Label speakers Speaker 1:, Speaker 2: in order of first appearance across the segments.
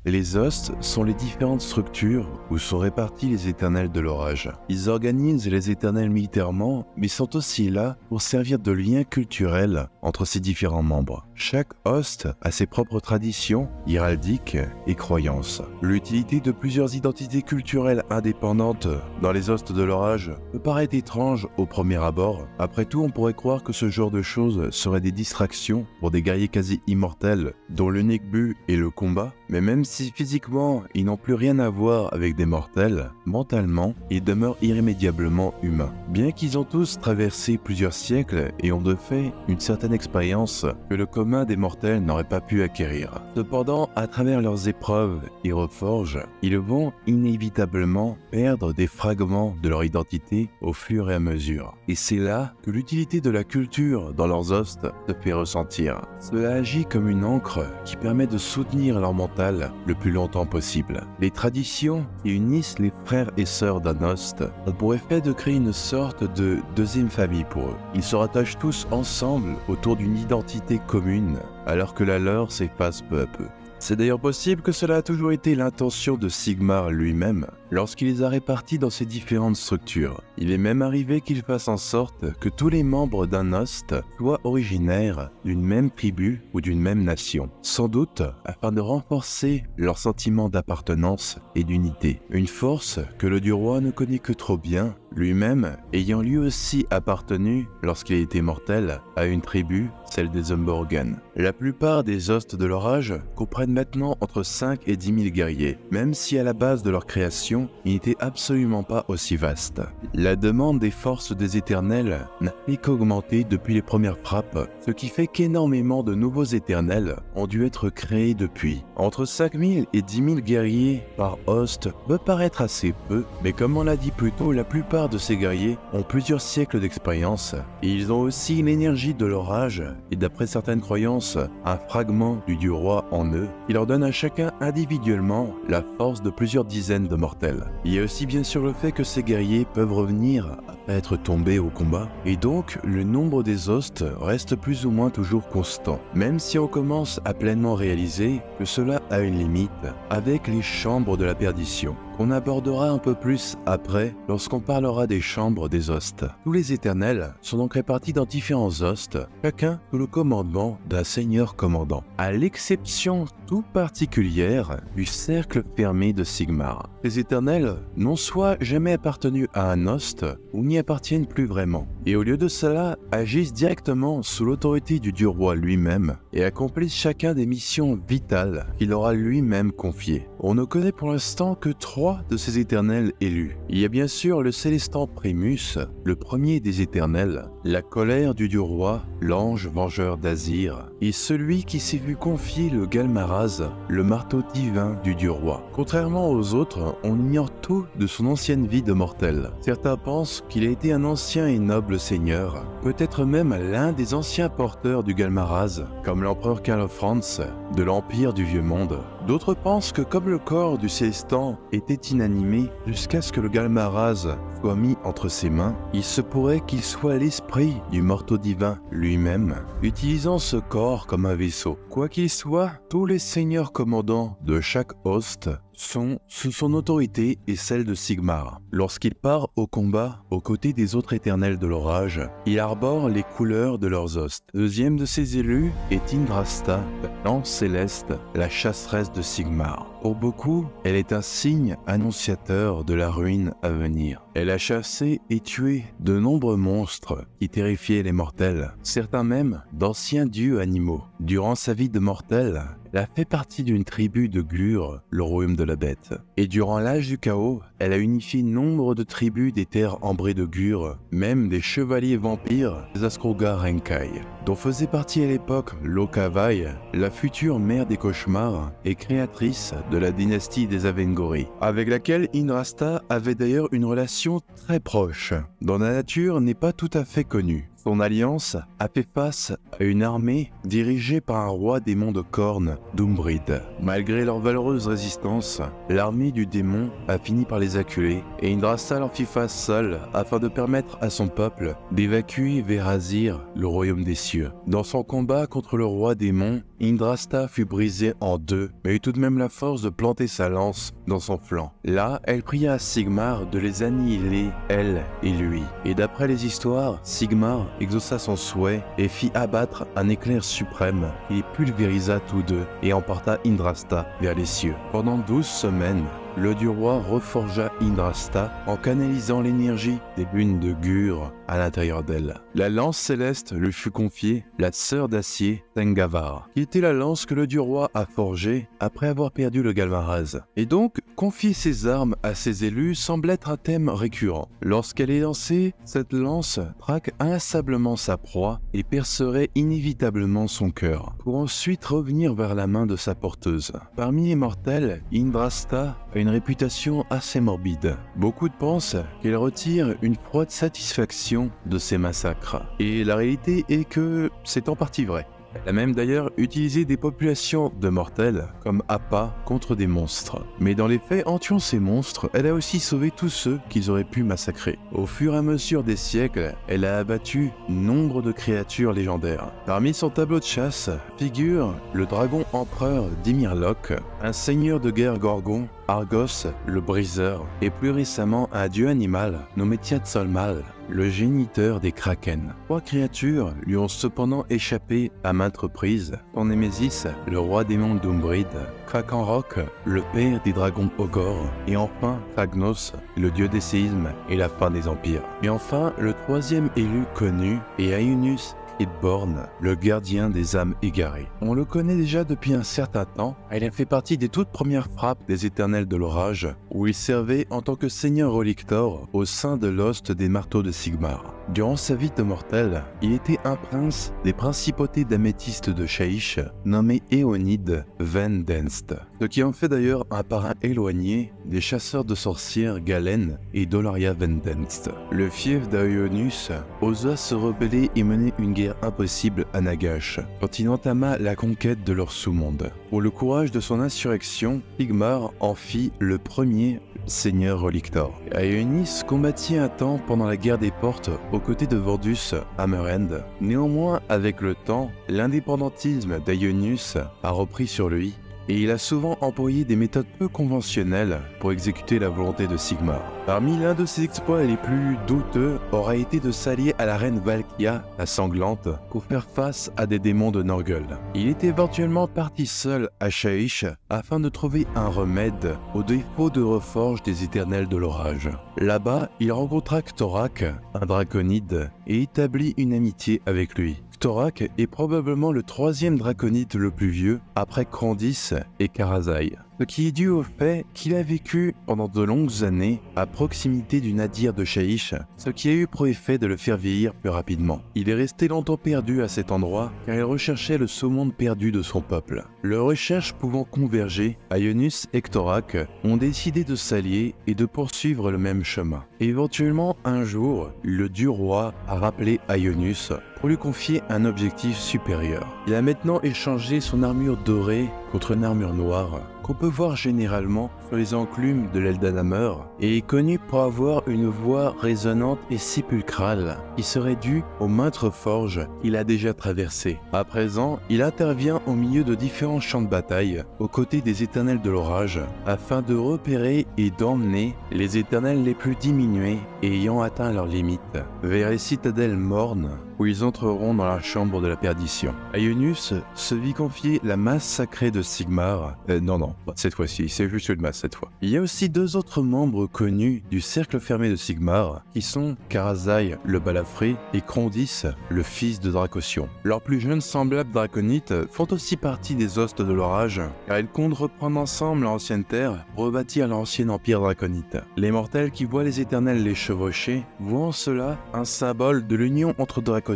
Speaker 1: Les Ostes sont les différentes structures où sont répartis les éternels de l'orage. Ils organisent les éternels militairement, mais sont aussi là pour servir de lien culturel entre ces différents membres. Chaque Oste a ses propres traditions, héraldiques et croyances. L'utilité de plusieurs identités culturelles indépendantes dans les Ostes de l'orage peut paraître étrange au premier abord. Après tout, on pourrait croire que ce genre de choses serait des distractions pour des guerriers quasi immortels dont l'unique but est le combat. Mais même si physiquement ils n'ont plus rien à voir avec des mortels, mentalement ils demeurent irrémédiablement humains. Bien qu'ils ont tous traversé plusieurs siècles et ont de fait une certaine expérience que le commun des mortels n'aurait pas pu acquérir. Cependant, à travers leurs épreuves et reforges, ils vont inévitablement perdre des fragments de leur identité au fur et à mesure. Et c'est là que l'utilité de la culture dans leurs ostes se fait ressentir. Cela agit comme une encre qui permet de soutenir leur mental le plus longtemps possible. Les traditions qui unissent les frères et sœurs d'un oste ont pour effet de créer une sorte de deuxième famille pour eux. Ils se rattachent tous ensemble autour d'une identité commune, alors que la leur s'efface peu à peu. C'est d'ailleurs possible que cela a toujours été l'intention de Sigmar lui-même lorsqu'il les a répartis dans ces différentes structures. Il est même arrivé qu'il fasse en sorte que tous les membres d'un Oste soient originaires d'une même tribu ou d'une même nation, sans doute afin de renforcer leur sentiment d'appartenance et d'unité. Une force que le dieu roi ne connaît que trop bien, lui-même ayant lui aussi appartenu, lorsqu'il était mortel, à une tribu, celle des Umborgen. La plupart des Ostes de l'orage comprennent maintenant entre 5 et 10 000 guerriers, même si à la base de leur création, ils n'étaient absolument pas aussi vastes. La demande des forces des éternels n'a fait qu'augmenter depuis les premières frappes, ce qui fait qu'énormément de nouveaux éternels ont dû être créés depuis. Entre 5 000 et 10 000 guerriers par Oste peut paraître assez peu, mais comme on l'a dit plus tôt, la plupart de ces guerriers ont plusieurs siècles d'expérience et ils ont aussi l'énergie de l'orage et d'après certaines croyances, un fragment du dieu roi en eux qui leur donne à chacun individuellement la force de plusieurs dizaines de mortels. Il y a aussi bien sûr le fait que ces guerriers peuvent revenir après être tombés au combat et donc le nombre des Ostes reste plus ou moins toujours constant, même si on commence à pleinement réaliser que cela a une limite avec les chambres de la perdition, qu'on abordera un peu plus après lorsqu'on parlera des chambres des Ostes. Tous les éternels sont donc répartis dans différents Ostes, chacun sous le commandement d'un seigneur commandant, à l'exception tout particulière du cercle fermé de Sigmar. Les éternels n'ont soit jamais appartenu à un Oste ou n'y appartiennent plus vraiment, et au lieu de cela agissent directement sous l'autorité du dieu roi lui-même et accomplissent chacun des missions vitales qu'il aura lui-même confiées. On ne connaît pour l'instant que 3 de ces éternels élus. Il y a bien sûr le Célestant Primus, le premier des éternels, la colère du dieu roi, l'ange vengeur d'Azir, et celui qui s'est vu confier le Galmaraz, le marteau divin du dieu roi. Contrairement aux autres, on ignore tout de son ancienne vie de mortel. Certains pensent qu'il a été un ancien et noble seigneur, peut-être même l'un des anciens porteurs du Galmaraz, comme l'empereur Karl Franz de l'Empire du Vieux Monde. D'autres pensent que comme le corps du Célestant était inanimé jusqu'à ce que le Galmaraz soit mis entre ses mains, il se pourrait qu'il soit l'esprit du marteau divin lui-même, utilisant ce corps comme un vaisseau. Quoi qu'il soit, tous les seigneurs commandants de chaque Oste sont sous son autorité et celle de Sigmar. Lorsqu'il part au combat aux côtés des autres éternels de l'orage, il arbore les couleurs de leurs Ostes. Deuxième de ses élus est Indrasta, l'ange céleste, la chasseresse de Sigmar. Pour beaucoup, elle est un signe annonciateur de la ruine à venir. Elle a chassé et tué de nombreux monstres qui terrifiaient les mortels, certains même d'anciens dieux animaux. Durant sa vie de mortel, elle a fait partie d'une tribu de Glur, le royaume de la bête. Et durant l'âge du chaos, elle a unifié nombre de tribus des terres ambrées de Glur, même des chevaliers vampires des Ascroga Renkai, dont faisait partie à l'époque Lokavai, la future mère des cauchemars et créatrice de la dynastie des Avengori, avec laquelle Indrasta avait d'ailleurs une relation très proche, dont la nature n'est pas tout à fait connue. Son alliance a fait face à une armée dirigée par un roi démon de cornes, Dumbrid. Malgré leur valeureuse résistance, l'armée du démon a fini par les acculer et Indrasta leur fit face seul afin de permettre à son peuple d'évacuer vers Azir, le royaume des cieux. Dans son combat contre le roi démon, Yndrasta fut brisée en deux, mais eut tout de même la force de planter sa lance dans son flanc. Là, elle pria à Sigmar de les annihiler, elle et lui. Et d'après les histoires, Sigmar exauça son souhait et fit abattre un éclair suprême qui les pulvérisa tous deux et emporta Yndrasta vers les cieux. Pendant 12 semaines, le dieu roi reforgea Yndrasta en canalisant l'énergie des lunes de Gur à l'intérieur d'elle. La lance céleste lui fut confiée, la sœur d'acier Tengavar, qui était la lance que le dieu roi a forgée après avoir perdu le Galmaraz. Et donc, confier ses armes à ses élus semble être un thème récurrent. Lorsqu'elle est lancée, cette lance traque inlassablement sa proie et percerait inévitablement son cœur, pour ensuite revenir vers la main de sa porteuse. Parmi les mortels, Yndrasta a une réputation assez morbide. Beaucoup pensent qu'elle retire une froide satisfaction de ces massacres. Et la réalité est que c'est en partie vrai. Elle a même d'ailleurs utilisé des populations de mortels comme appât contre des monstres. Mais dans les faits, en tuant ces monstres, elle a aussi sauvé tous ceux qu'ils auraient pu massacrer. Au fur et à mesure des siècles, elle a abattu nombre de créatures légendaires. Parmi son tableau de chasse figure le dragon empereur d'Imirlok, un seigneur de guerre gorgon, Argos le briseur, et plus récemment un dieu animal nommé Tiatzolmal, le géniteur des kraken. 3 créatures lui ont cependant échappé à maintes reprises. Son némésis, le roi démon d'Umbrid, Krakenrock, le père des dragons Ogor, et enfin Phagnos, le dieu des séismes et la fin des empires. Et enfin, le 3e élu connu est Aionius Hidborn, le gardien des âmes égarées. On le connaît déjà depuis un certain temps, il a fait partie des toutes premières frappes des Éternels de l'Orage, où il servait en tant que seigneur relictor au sein de l'host des marteaux de Sigmar. Durant sa vie de mortel, il était un prince des principautés d'améthyste de Shaish, nommé Éonide Vendenst, ce qui en fait d'ailleurs un parrain éloigné des chasseurs de sorcières Galen et Dolaria Vendenst. Le fief d'Aionius osa se rebeller et mener une guerre impossible à Nagash, quand il entama la conquête de leur sous-monde. Pour le courage de son insurrection, Sigmar en fit le premier seigneur relictor. Aeonis combattit un temps pendant la guerre des portes aux côtés de Vordus Hammerend. Néanmoins, avec le temps, l'indépendantisme d'Aionius a repris sur lui et il a souvent employé des méthodes peu conventionnelles pour exécuter la volonté de Sigmar. Parmi l'un de ses exploits les plus douteux aura été de s'allier à la reine Valkia, la sanglante, pour faire face à des démons de Norgul. Il est éventuellement parti seul à Shaish afin de trouver un remède au défaut de reforge des Éternels de l'Orage. Là-bas, il rencontra Ktorak, un draconide, et établit une amitié avec lui. Ktorak est probablement le 3e draconide le plus vieux, après Krondys et Karazai. Ce qui est dû au fait qu'il a vécu pendant de longues années à proximité du nadir de Shaish, ce qui a eu pour effet de le faire vieillir plus rapidement. Il est resté longtemps perdu à cet endroit car il recherchait le sous-monde perdu de son peuple. Leurs recherches pouvant converger, Aeonius et Ktorak ont décidé de s'allier et de poursuivre le même chemin. Éventuellement, un jour, le dieu roi a rappelé Aeonius pour lui confier un objectif supérieur. Il a maintenant échangé son armure dorée contre une armure noire qu'on peut voir généralement sur les enclumes de l'Eldanhammer et est connu pour avoir une voix résonnante et sépulcrale qui serait due aux maintes forges qu'il a déjà traversées. À présent, il intervient au milieu de différents champs de bataille aux côtés des Éternels de l'Orage afin de repérer et d'emmener les Éternels les plus diminués et ayant atteint leurs limites vers les citadelles mornes où ils entreront dans la chambre de la perdition. Aeonius se vit confier la masse sacrée de Sigmar. Non, cette fois-ci, c'est juste une masse cette fois. Il y a aussi 2 autres membres connus du cercle fermé de Sigmar, qui sont Karazai le balafré et Krondys le fils de Dracosion. Leurs plus jeunes semblables draconites font aussi partie des hostes de l'orage, car ils comptent reprendre ensemble l'ancienne terre pour rebâtir l'ancien empire draconite. Les mortels qui voient les éternels les chevaucher voient en cela un symbole de l'union entre Dracosion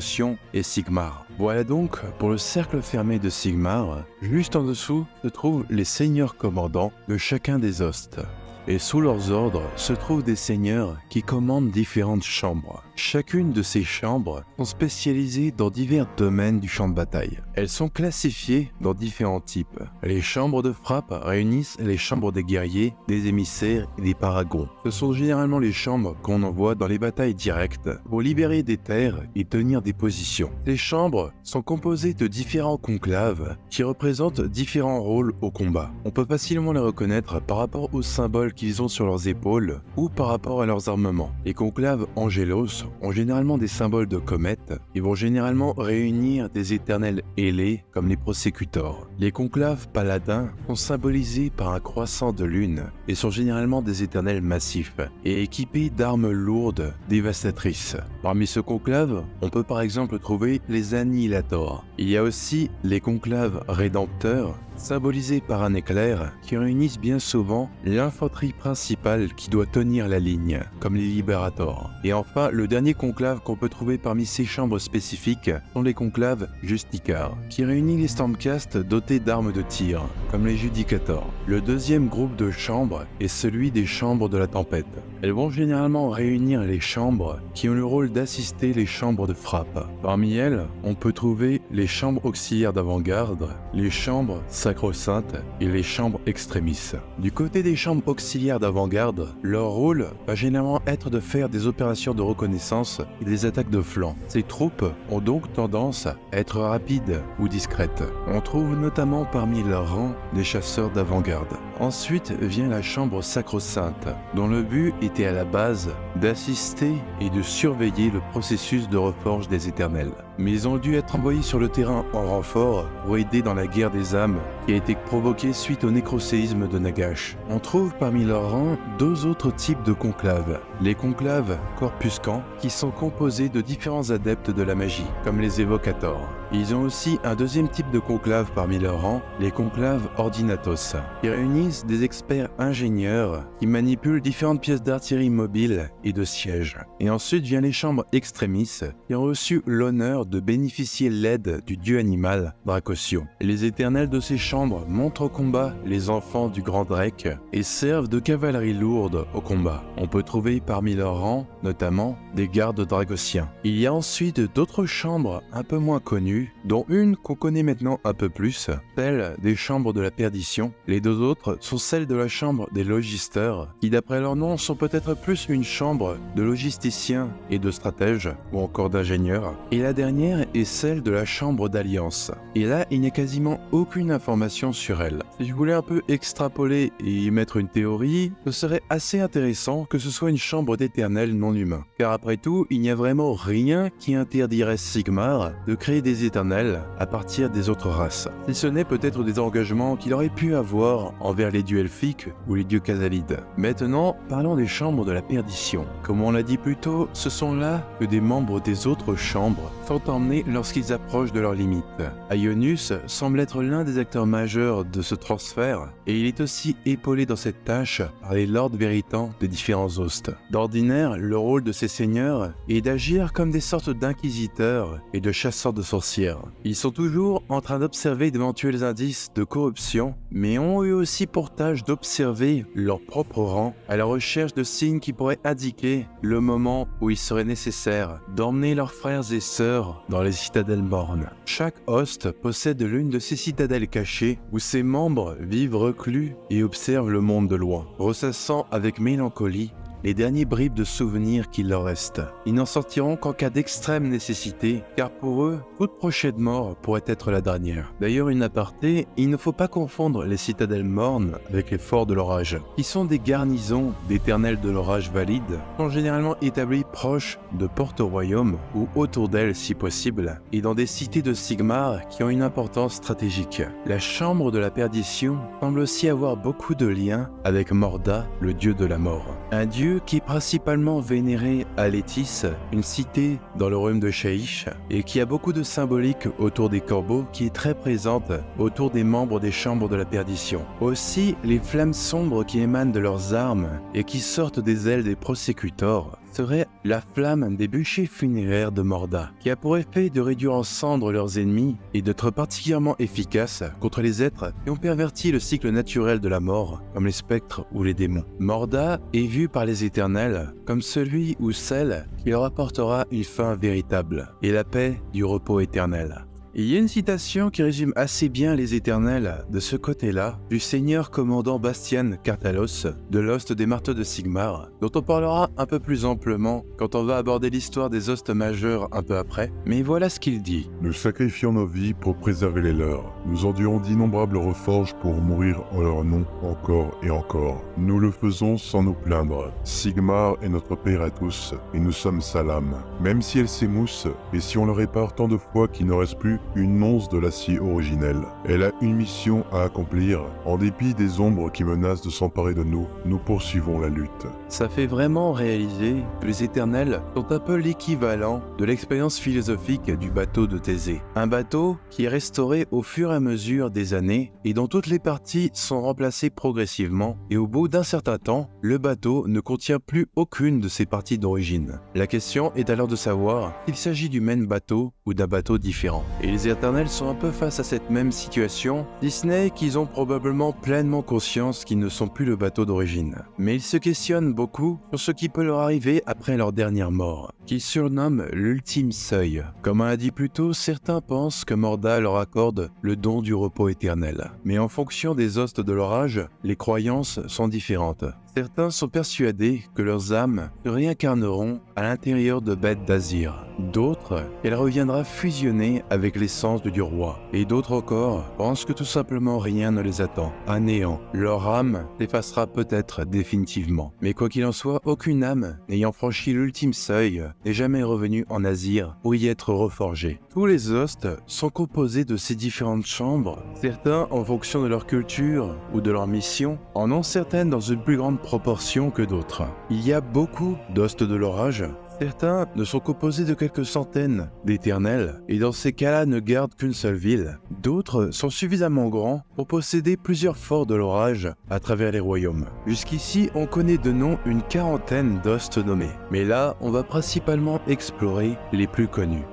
Speaker 1: et Sigmar. Voilà donc pour le cercle fermé de Sigmar. Juste en dessous se trouvent les seigneurs commandants de chacun des hostes. Et sous leurs ordres se trouvent des seigneurs qui commandent différentes chambres. Chacune de ces chambres sont spécialisées dans divers domaines du champ de bataille. Elles sont classifiées dans différents types. Les chambres de frappe réunissent les chambres des guerriers, des émissaires et des paragons. Ce sont généralement les chambres qu'on envoie dans les batailles directes pour libérer des terres et tenir des positions. Ces chambres sont composées de différents conclaves qui représentent différents rôles au combat. On peut facilement les reconnaître par rapport aux symboles qu'ils ont sur leurs épaules ou par rapport à leurs armements. Les conclaves Angelos ont généralement des symboles de comètes et vont généralement réunir des éternels ailés comme les prosécutors. Les conclaves paladins sont symbolisés par un croissant de lune et sont généralement des éternels massifs et équipés d'armes lourdes dévastatrices. Parmi ce conclave, on peut par exemple trouver les Annihilators. Il y a aussi les conclaves rédempteurs, symbolisés par un éclair, qui réunissent bien souvent l'infanterie principale qui doit tenir la ligne, comme les Liberators. Et enfin, le dernier conclave qu'on peut trouver parmi ces chambres spécifiques sont les conclaves Justicars, qui réunissent les Stormcast dotés d'armes de tir, comme les Judicators. Le deuxième groupe de chambres est celui des chambres de la tempête. Elles vont généralement réunir les chambres qui ont le rôle d'assister les chambres de frappe. Parmi elles, on peut trouver les chambres auxiliaires d'avant-garde, les chambres sacro-saintes et les chambres extrémistes. Du côté des chambres auxiliaires d'avant-garde, leur rôle va généralement être de faire des opérations de reconnaissance et des attaques de flanc. Ces troupes ont donc tendance à être rapides ou discrètes. On trouve notamment parmi leurs rangs des chasseurs d'avant-garde. Ensuite vient la chambre sacro-sainte, dont le but était à la base d'assister et de surveiller le processus de reforge des éternels. Mais ils ont dû être envoyés sur le terrain en renfort pour aider dans la guerre des âmes qui a été provoquée suite au nécroséisme de Nagash. On trouve parmi leurs rangs deux autres types de conclaves. Les conclaves corpuscans, qui sont composés de différents adeptes de la magie, comme les évocators. Ils ont aussi un deuxième type de conclave parmi leurs rangs, les conclaves ordinatos, qui réunissent des experts ingénieurs qui manipulent différentes pièces d'artillerie mobile et de sièges. Et ensuite vient les chambres extrémis, qui ont reçu l'honneur de bénéficier l'aide du dieu animal Dracosio. Les éternels de ces chambres montrent au combat les enfants du grand Drake et servent de cavalerie lourde au combat. On peut trouver parmi leurs rangs, notamment, des gardes dracosiens. Il y a ensuite d'autres chambres un peu moins connues, dont une qu'on connaît maintenant un peu plus, celle des chambres de la perdition. Les deux autres sont celles de la chambre des logisteurs, qui d'après leur nom sont peut-être plus une chambre de logisticiens et de stratèges, ou encore d'ingénieurs. Et la dernière est celle de la chambre d'alliance. Et là, il n'y a quasiment aucune information sur elle. Si je voulais un peu extrapoler et y mettre une théorie, ce serait assez intéressant que ce soit une chambre d'éternels non humains. Car après tout, il n'y a vraiment rien qui interdirait Sigmar de créer des éternels à partir des autres races. Si ce n'est peut-être des engagements qu'il aurait pu avoir envers les dieux elfiques ou les dieux Khazalides. Maintenant, parlons des chambres de la perdition. Comme on l'a dit plus tôt, ce sont là que des membres des autres chambres sont emmenés lorsqu'ils approchent de leurs limites. Ionis semble être l'un des acteurs majeurs de ce transfert, et il est aussi épaulé dans cette tâche par les lords véritants des différents hostes. D'ordinaire, le rôle de ces seigneurs est d'agir comme des sortes d'inquisiteurs et de chasseurs de sorcières. Ils sont toujours en train d'observer d'éventuels indices de corruption, mais ont eu aussi pour tâche d'observer leur propre rang à la recherche de signes qui pourraient indiquer le moment où il serait nécessaire d'emmener leurs frères et sœurs dans les citadelles mornes. Chaque host possède l'une de ces citadelles cachées où ses membres vivent reclus et observent le monde de loin, ressassant avec mélancolie les derniers bribes de souvenirs qu'il leur restent. Ils n'en sortiront qu'en cas d'extrême nécessité, car pour eux, toute prochaine mort pourrait être la dernière. D'ailleurs, une aparté, il ne faut pas confondre les citadelles mornes avec les forts de l'orage, qui sont des garnisons d'éternels de l'orage valides, sont généralement établies proches de portes au royaume, ou autour d'elles si possible, et dans des cités de Sigmar qui ont une importance stratégique. La chambre de la perdition semble aussi avoir beaucoup de liens avec Morda, le dieu de la mort. Un dieu qui est principalement vénéré à Létis, une cité dans le royaume de Shaish, et qui a beaucoup de symbolique autour des corbeaux, qui est très présente autour des membres des chambres de la perdition. Aussi, les flammes sombres qui émanent de leurs armes et qui sortent des ailes des prosécutors serait la flamme des bûchers funéraires de Morda, qui a pour effet de réduire en cendres leurs ennemis et d'être particulièrement efficace contre les êtres qui ont perverti le cycle naturel de la mort, comme les spectres ou les démons. Morda est vu par les éternels comme celui ou celle qui leur apportera une fin véritable et la paix du repos éternel. Et il y a une citation qui résume assez bien les éternels de ce côté-là, du seigneur commandant Bastian Cartalos de l'Host des Marteaux de Sigmar, dont on parlera un peu plus amplement quand on va aborder l'histoire des hostes majeurs un peu après, mais voilà ce qu'il dit.
Speaker 2: Nous sacrifions nos vies pour préserver les leurs. Nous endurons d'innombrables reforges pour mourir en leur nom encore et encore. Nous le faisons sans nous plaindre. Sigmar est notre père à tous, et nous sommes sa lame. Même si elle s'émousse, et si on le répare tant de fois qu'il ne reste plus une once de l'acier originel. Elle a une mission à accomplir. En dépit des ombres qui menacent de s'emparer de nous, nous poursuivons la lutte.
Speaker 1: Ça fait vraiment réaliser que les éternels sont un peu l'équivalent de l'expérience philosophique du bateau de Thésée. Un bateau qui est restauré au fur et à mesure des années et dont toutes les parties sont remplacées progressivement, et au bout d'un certain temps, le bateau ne contient plus aucune de ses parties d'origine. La question est alors de savoir s'il s'agit du même bateau ou d'un bateau différent. Et les éternels sont un peu face à cette même situation, si ce n'est qu'ils ont probablement pleinement conscience qu'ils ne sont plus le bateau d'origine. Mais ils se questionnent beaucoup sur ce qui peut leur arriver après leur dernière mort, qu'ils surnomment l'ultime seuil. Comme on l'a dit plus tôt, certains pensent que Morda leur accorde le don du repos éternel. Mais en fonction des hostes de leur âge, les croyances sont différentes. Certains sont persuadés que leurs âmes se réincarneront à l'intérieur de bêtes d'Azir. D'autres, qu'elle reviendra fusionner avec l'essence du dieu roi. Et d'autres encore pensent que tout simplement rien ne les attend. À néant, leur âme s'effacera peut-être définitivement. Mais quoi qu'il en soit, aucune âme n'ayant franchi l'ultime seuil n'est jamais revenue en Azir pour y être reforgée. Tous les hostes sont composés de ces différentes chambres. Certains, en fonction de leur culture ou de leur mission, en ont certaines dans une plus grande proportion que d'autres. Il y a beaucoup d'hostes de l'orage. Certains ne sont composés de quelques centaines d'éternels, et dans ces cas-là ne gardent qu'une seule ville. D'autres sont suffisamment grands pour posséder plusieurs forts de l'orage à travers les royaumes. Jusqu'ici, on connaît de nom une quarantaine d'hostes nommés. Mais là, on va principalement explorer les plus connus.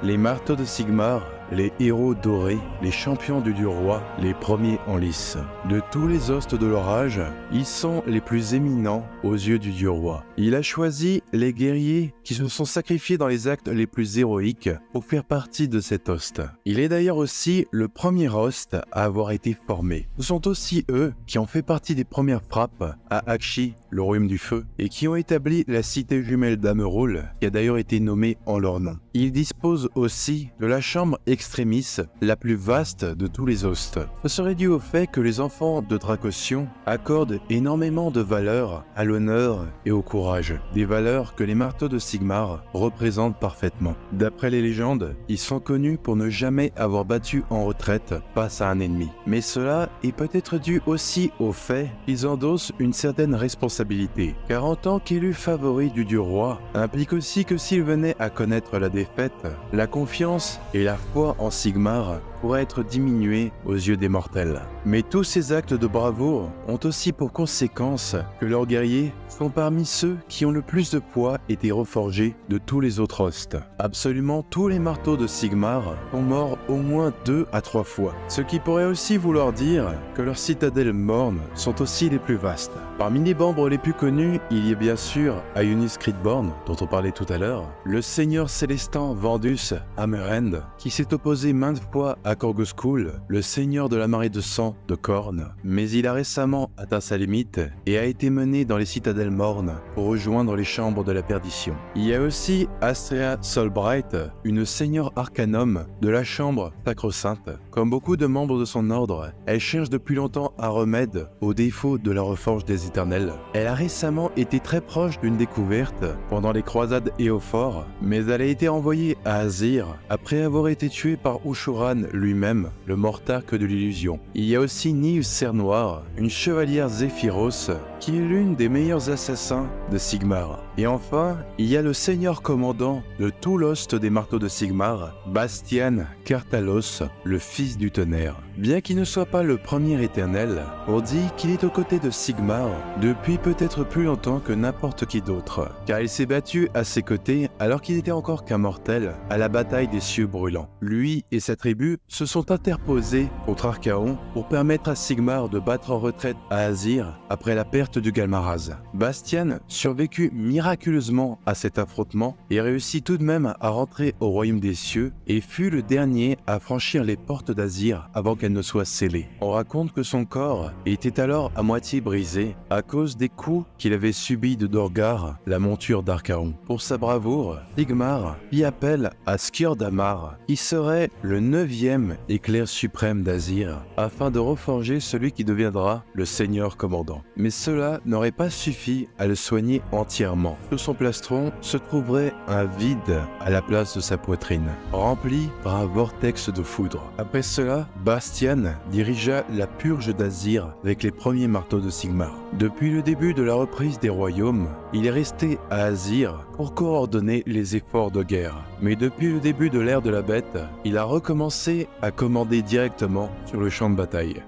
Speaker 1: Les Marteaux de Sigmar, les héros dorés, les champions du dieu roi, les premiers en lice. De tous les hostes de l'orage, ils sont les plus éminents aux yeux du dieu roi. Il a choisi les guerriers qui se sont sacrifiés dans les actes les plus héroïques pour faire partie de cet hoste. Il est d'ailleurs aussi le premier hoste à avoir été formé. Ce sont aussi eux qui ont fait partie des premières frappes à Aqshy, le royaume du feu, et qui ont établi la cité jumelle d'Amerul, qui a d'ailleurs été nommée en leur nom. Ils disposent aussi de la chambre extremis, la plus vaste de tous les hostes. Ce serait dû au fait que les enfants de Dracosion accordent énormément de valeur à l'honneur et au courage, des valeurs que les marteaux de Sigmar représentent parfaitement. D'après les légendes, ils sont connus pour ne jamais avoir battu en retraite face à un ennemi. Mais cela est peut-être dû aussi au fait qu'ils endossent une certaine responsabilité, car en tant qu'élu favori du dieu roi, implique aussi que s'ils venaient à connaître la défaite, la confiance et la foi en Sigmar pourrait être diminuée aux yeux des mortels. Mais tous ces actes de bravoure ont aussi pour conséquence que leurs guerriers sont parmi ceux qui ont le plus de poids été reforgés de tous les autres hostes. Absolument tous les marteaux de Sigmar sont morts au moins 2 à 3 fois, ce qui pourrait aussi vouloir dire que leurs citadelles mornes sont aussi les plus vastes. Parmi les membres les plus connus, il y a bien sûr Ionis Cridborn, dont on parlait tout à l'heure, le seigneur célestin Vandus Hammerend, qui s'est opposé maintes fois à Korgoskul, le seigneur de la marée de sang de Korn, mais il a récemment atteint sa limite et a été mené dans les citadelles mornes pour rejoindre les chambres de la perdition. Il y a aussi Astrea Solbright, une seigneur arcanum de la chambre sacro-sainte. Comme beaucoup de membres de son ordre, elle cherche depuis longtemps un remède aux défauts de la reforge des éternels. Elle a récemment été très proche d'une découverte pendant les croisades Éophore, mais elle a été envoyée à Azir après avoir été tuée par Ushuran lui-même, le mortarque de l'illusion. Il y a aussi Niv Sernoir, une chevalière Zéphyros, qui est l'une des meilleurs assassins de Sigmar. Et enfin, il y a le seigneur commandant de tout l'host des marteaux de Sigmar, Bastian Kartalos, le fils du tonnerre. Bien qu'il ne soit pas le premier éternel, on dit qu'il est aux côtés de Sigmar depuis peut-être plus longtemps que n'importe qui d'autre, car il s'est battu à ses côtés alors qu'il n'était encore qu'un mortel à la bataille des cieux brûlants. Lui et sa tribu se sont interposés contre Archaon pour permettre à Sigmar de battre en retraite à Azir après la perte du Galmaraz. Bastian survécut miraculeusement à cet affrontement et réussit tout de même à rentrer au royaume des cieux et fut le dernier à franchir les portes d'Azir avant qu'elles ne soient scellées. On raconte que son corps était alors à moitié brisé à cause des coups qu'il avait subis de Dorgar, la monture d'Archaon. Pour sa bravoure, Sigmar fit appel à Skjordamar, qui serait le 9e éclair suprême d'Azir, afin de reforger celui qui deviendra le seigneur commandant. Mais cela n'aurait pas suffi à le soigner entièrement. Sous son plastron se trouverait un vide à la place de sa poitrine, rempli par un vortex de foudre. Après cela, Bastian dirigea la purge d'Azir avec les premiers marteaux de Sigmar. Depuis le début de la reprise des royaumes, il est resté à Azir pour coordonner les efforts de guerre. Mais depuis le début de l'ère de la bête, il a recommencé à commander directement sur le champ de bataille.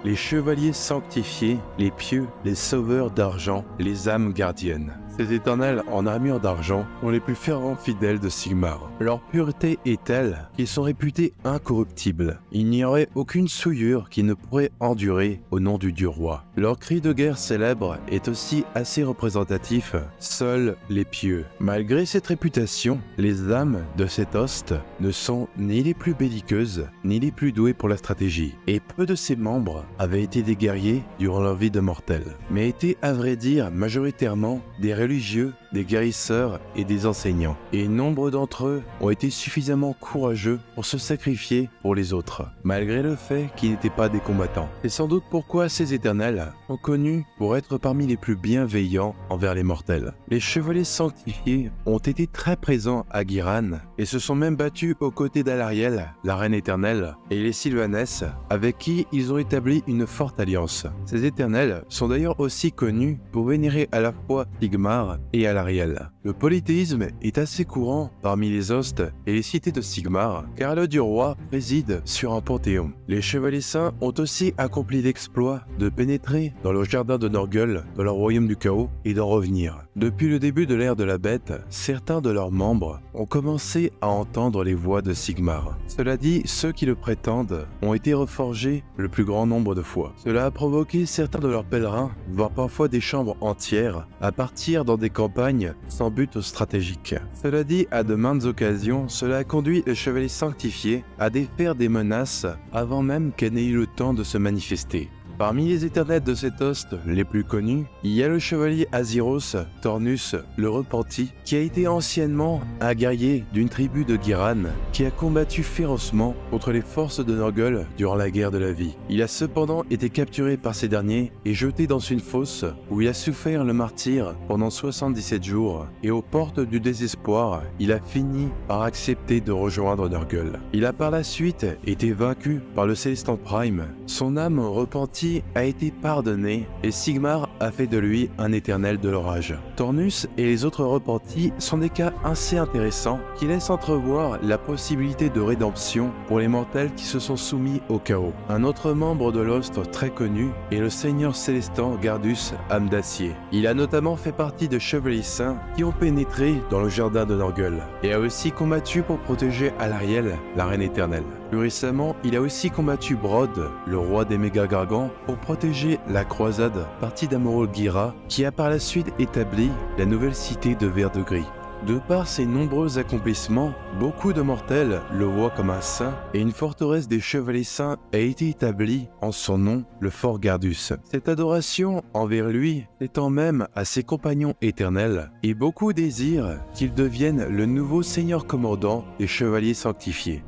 Speaker 1: Les chevaliers sanctifiés, les pieux, les sauveurs d'argent, les âmes gardiennes. Ces éternels en armure d'argent sont les plus fervents fidèles de Sigmar. Leur pureté est telle qu'ils sont réputés incorruptibles. Il n'y aurait aucune souillure qui ne pourrait endurer au nom du dieu roi. Leur cri de guerre célèbre est aussi assez représentatif, seuls les pieux. Malgré cette réputation, les âmes de cet host ne sont ni les plus belliqueuses, ni les plus douées pour la stratégie. Et peu de ses membres avaient été des guerriers durant leur vie de mortel, mais étaient à vrai dire majoritairement des religieux, des guérisseurs et des enseignants. Et nombre d'entre eux ont été suffisamment courageux pour se sacrifier pour les autres, malgré le fait qu'ils n'étaient pas des combattants. C'est sans doute pourquoi ces éternels sont connus pour être parmi les plus bienveillants envers les mortels. Les chevaliers sanctifiés ont été très présents à Ghyran et se sont même battus aux côtés d'Alarielle, la reine éternelle, et les Sylvanès, avec qui ils ont établi une forte alliance. Ces éternels sont d'ailleurs aussi connus pour vénérer à la fois Sigmar et Alarielle. Le polythéisme est assez courant parmi les hostes et les cités de Sigmar, car le dieu roi réside sur un panthéon. Les chevaliers saints ont aussi accompli l'exploit de pénétrer dans le jardin de Norgul, dans le royaume du chaos, et d'en revenir. Depuis le début de l'ère de la bête, certains de leurs membres ont commencé à entendre les voix de Sigmar. Cela dit, ceux qui le prétendent ont été reforgés le plus grand nombre de fois. Cela a provoqué certains de leurs pèlerins, voire parfois des chambres entières, à partir dans des campagnes sans but stratégique. Cela dit, à de maintes occasions, cela a conduit les chevaliers sanctifiés à défaire des menaces avant même qu'elles n'aient eu le temps de se manifester. Parmi les éternels de cet host les plus connus, il y a le chevalier Azyros Tornus le Repenti, qui a été anciennement un guerrier d'une tribu de Ghyran qui a combattu férocement contre les forces de Norgul durant la guerre de la vie. Il a cependant été capturé par ces derniers et jeté dans une fosse où il a souffert le martyre pendant 77 jours, et aux portes du désespoir, il a fini par accepter de rejoindre Norgul. Il a par la suite été vaincu par le Célestin Prime, son âme repentie a été pardonné et Sigmar a fait de lui un éternel de l'orage. Tornus et les autres repentis sont des cas assez intéressants qui laissent entrevoir la possibilité de rédemption pour les mortels qui se sont soumis au chaos. Un autre membre de l'Host très connu est le seigneur célestin Gardus Âme d'Acier. Il a notamment fait partie de chevaliers saints qui ont pénétré dans le jardin de Norgul et a aussi combattu pour protéger Alarielle, la reine éternelle. Plus récemment, il a aussi combattu Brod, le roi des méga-gargants, pour protéger la croisade partie d'Amorol Gira, qui a par la suite établi la nouvelle cité de Vert-de-Gris. De par ses nombreux accomplissements, beaucoup de mortels le voient comme un saint et une forteresse des chevaliers saints a été établie en son nom, le Fort Gardus. Cette adoration envers lui s'étend même à ses compagnons éternels et beaucoup désirent qu'il devienne le nouveau seigneur commandant des chevaliers sanctifiés.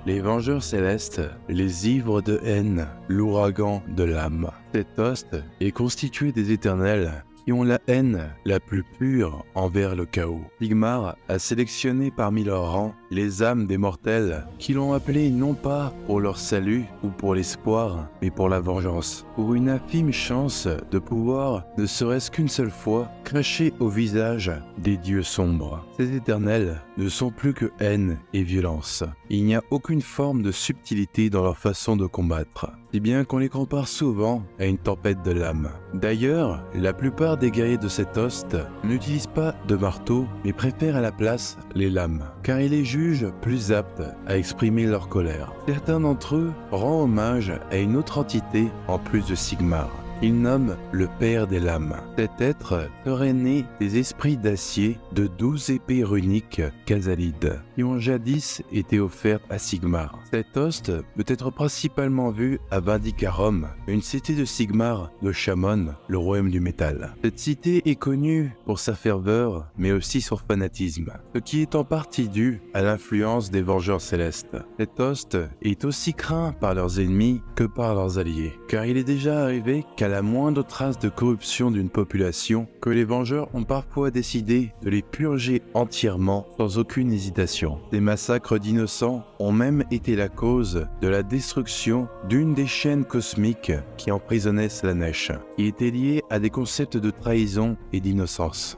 Speaker 1: Les vengeurs célestes, les ivres de haine, l'ouragan de l'âme. Cet host est constitué des éternels qui ont la haine la plus pure envers le chaos. Sigmar a sélectionné parmi leurs rangs les âmes des mortels qui l'ont appelé non pas pour leur salut ou pour l'espoir, mais pour la vengeance, pour une infime chance de pouvoir, ne serait-ce qu'une seule fois, cracher au visage des dieux sombres. Ces éternels ne sont plus que haine et violence. Il n'y a aucune forme de subtilité dans leur façon de combattre, si bien qu'on les compare souvent à une tempête de lames. D'ailleurs, la plupart des guerriers de cet host n'utilisent pas de marteau, mais préfèrent à la place les lames, car ils les jugent plus aptes à exprimer leur colère. Certains d'entre eux rendent hommage à une autre entité en plus de Sigmar. Il nomme le Père des Lames. Cet être serait né des esprits d'acier de 12 épées runiques Khazalides, qui ont jadis été offertes à Sigmar. Cet host peut être principalement vu à Vindicarum, une cité de Sigmar de Shamon, le royaume du métal. Cette cité est connue pour sa ferveur, mais aussi son fanatisme, ce qui est en partie dû à l'influence des Vengeurs Célestes. Cet host est aussi craint par leurs ennemis que par leurs alliés, car il est déjà arrivé qu'à la moindre trace de corruption d'une population, que les Vengeurs ont parfois décidé de les purger entièrement sans aucune hésitation. Des massacres d'innocents ont même été la cause de la destruction d'une des chaînes cosmiques qui emprisonnaient Slaanesh, qui était liée à des concepts de trahison et d'innocence.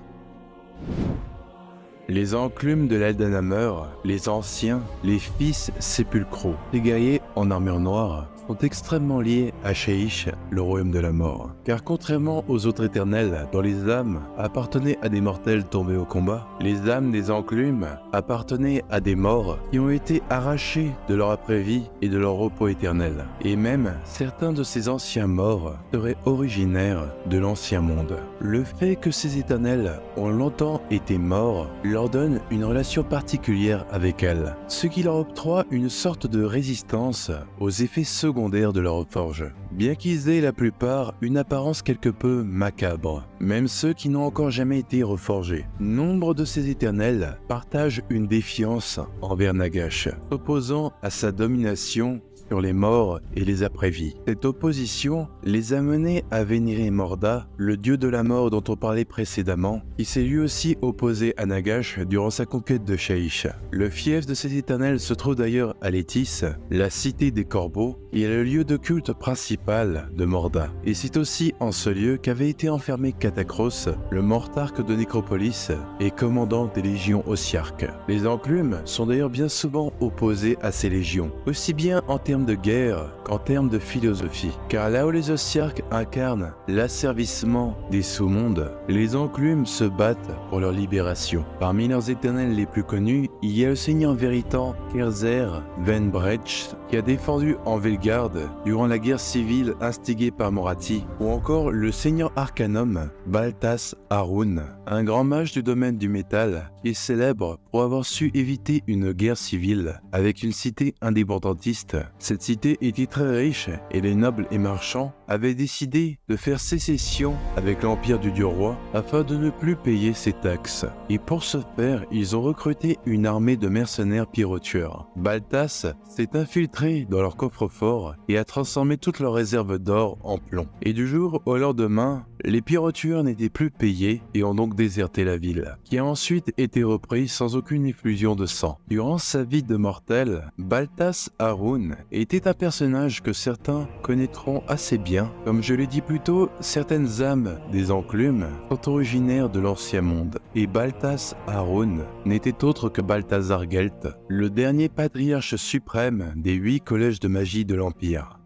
Speaker 1: Les enclumes de l'Eldenhammer, les anciens, les fils sépulcraux, les guerriers en armure noire, sont extrêmement liés à Shaiish, le royaume de la mort. Car contrairement aux autres éternels, dont les âmes appartenaient à des mortels tombés au combat, les âmes des enclumes appartenaient à des morts qui ont été arrachés de leur après-vie et de leur repos éternel. Et même, certains de ces anciens morts seraient originaires de l'ancien monde. Le fait que ces éternels ont longtemps été morts leur donne une relation particulière avec elles, ce qui leur octroie une sorte de résistance aux effets secondaires de leur forge, bien qu'ils aient la plupart une apparence quelque peu macabre, même ceux qui n'ont encore jamais été reforgés. Nombre de ces éternels partagent une défiance envers Nagash, opposant à sa domination sur les morts et les après-vies. Cette opposition les a menés à vénérer Morda, le dieu de la mort dont on parlait précédemment, qui s'est lui aussi opposé à Nagash durant sa conquête de Shaiish. Le fief de ces éternels se trouve d'ailleurs à Létis, la cité des corbeaux, qui est le lieu de culte principal de Morda. Et c'est aussi en ce lieu qu'avait été enfermé Katakros, le mortarque de Nécropolis et commandant des légions Ossiarques. Les enclumes sont d'ailleurs bien souvent opposés à ces légions, aussi bien en termes de guerre qu'en termes de philosophie. Car là où les Ossiarques incarnent l'asservissement des sous-mondes, les enclumes se battent pour leur libération. Parmi leurs éternels les plus connus, il y a le seigneur Véritan Kerzer Venbrecht, qui a défendu Envelgarde durant la guerre civile instigée par Morathi, ou encore le seigneur Arcanum Baltas Harun, un grand mage du domaine du métal qui est célèbre pour avoir su éviter une guerre civile avec une cité indépendantiste. Cette cité était très riche et les nobles et marchands avaient décidé de faire sécession avec l'empire du dieu roi afin de ne plus payer ses taxes. Et pour ce faire, ils ont recruté une armée de mercenaires pyrotueurs. Baltas s'est infiltré dans leur coffre-fort et a transformé toutes leurs réserves d'or en plomb. Et du jour au lendemain, les pyrotueurs n'étaient plus payés et ont donc déserté la ville, qui a ensuite été reprise sans aucune effusion de sang. Durant sa vie de mortel, Baltas Harun était un personnage que certains connaîtront assez bien. Comme je l'ai dit plus tôt, certaines âmes des enclumes sont originaires de l'ancien monde, et Baltas Harun n'était autre que Balthazar Gelt, le dernier patriarche suprême des 8 collèges de magie de l'Empire.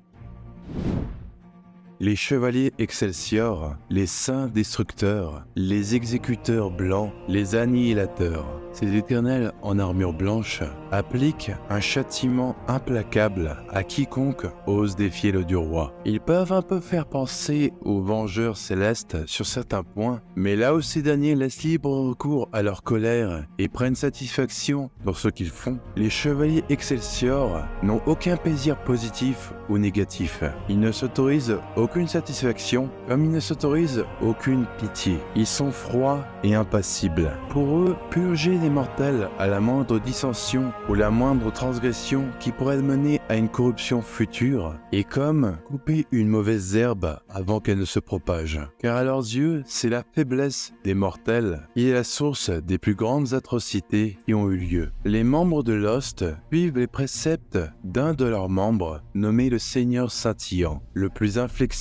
Speaker 1: Les chevaliers Excelsior, les saints destructeurs, les exécuteurs blancs, les annihilateurs, ces éternels en armure blanche appliquent un châtiment implacable à quiconque ose défier le dieu roi. Ils peuvent un peu faire penser aux Vengeurs Célestes sur certains points, mais là où ces derniers laissent libre recours à leur colère et prennent satisfaction dans ce qu'ils font, les chevaliers Excelsior n'ont aucun plaisir positif ou négatif. Ils ne s'autorisent aucune satisfaction, comme ils ne s'autorisent aucune pitié. Ils sont froids et impassibles. Pour eux, purger les mortels à la moindre dissension ou la moindre transgression qui pourrait mener à une corruption future est comme couper une mauvaise herbe avant qu'elle ne se propage. Car à leurs yeux, c'est la faiblesse des mortels qui est la source des plus grandes atrocités qui ont eu lieu. Les membres de Lost suivent les préceptes d'un de leurs membres, nommé le Seigneur Scintillant, le plus inflexible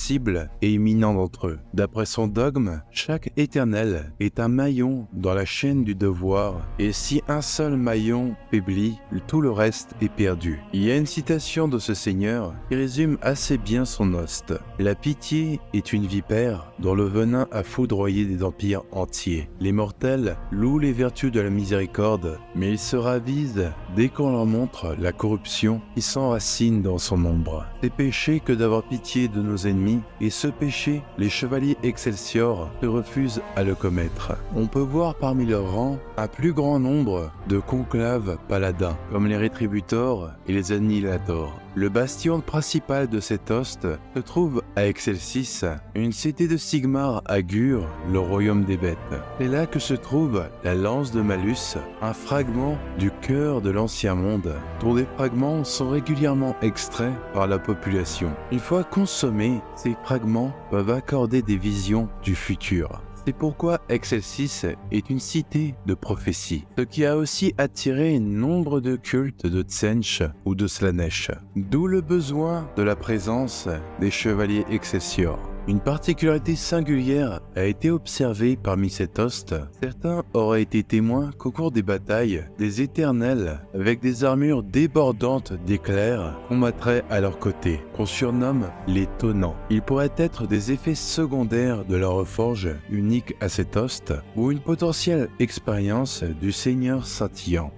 Speaker 1: et éminent d'entre eux. D'après son dogme, chaque éternel est un maillon dans la chaîne du devoir, et si un seul maillon faiblit, tout le reste est perdu. Il y a une citation de ce Seigneur qui résume assez bien son hoste. La pitié est une vipère dont le venin a foudroyé des empires entiers. Les mortels louent les vertus de la miséricorde, mais ils se ravisent dès qu'on leur montre la corruption qui s'enracine dans son ombre. C'est péché que d'avoir pitié de nos ennemis, et ce péché, les chevaliers Excelsior se refusent à le commettre. On peut voir parmi leurs rangs un plus grand nombre de conclaves paladins, comme les Rétributors et les Annihilators. Le bastion principal de cet hoste se trouve à Excelsis, une cité de Sigmar à Gur, le royaume des bêtes. C'est là que se trouve la lance de Malus, un fragment du cœur de l'ancien monde, dont des fragments sont régulièrement extraits par la population. Une fois consommés, ces fragments peuvent accorder des visions du futur. C'est pourquoi Excelsis est une cité de prophétie, ce qui a aussi attiré nombre de cultes de Tsench ou de Slaanesh, d'où le besoin de la présence des chevaliers Excelsior. Une particularité singulière a été observée parmi cet hoste. Certains auraient été témoins qu'au cours des batailles, des éternels, avec des armures débordantes d'éclairs, combattraient à leur côté, qu'on surnomme les Tonnants. Ils pourraient être des effets secondaires de la reforge unique à cet hoste, ou une potentielle expérience du Seigneur Scintillant.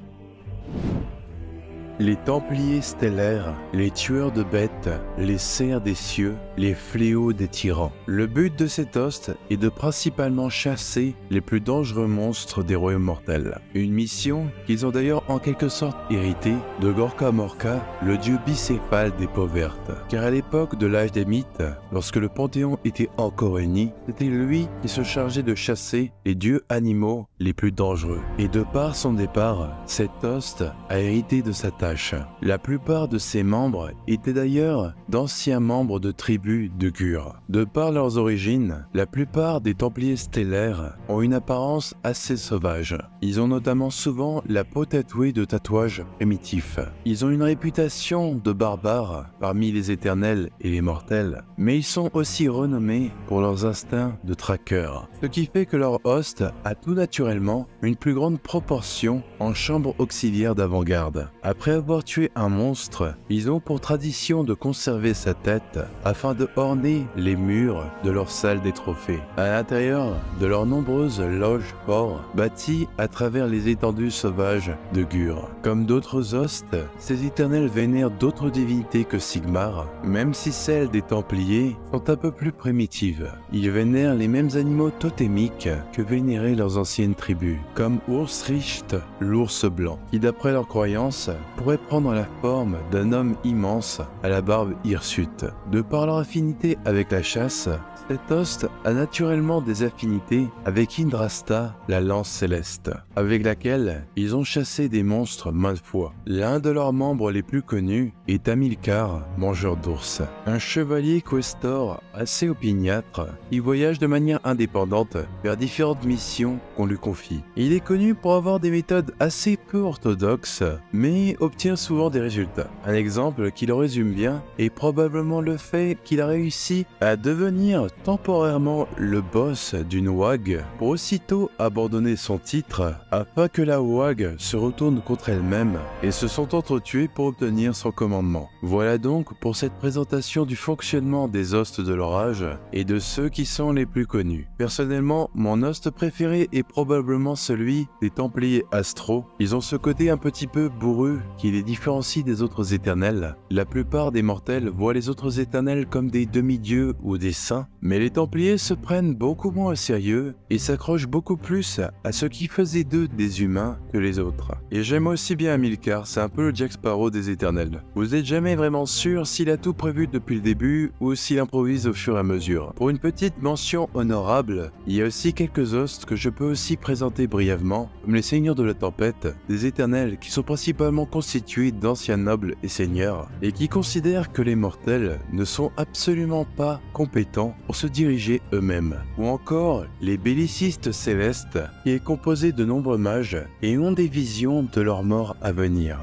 Speaker 1: Les Templiers stellaires, les tueurs de bêtes, les cerfs des cieux, les fléaux des tyrans. Le but de cet hoste est de principalement chasser les plus dangereux monstres des royaumes mortels. Une mission qu'ils ont d'ailleurs en quelque sorte héritée de Gorka Morka, le dieu bicéphale des peaux vertes. Car à l'époque de l'âge des mythes, lorsque le Panthéon était encore uni, c'était lui qui se chargeait de chasser les dieux animaux les plus dangereux. Et de par son départ, cet hoste a hérité de sa tâche. La plupart de ses membres étaient d'ailleurs d'anciens membres de tribus de Gur. De par leurs origines, la plupart des Templiers stellaires ont une apparence assez sauvage. Ils ont notamment souvent la peau tatouée de tatouages primitifs. Ils ont une réputation de barbares parmi les éternels et les mortels, mais ils sont aussi renommés pour leurs instincts de traqueurs. Ce qui fait que leur hoste a tout naturellement une plus grande proportion en chambre auxiliaire d'avant-garde. Après avoir tué un monstre, ils ont pour tradition de conserver sa tête afin de orner les murs de leur salle des trophées, à l'intérieur de leurs nombreuses loges forts bâties à travers les étendues sauvages de Gur. Comme d'autres hostes, ces éternels vénèrent d'autres divinités que Sigmar, même si celles des Templiers sont un peu plus primitives. Ils vénèrent les mêmes animaux totémiques que vénéraient leurs anciennes tribus, comme Ursricht, l'ours blanc, qui d'après leurs croyances pourrait prendre la forme d'un homme immense à la barbe hirsute. De par leur affinité avec la chasse, cet hoste a naturellement des affinités avec Indrasta, la lance céleste, avec laquelle ils ont chassé des monstres maintes fois. L'un de leurs membres les plus connus est Hamilcar, mangeur d'ours, un chevalier questor assez opiniâtre qui voyage de manière indépendante vers différentes missions qu'on lui confie. Il est connu pour avoir des méthodes assez peu orthodoxes, mais obtient souvent des résultats. Un exemple qui le résume bien est probablement le fait qu'il a réussi à devenir temporairement le boss d'une WAG pour aussitôt abandonner son titre afin que la WAG se retourne contre elle-même et se sont entretués pour obtenir son commandement. Voilà donc pour cette présentation du fonctionnement des hostes de l'orage et de ceux qui sont les plus connus. Personnellement, mon hoste préféré est probablement celui des Templiers Astro. Ils ont ce côté un petit peu bourru qui les différencie des autres éternels. La plupart des mortels voient les autres éternels comme des demi-dieux ou des saints, mais les Templiers se prennent beaucoup moins au sérieux et s'accrochent beaucoup plus à ce qui faisait d'eux des humains que les autres. Et j'aime aussi bien Hamilcar, c'est un peu le Jack Sparrow des éternels. Vous n'êtes jamais vraiment sûr s'il a tout prévu depuis le début ou s'il improvise au fur et à mesure. Pour une petite mention honorable, il y a aussi quelques hosts que je peux aussi présenter brièvement, comme les seigneurs de la tempête, des éternels qui sont principalement constitués d'anciens nobles et seigneurs, et qui considèrent que les mortels ne sont absolument pas compétents pour se diriger eux-mêmes. Ou encore les bellicistes célestes, qui est composé de nombreux mages et ont des visions de leur mort à venir.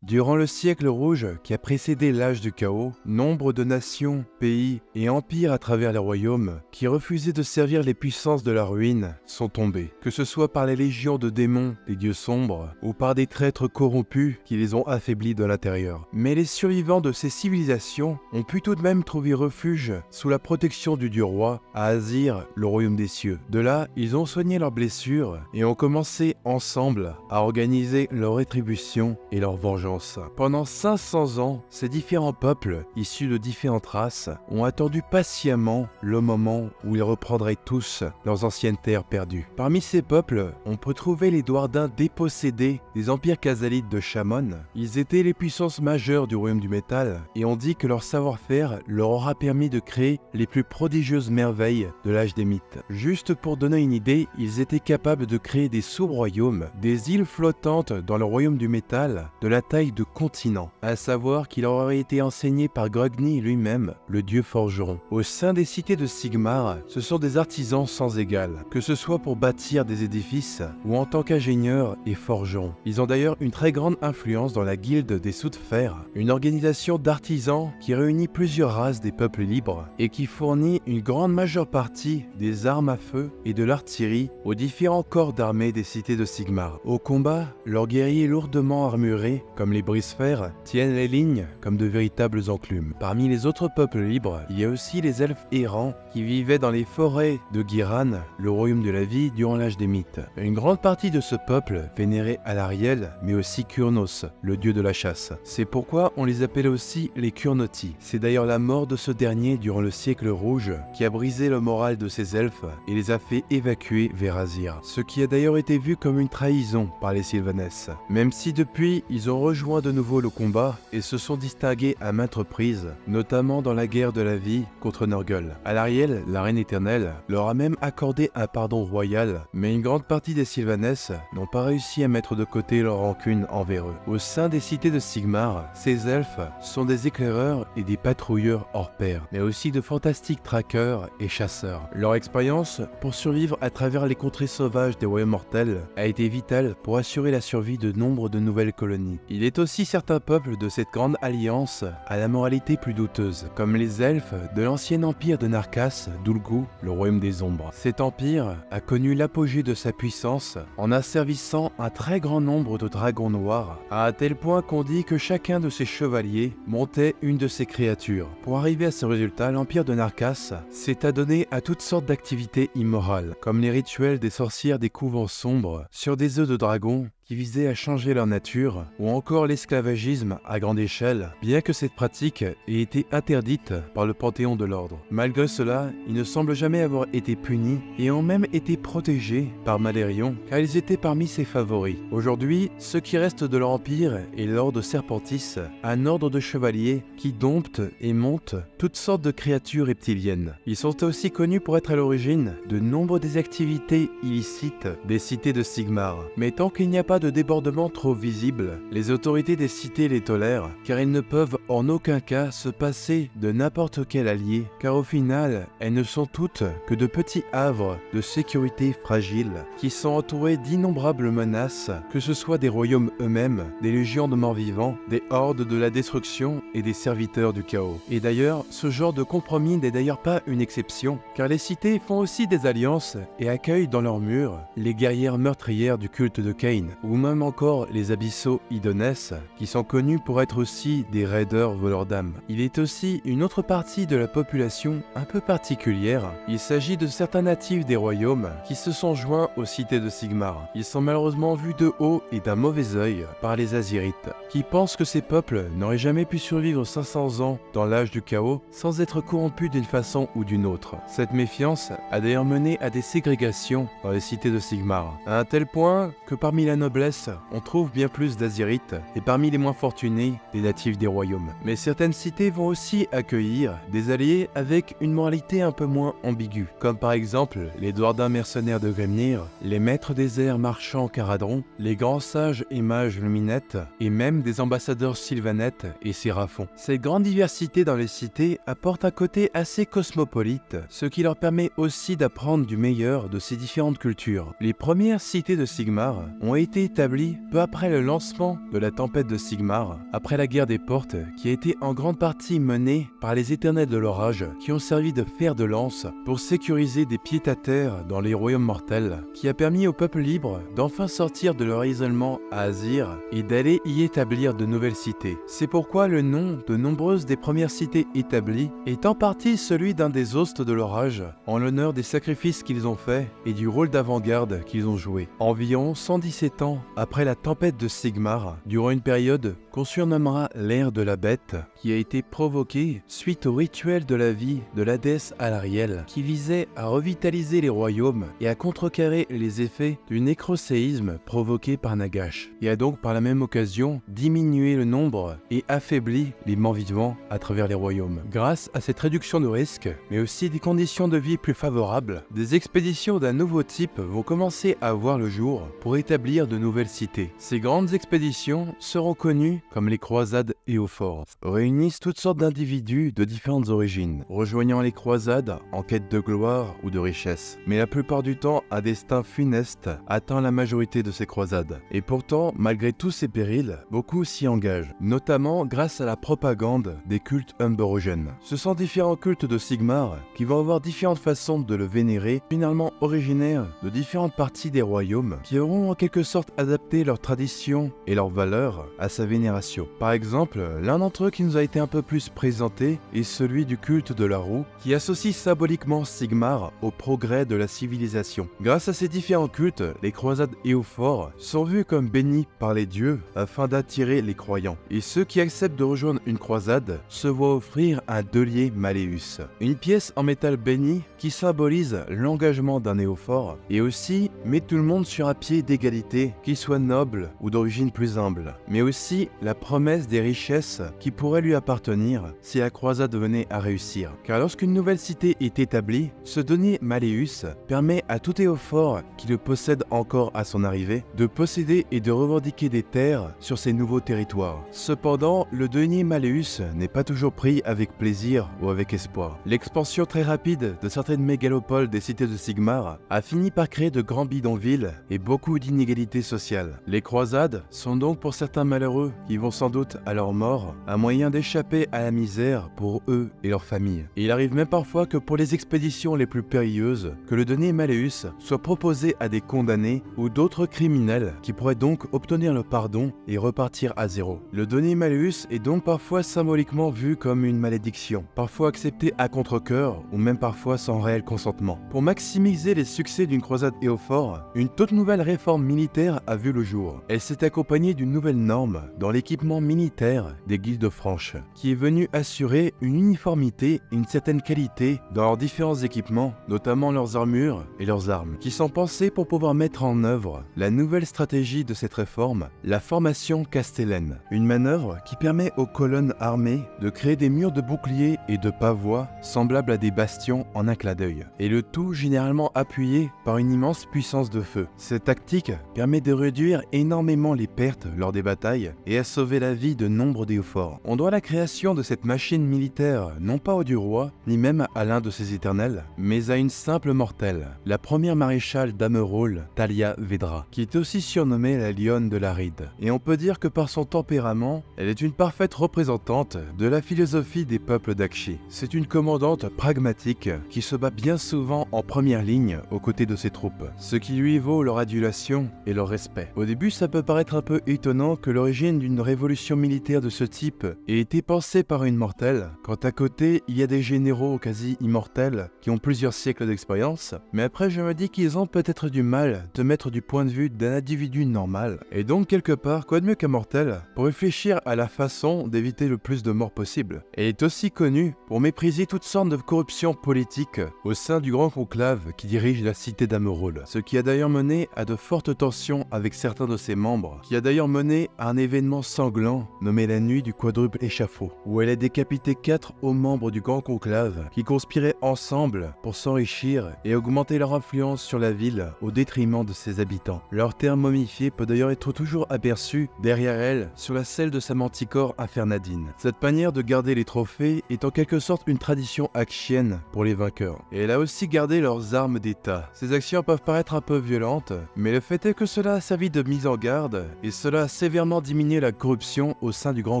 Speaker 1: Durant le siècle rouge qui a précédé l'âge du chaos, nombre de nations, pays et empires à travers les royaumes qui refusaient de servir les puissances de la ruine sont tombés, que ce soit par les légions de démons, des dieux sombres, ou par des traîtres corrompus qui les ont affaiblis de l'intérieur. Mais les survivants de ces civilisations ont pu tout de même trouver refuge sous la protection du dieu roi à Azir, le royaume des cieux. De là, ils ont soigné leurs blessures et ont commencé ensemble à organiser leur rétribution et leur vengeance. Pendant 500 ans, ces différents peuples, issus de différentes races, ont attendu patiemment le moment où ils reprendraient tous leurs anciennes terres perdues. Parmi ces peuples, on peut trouver les Dwardins dépossédés des empires khazalites de Shamon. Ils étaient les puissances majeures du royaume du métal, et on dit que leur savoir-faire leur aura permis de créer les plus prodigieuses merveilles de l'âge des mythes. Juste pour donner une idée, ils étaient capables de créer des sous-royaumes, des îles flottantes dans le royaume du métal, de la taille de continents, à savoir qu'il aurait été enseigné par Grogny lui-même, le dieu forgeron. Au sein des cités de Sigmar, ce sont des artisans sans égal, que ce soit pour bâtir des édifices ou en tant qu'ingénieurs et forgerons. Ils ont d'ailleurs une très grande influence dans la guilde des sous-de-fer, une organisation d'artisans qui réunit plusieurs races des peuples libres et qui fournit une grande majeure partie des armes à feu et de l'artillerie aux différents corps d'armée des cités de Sigmar. Au combat, leurs guerriers lourdement armurés, comme les brise-fer, tiennent les lignes comme de véritables enclumes. Parmi les autres peuples libres, il y a aussi les elfes errants qui vivaient dans les forêts de Giran, le royaume de la vie durant l'âge des mythes. Une grande partie de ce peuple vénérait Alariel, mais aussi Kurnos, le dieu de la chasse. C'est pourquoi on les appelait aussi les Kurnoti. C'est d'ailleurs la mort de ce dernier durant le siècle rouge qui a brisé le moral de ces elfes et les a fait évacuer vers Azir, ce qui a d'ailleurs été vu comme une trahison par les Sylvanès. Même si depuis, ils ont rejoint de nouveau le combat et se sont distingués à maintes reprises, notamment dans la guerre de la vie contre Nurgle. Alariel, la reine éternelle, leur a même accordé un pardon royal, mais une grande partie des Sylvanès n'ont pas réussi à mettre de côté leur rancune envers eux. Au sein des cités de Sigmar, ces elfes sont des éclaireurs et des patrouilleurs hors pair, mais aussi de fantastiques traqueurs et chasseurs. Leur expérience pour survivre à travers les contrées sauvages des royaumes mortels a été vitale pour assurer la survie de nombre de nouvelles colonies. Il est aussi certains peuples de cette grande alliance à la moralité plus douteuse, comme les elfes de l'ancien empire de Narkas, d'Ulgu, le royaume des ombres. Cet empire a connu l'apogée de sa puissance en asservissant un très grand nombre de dragons noirs, à tel point qu'on dit que chacun de ses chevaliers montait une de ses créatures. Pour arriver à ce résultat, l'empire de Narkas s'est adonné à toutes sortes d'activités immorales, comme les rituels des sorcières des couvents sombres sur des œufs de dragon qui visaient à changer leur nature, ou encore l'esclavagisme à grande échelle, bien que cette pratique ait été interdite par le Panthéon de l'Ordre. Malgré cela, ils ne semblent jamais avoir été punis et ont même été protégés par Malérion, car ils étaient parmi ses favoris. Aujourd'hui, ce qui reste de leur empire est l'Ordre Serpentis, un ordre de chevaliers qui domptent et montent toutes sortes de créatures reptiliennes. Ils sont aussi connus pour être à l'origine de nombre des activités illicites des cités de Sigmar. Mais tant qu'il n'y a pas de débordement trop visible, les autorités des cités les tolèrent, car ils ne peuvent en aucun cas se passer de n'importe quel allié, car au final, elles ne sont toutes que de petits havres de sécurité fragiles, qui sont entourés d'innombrables menaces, que ce soit des royaumes eux-mêmes, des légions de morts-vivants, des hordes de la destruction et des serviteurs du chaos. Et d'ailleurs, ce genre de compromis n'est d'ailleurs pas une exception, car les cités font aussi des alliances et accueillent dans leurs murs les guerrières meurtrières du culte de Cain, ou même encore les abyssaux Idonès, qui sont connus pour être aussi des raideurs voleurs d'âmes. Il est aussi une autre partie de la population un peu particulière. Il s'agit de certains natifs des royaumes qui se sont joints aux cités de Sigmar. Ils sont malheureusement vus de haut et d'un mauvais œil par les Azirites, qui pensent que ces peuples n'auraient jamais pu survivre 500 ans dans l'âge du chaos sans être corrompus d'une façon ou d'une autre. Cette méfiance a d'ailleurs mené à des ségrégations dans les cités de Sigmar, à un tel point que parmi la noblesse, on trouve bien plus d'Azirites et parmi les moins fortunés, des natifs des royaumes. Mais certaines cités vont aussi accueillir des alliés avec une moralité un peu moins ambiguë, comme par exemple les Dwardins mercenaires de Grimnir, les maîtres des airs marchands Caradron, les grands sages et mages Luminette, et même des ambassadeurs Sylvanette et Séraphon. Cette grande diversité dans les cités apporte un côté assez cosmopolite, ce qui leur permet aussi d'apprendre du meilleur de ces différentes cultures. Les premières cités de Sigmar ont été établies peu après le lancement de la tempête de Sigmar, après la guerre des portes, qui a été en grande partie menée par les éternels de l'orage, qui ont servi de fer de lance pour sécuriser des pieds-à-terre dans les royaumes mortels, qui a permis au peuple libre d'enfin sortir de leur isolement à Azir et d'aller y établir de nouvelles cités. C'est pourquoi le nom de nombreuses des premières cités établies est en partie celui d'un des hostes de l'orage, en l'honneur des sacrifices qu'ils ont faits et du rôle d'avant-garde qu'ils ont joué. Environ 117 ans après la tempête de Sigmar, durant une période qu'on surnommera l'ère de la bête, qui a été provoquée suite au rituel de la vie de la déesse Alarielle, qui visait à revitaliser les royaumes et à contrecarrer les effets du nécroséisme provoqué par Nagash, et a donc par la même occasion diminué le nombre et affaibli les morts vivants à travers les royaumes. Grâce à cette réduction de risque, mais aussi des conditions de vie plus favorables, des expéditions d'un nouveau type vont commencer à voir le jour pour établir de nouvelles cités. Ces grandes expéditions seront connues comme les croisades Éophores, réunissent toutes sortes d'individus de différentes origines, rejoignant les croisades en quête de gloire ou de richesse. Mais la plupart du temps, un destin funeste atteint la majorité de ces croisades. Et pourtant, malgré tous ces périls, beaucoup s'y engagent, notamment grâce à la propagande des cultes umberogènes. Ce sont différents cultes de Sigmar qui vont avoir différentes façons de le vénérer, finalement originaires de différentes parties des royaumes, qui auront en quelque sorte adapté leurs traditions et leurs valeurs à sa vénération. Par exemple, l'un d'entre eux qui nous a été un peu plus présenté est celui du culte de la roue, qui associe symboliquement Sigmar au progrès de la civilisation. Grâce à ces différents cultes, les croisades Éophores sont vues comme bénies par les dieux afin d'attirer les croyants. Et ceux qui acceptent de rejoindre une croisade se voient offrir un deulier Malleus, une pièce en métal béni qui symbolise l'engagement d'un néophore et aussi met tout le monde sur un pied d'égalité, qu'il soit noble ou d'origine plus humble, mais aussi la promesse des richesses qui pourraient lui appartenir si la croisade venait à réussir. Car lorsqu'une nouvelle cité est établie, ce denier Malleus permet à tout néophore qui le possède encore à son arrivée de posséder et de revendiquer des terres sur ces nouveaux territoires. Cependant, le denier Malleus n'est pas toujours pris avec plaisir ou avec espoir. L'expansion très rapide de certaines mégalopoles des cités de Sigmar a fini par créer de grands bidonvilles et beaucoup d'inégalités sociales. Les croisades sont donc pour certains malheureux qui vont sans doute à leur mort un moyen d'échapper à la misère pour eux et leurs familles. Et il arrive même parfois que pour les expéditions les plus périlleuses, que le denier Malleus soit proposé à des condamnés ou d'autres criminels qui pourraient donc obtenir le pardon et repartir à zéro. Le denier Malleus est donc parfois symboliquement vu comme une malédiction, parfois accepté à contre-cœur ou même parfois sans réel consentement. Pour maximiser les succès d'une croisade Éophore, une toute nouvelle réforme militaire a vu le jour. Elle s'est accompagnée d'une nouvelle norme dans l'équipement militaire des guildes franches, qui est venue assurer une uniformité et une certaine qualité dans leurs différents équipements, notamment leurs armures et leurs armes, qui sont pensées pour pouvoir mettre en œuvre la nouvelle stratégie de cette réforme, la formation castellaine, une manœuvre qui permet aux colonnes armées de créer des murs de boucliers et de pavois semblables à des bastions en un clin d'œil, et le tout généralement appuyé par une immense puissance de feu. Cette tactique permet de réduire énormément les pertes lors des batailles et à sauver la vie de nombre d'éophores. On doit la création de cette machine militaire non pas au dieu roi, ni même à l'un de ses éternels, mais à une simple mortelle, la première maréchale d'Ameraules, Thalia Vedra, qui est aussi surnommée la lionne de l'Aride. Et on peut dire que par son tempérament, elle est une parfaite représentante de la philosophie des peuples d'Akshi. C'est une commandante pragmatique qui se bat bien souvent en première ligne aux côtés de ses troupes, ce qui lui vaut leur adulation et leur respect. Au début, ça peut paraître un peu étonnant que l'origine d'une révolution militaire de ce type ait été pensée par une mortelle, quand à côté, il y a des généraux quasi immortels qui ont plusieurs siècles d'expérience, mais après je me dis qu'ils ont peut-être du mal de mettre du point de vue d'un individu normal, et donc quelque part, quoi de mieux qu'un mortel pour réfléchir à la façon d'éviter le plus de morts possible. Elle est aussi connue pour mépriser toutes sortes de corruptions politiques au sein du grand conclave qui dirige la cité d'Ameraude, ce qui a d'ailleurs mené à de fortes tensions avec certains de ses membres, qui a d'ailleurs mené à un événement sanglant nommé la nuit du quadruple échafaud, où elle a décapité 4 hauts membres du grand conclave qui conspiraient ensemble pour s'enrichir et augmenter leur influence sur la ville au détriment de ses habitants. Leur terre momifiée peut d'ailleurs être toujours aperçu derrière elle sur la selle de sa manticore infernadine. Cette manière de garder les trophées est en quelque sorte une tradition akshienne pour les vainqueurs. Et elle a aussi gardé leurs armes d'état. Ces actions peuvent paraître un peu violentes, mais le fait est que cela a servi de mise en garde et cela a sévèrement diminué la corruption au sein du grand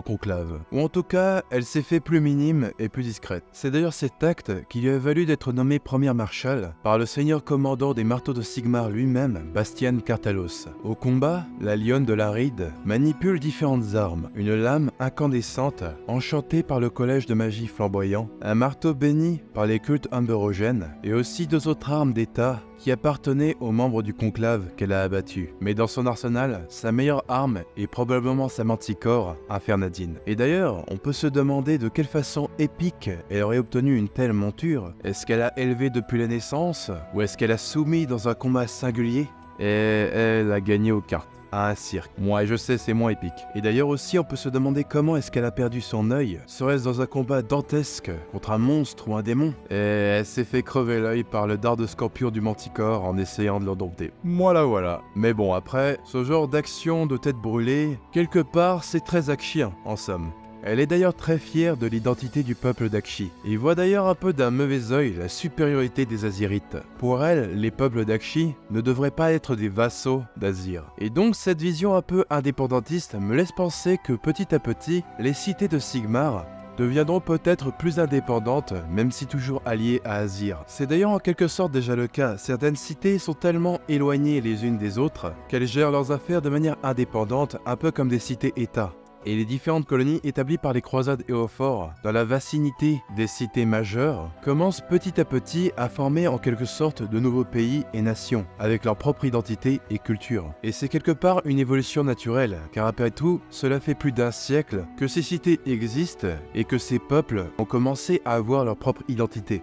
Speaker 1: conclave. Ou en tout cas, elle s'est fait plus minime et plus discrète. C'est d'ailleurs cet acte qui lui a valu d'être nommé premier marshal par le seigneur commandant des marteaux de Sigmar lui-même, Bastian Cartalos. Au combat, la lionne de l'Aride manipule différentes armes, une lame incandescente enchantée par le collège de magie flamboyant, un marteau béni par les cultes amberogènes et aussi 2 autres armes d'état qui appartenaient aux membres du conclave qu'elle a abattu. Mais dans son arsenal, sa meilleure arme est probablement sa manticore infernadine. Et d'ailleurs, on peut se demander de quelle façon épique elle aurait obtenu une telle monture. Est-ce qu'elle a élevé depuis la naissance? Ou est-ce qu'elle a soumis dans un combat singulier? Et elle a gagné aux cartes. À un cirque. Moi, je sais, c'est moins épique. Et d'ailleurs aussi, on peut se demander comment est-ce qu'elle a perdu son œil. Serait-ce dans un combat dantesque contre un monstre ou un démon? Et elle s'est fait crever l'œil par le dard de scorpion du manticore en essayant de l'endompter. Voilà. Mais bon, après, ce genre d'action de tête brûlée, quelque part, c'est très akshien, en somme. Elle est d'ailleurs très fière de l'identité du peuple d'Akshi, et voit d'ailleurs un peu d'un mauvais œil la supériorité des Azirites. Pour elle, les peuples d'Akshi ne devraient pas être des vassaux d'Azir. Et donc cette vision un peu indépendantiste me laisse penser que petit à petit, les cités de Sigmar deviendront peut-être plus indépendantes, même si toujours alliées à Azir. C'est d'ailleurs en quelque sorte déjà le cas, certaines cités sont tellement éloignées les unes des autres qu'elles gèrent leurs affaires de manière indépendante, un peu comme des cités-États. Et les différentes colonies établies par les croisades et Eofor, dans la vicinité des cités majeures, commencent petit à petit à former en quelque sorte de nouveaux pays et nations, avec leur propre identité et culture. Et c'est quelque part une évolution naturelle, car après tout, cela fait plus d'un siècle que ces cités existent et que ces peuples ont commencé à avoir leur propre identité.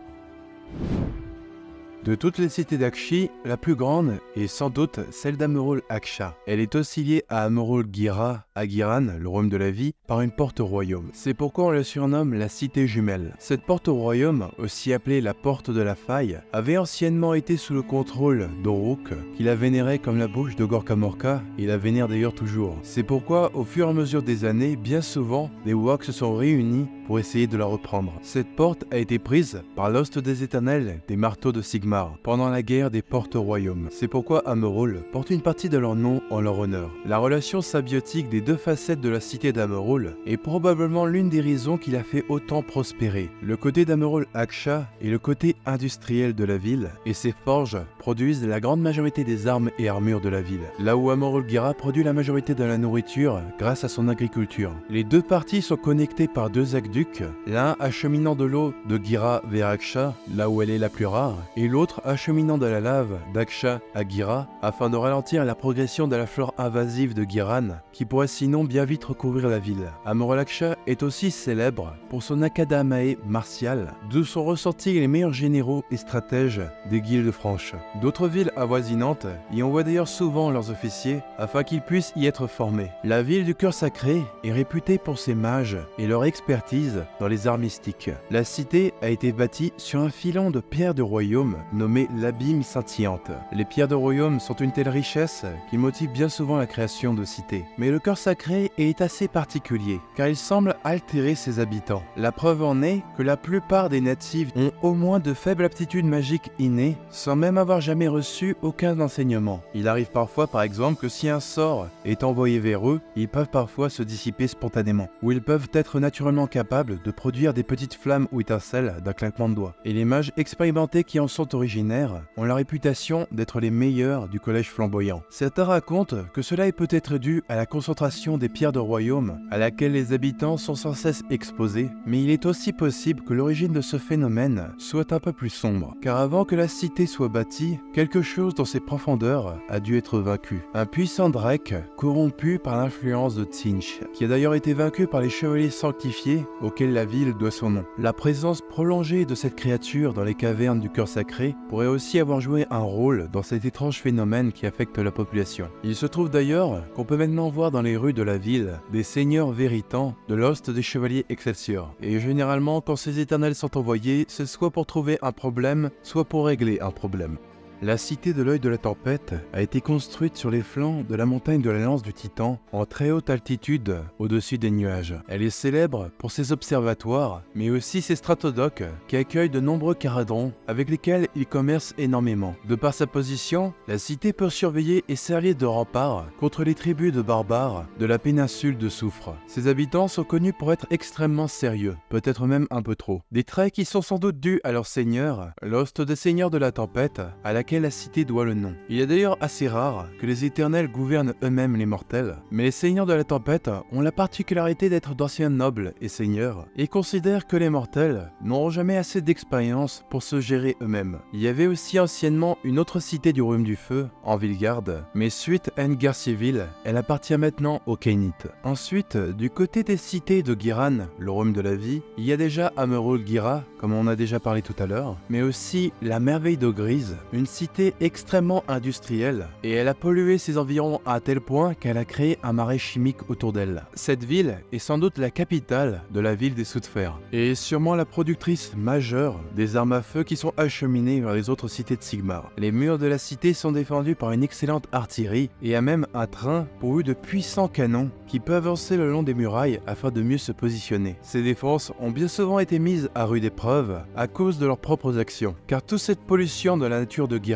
Speaker 1: De toutes les cités d'Akshi, la plus grande est sans doute celle d'Ameraude Aksha. Elle est aussi liée à Ameraude Gira, à Giran, le royaume de la vie, par une porte au royaume. C'est pourquoi on la surnomme la cité jumelle. Cette porte au royaume, aussi appelée la porte de la faille, avait anciennement été sous le contrôle d'Oruk, qui la vénérait comme la bouche de Gorka Morka, et la vénère d'ailleurs toujours. C'est pourquoi, au fur et à mesure des années, bien souvent, des Woks se sont réunis pour essayer de la reprendre. Cette porte a été prise par l'host des éternels des marteaux de Sigmar pendant la guerre des portes au royaume. C'est pourquoi Ameraude porte une partie de leur nom en leur honneur. La relation symbiotique des 2 facettes de la cité d'Ameraude est probablement l'une des raisons qui l'a fait autant prospérer. Le côté d'Ameraude Aksha est le côté industriel de la ville, et ses forges produisent la grande majorité des armes et armures de la ville, là où Ameraude Gira produit la majorité de la nourriture grâce à son agriculture. Les 2 parties sont connectées par 2 aqueducs, l'un acheminant de l'eau de Gira vers Aksha, là où elle est la plus rare, et l'autre acheminant de la lave d'Aksha à Gira, afin de ralentir la progression de la flore invasive de Giran, qui pourrait sinon bien vite recouvrir la ville. Ameraude Aksha est aussi célèbre pour son akadamae martial, d'où sont ressortis les meilleurs généraux et stratèges des guildes franches. D'autres villes avoisinantes y envoient d'ailleurs souvent leurs officiers afin qu'ils puissent y être formés. La ville du cœur sacré est réputée pour ses mages et leur expertise dans les arts mystiques. La cité a été bâtie sur un filon de pierres de royaume nommé l'abîme scintillante. Les pierres de royaume sont une telle richesse qui motive bien souvent la création de cités. Mais le cœur sacré est assez particulier, car il semble altérer ses habitants. La preuve en est que la plupart des natifs ont au moins de faibles aptitudes magiques innées, sans même avoir jamais reçu aucun enseignement. Il arrive parfois par exemple que si un sort est envoyé vers eux, ils peuvent parfois se dissiper spontanément, ou ils peuvent être naturellement capables capables de produire des petites flammes ou étincelles d'un claquement de doigts. Et les mages expérimentés qui en sont originaires ont la réputation d'être les meilleurs du collège flamboyant. Certains racontent que cela est peut-être dû à la concentration des pierres de royaume à laquelle les habitants sont sans cesse exposés, mais il est aussi possible que l'origine de ce phénomène soit un peu plus sombre, car avant que la cité soit bâtie, quelque chose dans ses profondeurs a dû être vaincu. Un puissant Drake corrompu par l'influence de Tzeentch, qui a d'ailleurs été vaincu par les chevaliers sanctifiés auxquels la ville doit son nom. La présence prolongée de cette créature dans les cavernes du cœur sacré pourrait aussi avoir joué un rôle dans cet étrange phénomène qui affecte la population. Il se trouve d'ailleurs qu'on peut maintenant voir dans les rues de la ville des seigneurs véritants de l'host des chevaliers Excelsior. Et généralement, quand ces éternels sont envoyés, c'est soit pour trouver un problème, soit pour régler un problème. La cité de l'œil de la tempête a été construite sur les flancs de la montagne de la lance du Titan, en très haute altitude, au-dessus des nuages. Elle est célèbre pour ses observatoires, mais aussi ses stratodoques, qui accueillent de nombreux caradrons, avec lesquels il commerce énormément. De par sa position, la cité peut surveiller et servir de rempart contre les tribus de barbares de la péninsule de Soufre. Ses habitants sont connus pour être extrêmement sérieux, peut-être même un peu trop. Des traits qui sont sans doute dus à leur seigneur, l'host des seigneurs de la tempête, à laquelle la cité doit le nom. Il est d'ailleurs assez rare que les éternels gouvernent eux-mêmes les mortels, mais les seigneurs de la tempête ont la particularité d'être d'anciens nobles et seigneurs, et considèrent que les mortels n'auront jamais assez d'expérience pour se gérer eux-mêmes. Il y avait aussi anciennement une autre cité du royaume du feu, en Vilgarde, mais suite à une guerre civile, elle appartient maintenant aux Kainites. Ensuite, du côté des cités de Giran, le royaume de la vie, il y a déjà Amerul Gira, comme on a déjà parlé tout à l'heure, mais aussi la merveille d'eau grise, une cité extrêmement industrielle, et elle a pollué ses environs à tel point qu'elle a créé un marais chimique autour d'elle. Cette ville est sans doute la capitale de la ville des Sous-de-Fer, et sûrement la productrice majeure des armes à feu qui sont acheminées vers les autres cités de Sigmar. Les murs de la cité sont défendus par une excellente artillerie, et a même un train pourvu de puissants canons qui peut avancer le long des murailles afin de mieux se positionner. Ces défenses ont bien souvent été mises à rude épreuve à cause de leurs propres actions, car toute cette pollution de la nature de Giran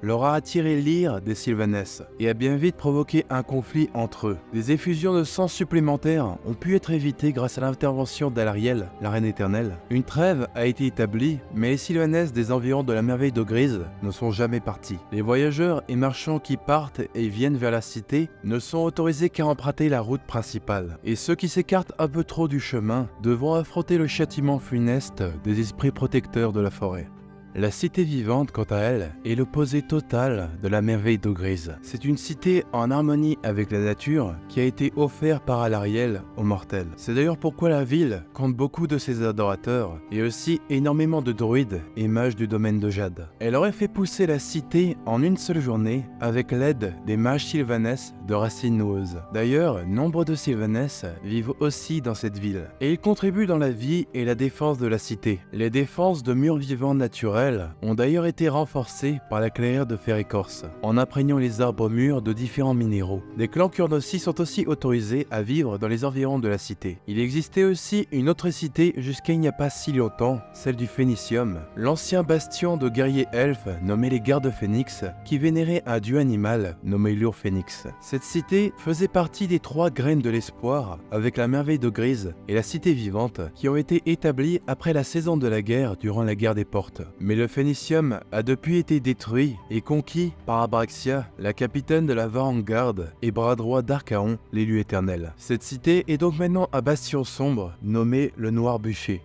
Speaker 1: leur a attiré l'ire des Sylvanès et a bien vite provoqué un conflit entre eux. Des effusions de sang supplémentaires ont pu être évitées grâce à l'intervention d'Alariel, la reine éternelle. Une trêve a été établie, mais les Sylvanès des environs de la merveille d'eau grise ne sont jamais partis. Les voyageurs et marchands qui partent et viennent vers la cité ne sont autorisés qu'à emprunter la route principale, et ceux qui s'écartent un peu trop du chemin devront affronter le châtiment funeste des esprits protecteurs de la forêt. La cité vivante, quant à elle, est l'opposé total de la merveille d'eau grise. C'est une cité en harmonie avec la nature qui a été offerte par Alariel aux mortels. C'est d'ailleurs pourquoi la ville compte beaucoup de ses adorateurs et aussi énormément de druides et mages du domaine de Jade. Elle aurait fait pousser la cité en une seule journée avec l'aide des mages sylvanès de racines noueuses. D'ailleurs, nombre de sylvanès vivent aussi dans cette ville et ils contribuent dans la vie et la défense de la cité. Les défenses de murs vivants naturels ont d'ailleurs été renforcés par la clairière de fer écorce, en imprégnant les arbres mûrs de différents minéraux. Des clans Kurnosi sont aussi autorisés à vivre dans les environs de la cité. Il existait aussi une autre cité jusqu'à il n'y a pas si longtemps, celle du Phénicium, l'ancien bastion de guerriers elfes nommés les Gardes Phénix, qui vénéraient un dieu animal nommé Lur Phénix. Cette cité faisait partie des 3 graines de l'espoir, avec la merveille de Grise et la cité vivante, qui ont été établies après la saison de la guerre durant la guerre des portes. Mais le Phénicium a depuis été détruit et conquis par Abraxia, la capitaine de la Vanguard et bras droit d'Archaon, l'élu éternel. Cette cité est donc maintenant un bastion sombre nommé le Noir Bûcher.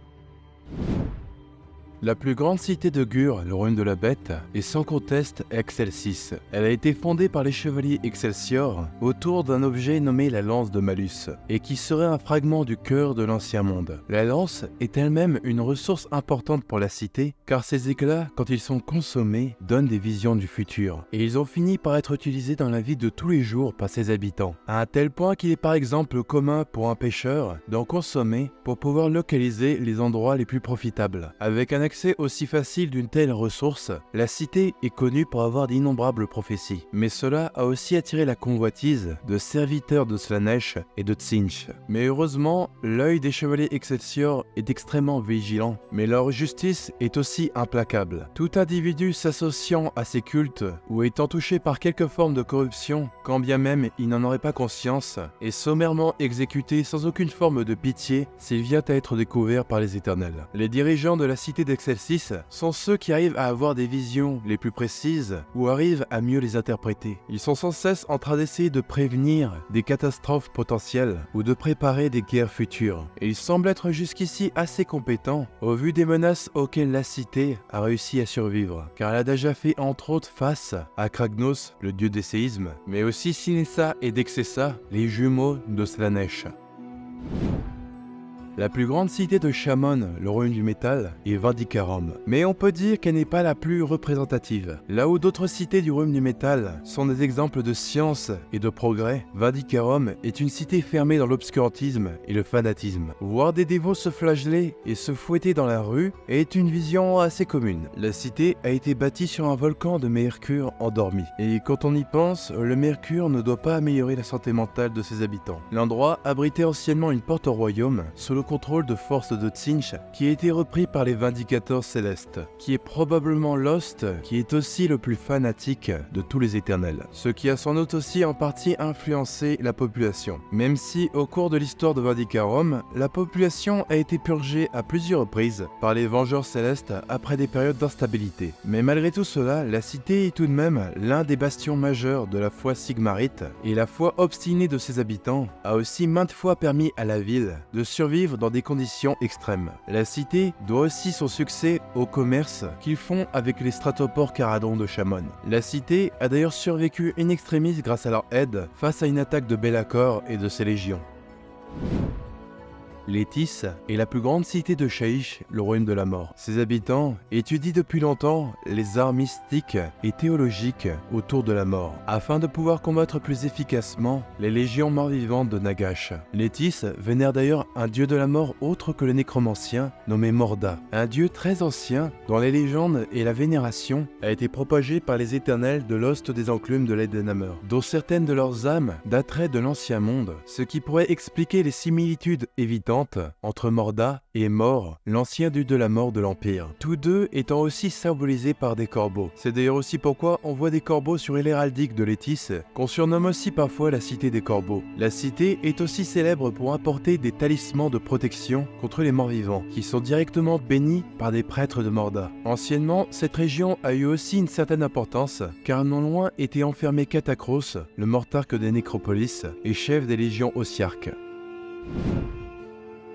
Speaker 1: La plus grande cité de Gur, le royaume de la bête, est sans conteste Excelsis. Elle a été fondée par les chevaliers Excelsior autour d'un objet nommé la lance de Malus, et qui serait un fragment du cœur de l'ancien monde. La lance est elle-même une ressource importante pour la cité, car ses éclats, quand ils sont consommés, donnent des visions du futur. Et ils ont fini par être utilisés dans la vie de tous les jours par ses habitants, à un tel point qu'il est par exemple commun pour un pêcheur d'en consommer pour pouvoir localiser les endroits les plus profitables. Avec un accès aussi facile d'une telle ressource, la cité est connue pour avoir d'innombrables prophéties. Mais cela a aussi attiré la convoitise de serviteurs de Slaanesh et de Tzeentch. Mais heureusement, l'œil des chevaliers Excelsior est extrêmement vigilant, mais leur justice est aussi implacable. Tout individu s'associant à ces cultes ou étant touché par quelque forme de corruption, quand bien même il n'en aurait pas conscience, est sommairement exécuté sans aucune forme de pitié s'il vient à être découvert par les Éternels. Les dirigeants de la cité d'Excelsis sont ceux qui arrivent à avoir des visions les plus précises ou arrivent à mieux les interpréter. Ils sont sans cesse en train d'essayer de prévenir des catastrophes potentielles ou de préparer des guerres futures. Et ils semblent être jusqu'ici assez compétents au vu des menaces auxquelles la cité a réussi à survivre, car elle a déjà fait entre autres face à Kragnos, le dieu des séismes, mais aussi Sinessa et Dexessa, les jumeaux de Slaanesh. La plus grande cité de Shamon, le royaume du métal, est Vindicarum. Mais on peut dire qu'elle n'est pas la plus représentative. Là où d'autres cités du royaume du métal sont des exemples de science et de progrès, Vindicarum est une cité fermée dans l'obscurantisme et le fanatisme. Voir des dévots se flageller et se fouetter dans la rue est une vision assez commune. La cité a été bâtie sur un volcan de Mercure endormi. Et quand on y pense, le Mercure ne doit pas améliorer la santé mentale de ses habitants. L'endroit abritait anciennement une porte au royaume, sous le contrôle de force de Tzeentch, qui a été repris par les Vindicateurs Célestes, qui est probablement Lost, qui est aussi le plus fanatique de tous les Éternels, ce qui a sans doute aussi en partie influencé la population. Même si, au cours de l'histoire de Vindicarum, la population a été purgée à plusieurs reprises par les Vengeurs Célestes après des périodes d'instabilité. Mais malgré tout cela, la cité est tout de même l'un des bastions majeurs de la foi sigmarite, et la foi obstinée de ses habitants a aussi maintes fois permis à la ville de survivre dans des conditions extrêmes. La cité doit aussi son succès au commerce qu'ils font avec les stratopores Caradon de Shamon. La cité a d'ailleurs survécu in extremis grâce à leur aide face à une attaque de Be'lakor et de ses légions. Létis est la plus grande cité de Shaish, le royaume de la mort. Ses habitants étudient depuis longtemps les arts mystiques et théologiques autour de la mort, afin de pouvoir combattre plus efficacement les légions mort-vivantes de Nagash. Létis vénère d'ailleurs un dieu de la mort autre que le nécromancien, nommé Morda, un dieu très ancien dont les légendes et la vénération a été propagée par les éternels de l'Ost des Enclumes de l'Edenhammer, dont certaines de leurs âmes dateraient de l'ancien monde, ce qui pourrait expliquer les similitudes évidentes entre Morda et Mor, l'ancien dieu de la mort de l'Empire, tous deux étant aussi symbolisés par des corbeaux. C'est d'ailleurs aussi pourquoi on voit des corbeaux sur l'héraldique de Létis, qu'on surnomme aussi parfois la cité des corbeaux. La cité est aussi célèbre pour apporter des talismans de protection contre les morts-vivants, qui sont directement bénis par des prêtres de Morda. Anciennement, cette région a eu aussi une certaine importance, car non loin était enfermé Katakros, le mortarque des Nécropolis et chef des légions Ossiarques.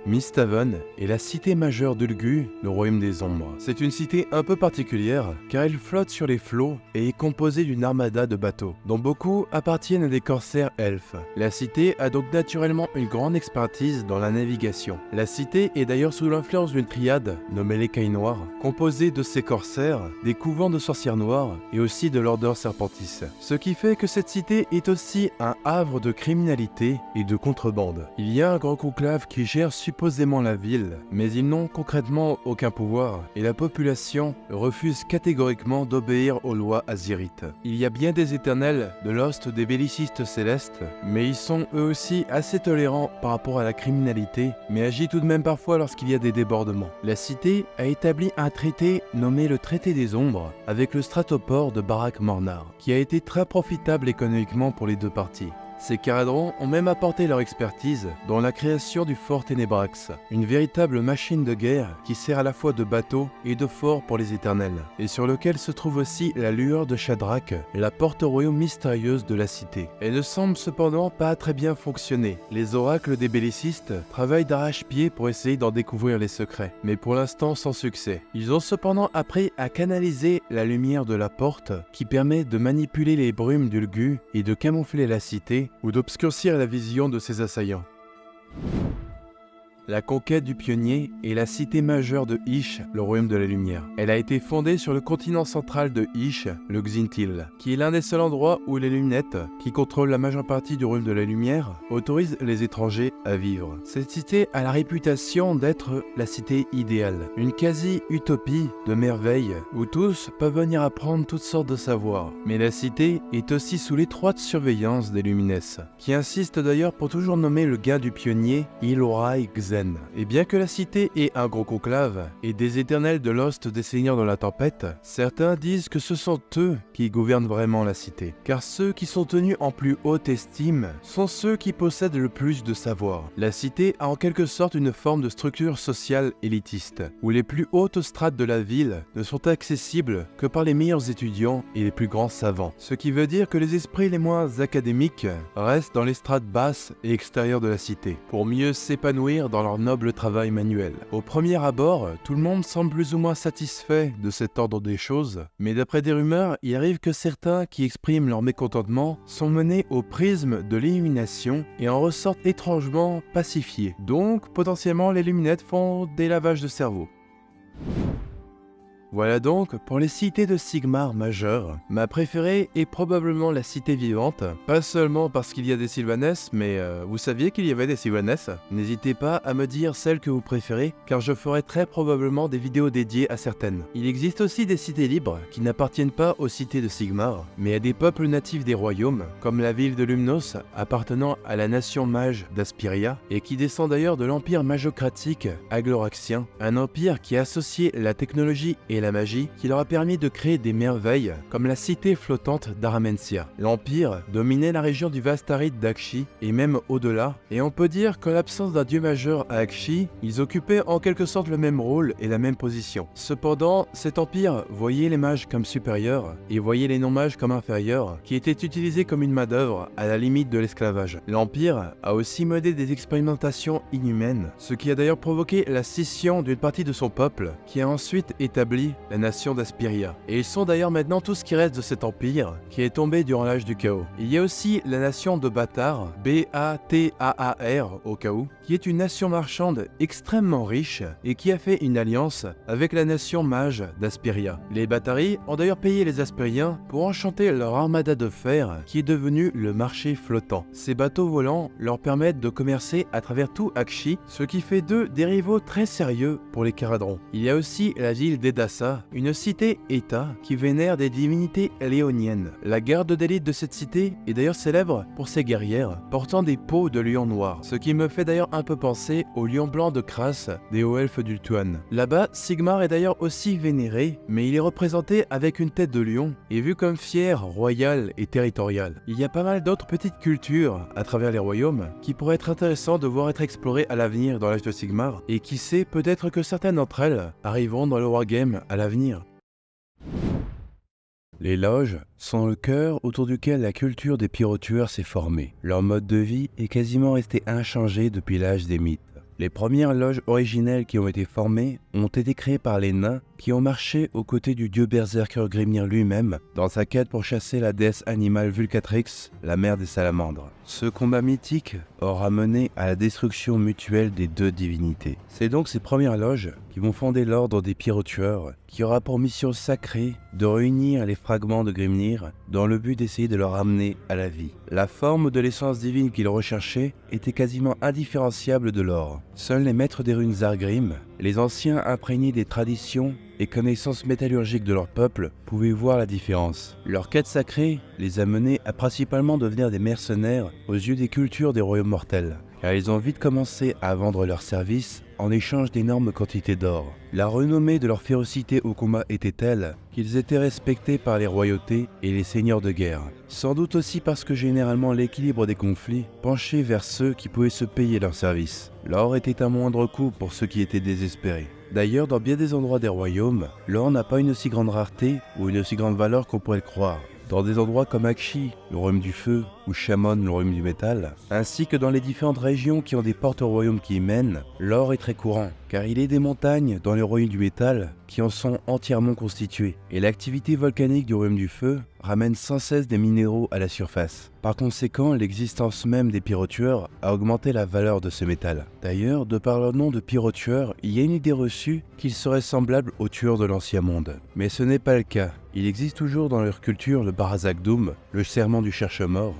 Speaker 1: Misthaven est la cité majeure d'Ulgu, le royaume des ombres. C'est une cité un peu particulière car elle flotte sur les flots et est composée d'une armada de bateaux, dont beaucoup appartiennent à des corsaires elfes. La cité a donc naturellement une grande expertise dans la navigation. La cité est d'ailleurs sous l'influence d'une triade nommée l'Écaille Noire, composée de ces corsaires, des couvents de sorcières noires et aussi de l'Order Serpentis. Ce qui fait que cette cité est aussi un havre de criminalité et de contrebande. Il y a un grand conclave qui gère supposément la ville, mais ils n'ont concrètement aucun pouvoir, et la population refuse catégoriquement d'obéir aux lois azirites. Il y a bien des éternels de l'Ost des bellicistes célestes, mais ils sont eux aussi assez tolérants par rapport à la criminalité, mais agissent tout de même parfois lorsqu'il y a des débordements. La cité a établi un traité nommé le Traité des Ombres avec le stratopore de Barak Mornar, qui a été très profitable économiquement pour les deux parties. Ces Caradrons ont même apporté leur expertise dans la création du fort Ténébrax, une véritable machine de guerre qui sert à la fois de bateau et de fort pour les éternels, et sur lequel se trouve aussi la lueur de Shadrach, la porte au royaume mystérieuse de la cité. Elle ne semble cependant pas très bien fonctionner. Les oracles des bellicistes travaillent d'arrache-pied pour essayer d'en découvrir les secrets, mais pour l'instant sans succès. Ils ont cependant appris à canaliser la lumière de la porte qui permet de manipuler les brumes d'Ulgu et de camoufler la cité ou d'obscurcir la vision de ses assaillants. La conquête du pionnier est la cité majeure de Ish, le royaume de la lumière. Elle a été fondée sur le continent central de Ish, le Xintil, qui est l'un des seuls endroits où les lunettes, qui contrôlent la majeure partie du royaume de la lumière, autorisent les étrangers à vivre. Cette cité a la réputation d'être la cité idéale, une quasi-utopie de merveilles où tous peuvent venir apprendre toutes sortes de savoirs. Mais la cité est aussi sous l'étroite surveillance des Lumines, qui insistent d'ailleurs pour toujours nommer le gain du pionnier Ilorai Xen. Et bien que la cité ait un gros conclave et des éternels de l'Ost des Seigneurs de la Tempête, certains disent que ce sont eux qui gouvernent vraiment la cité, car ceux qui sont tenus en plus haute estime sont ceux qui possèdent le plus de savoir. La cité a en quelque sorte une forme de structure sociale élitiste, où les plus hautes strates de la ville ne sont accessibles que par les meilleurs étudiants et les plus grands savants, ce qui veut dire que les esprits les moins académiques restent dans les strates basses et extérieures de la cité, pour mieux s'épanouir dans leur noble travail manuel. Au premier abord, tout le monde semble plus ou moins satisfait de cet ordre des choses, mais d'après des rumeurs, il arrive que certains qui expriment leur mécontentement sont menés au prisme de l'illumination et en ressortent étrangement pacifiés. Donc, potentiellement, les luminettes font des lavages de cerveau. Voilà donc pour les cités de Sigmar majeures. Ma préférée est probablement la cité vivante, pas seulement parce qu'il y a des Sylvanesses, mais vous saviez qu'il y avait des Sylvanesses? N'hésitez pas à me dire celle que vous préférez, car je ferai très probablement des vidéos dédiées à certaines. Il existe aussi des cités libres qui n'appartiennent pas aux cités de Sigmar, mais à des peuples natifs des royaumes, comme la ville de Lumnos, appartenant à la nation mage d'Aspiria, et qui descend d'ailleurs de l'empire magocratique agloraxien, un empire qui a associé la technologie et la magie qui leur a permis de créer des merveilles comme la cité flottante d'Aramentia. L'Empire dominait la région du vaste aride d'Akshi et même au-delà, et on peut dire qu'en l'absence d'un dieu majeur à Akshi, ils occupaient en quelque sorte le même rôle et la même position. Cependant, cet empire voyait les mages comme supérieurs et voyait les non-mages comme inférieurs, qui étaient utilisés comme une main-d'œuvre à la limite de l'esclavage. L'Empire a aussi mené des expérimentations inhumaines, ce qui a d'ailleurs provoqué la scission d'une partie de son peuple, qui a ensuite établi la nation d'Aspiria. Et ils sont d'ailleurs maintenant tout ce qui reste de cet empire, qui est tombé durant l'âge du chaos. Il y a aussi la nation de Batar, B-A-T-A-A-R au cas où, qui est une nation marchande extrêmement riche et qui a fait une alliance avec la nation mage d'Aspiria. Les Batari ont d'ailleurs payé les Aspiriens pour enchanter leur armada de fer qui est devenu le marché flottant. Ces bateaux volants leur permettent de commercer à travers tout Akshi, ce qui fait d'eux des rivaux très sérieux pour les Caradrons. Il y a aussi la ville d'Edassa, une cité-état qui vénère des divinités léoniennes. La garde d'élite de cette cité est d'ailleurs célèbre pour ses guerrières portant des peaux de lion noir, ce qui me fait d'ailleurs un peu penser au lion blanc de Kras des hauts elfes d'Ultuan. Là-bas, Sigmar est d'ailleurs aussi vénéré, mais il est représenté avec une tête de lion et vu comme fier, royal et territorial. Il y a pas mal d'autres petites cultures à travers les royaumes qui pourraient être intéressantes de voir être explorées à l'avenir dans l'âge de Sigmar, et qui sait, peut-être que certaines d'entre elles arriveront dans le wargame à l'avenir. Les loges sont le cœur autour duquel la culture des pyrotueurs s'est formée. Leur mode de vie est quasiment resté inchangé depuis l'âge des mythes. Les premières loges originelles qui ont été formées ont été créées par les nains qui ont marché aux côtés du dieu berserker Grimnir lui-même dans sa quête pour chasser la déesse animale Vulcatrix, la mère des salamandres. Ce combat mythique aura mené à la destruction mutuelle des deux divinités. C'est donc ces premières loges qui vont fonder l'ordre des pyrotueurs, qui aura pour mission sacrée de réunir les fragments de Grimnir dans le but d'essayer de le ramener à la vie. La forme de l'essence divine qu'ils recherchaient était quasiment indifférenciable de l'or. Seuls les maîtres des runes Zargrim, les anciens imprégnés des traditions et connaissances métallurgiques de leur peuple, pouvaient voir la différence. Leur quête sacrée les a menés à principalement devenir des mercenaires aux yeux des cultures des royaumes mortels, car ils ont vite commencé à vendre leurs services en échange d'énormes quantités d'or. La renommée de leur férocité au combat était telle qu'ils étaient respectés par les royautés et les seigneurs de guerre. Sans doute aussi parce que généralement l'équilibre des conflits penchait vers ceux qui pouvaient se payer leurs services. L'or était un moindre coût pour ceux qui étaient désespérés. D'ailleurs, dans bien des endroits des royaumes, l'or n'a pas une aussi grande rareté ou une aussi grande valeur qu'on pourrait le croire. Dans des endroits comme Akshi, le royaume du feu, ou Shamon, le royaume du métal, ainsi que dans les différentes régions qui ont des portes au royaume qui y mènent, l'or est très courant, car il est des montagnes dans les royaumes du métal qui en sont entièrement constituées, et l'activité volcanique du royaume du feu ramène sans cesse des minéraux à la surface. Par conséquent, l'existence même des pyrotueurs a augmenté la valeur de ce métal. D'ailleurs, de par leur nom de pyrotueurs, il y a une idée reçue qu'ils seraient semblables aux tueurs de l'ancien monde. Mais ce n'est pas le cas. Il existe toujours dans leur culture le Barazak Doom, le serment du cherche-mort,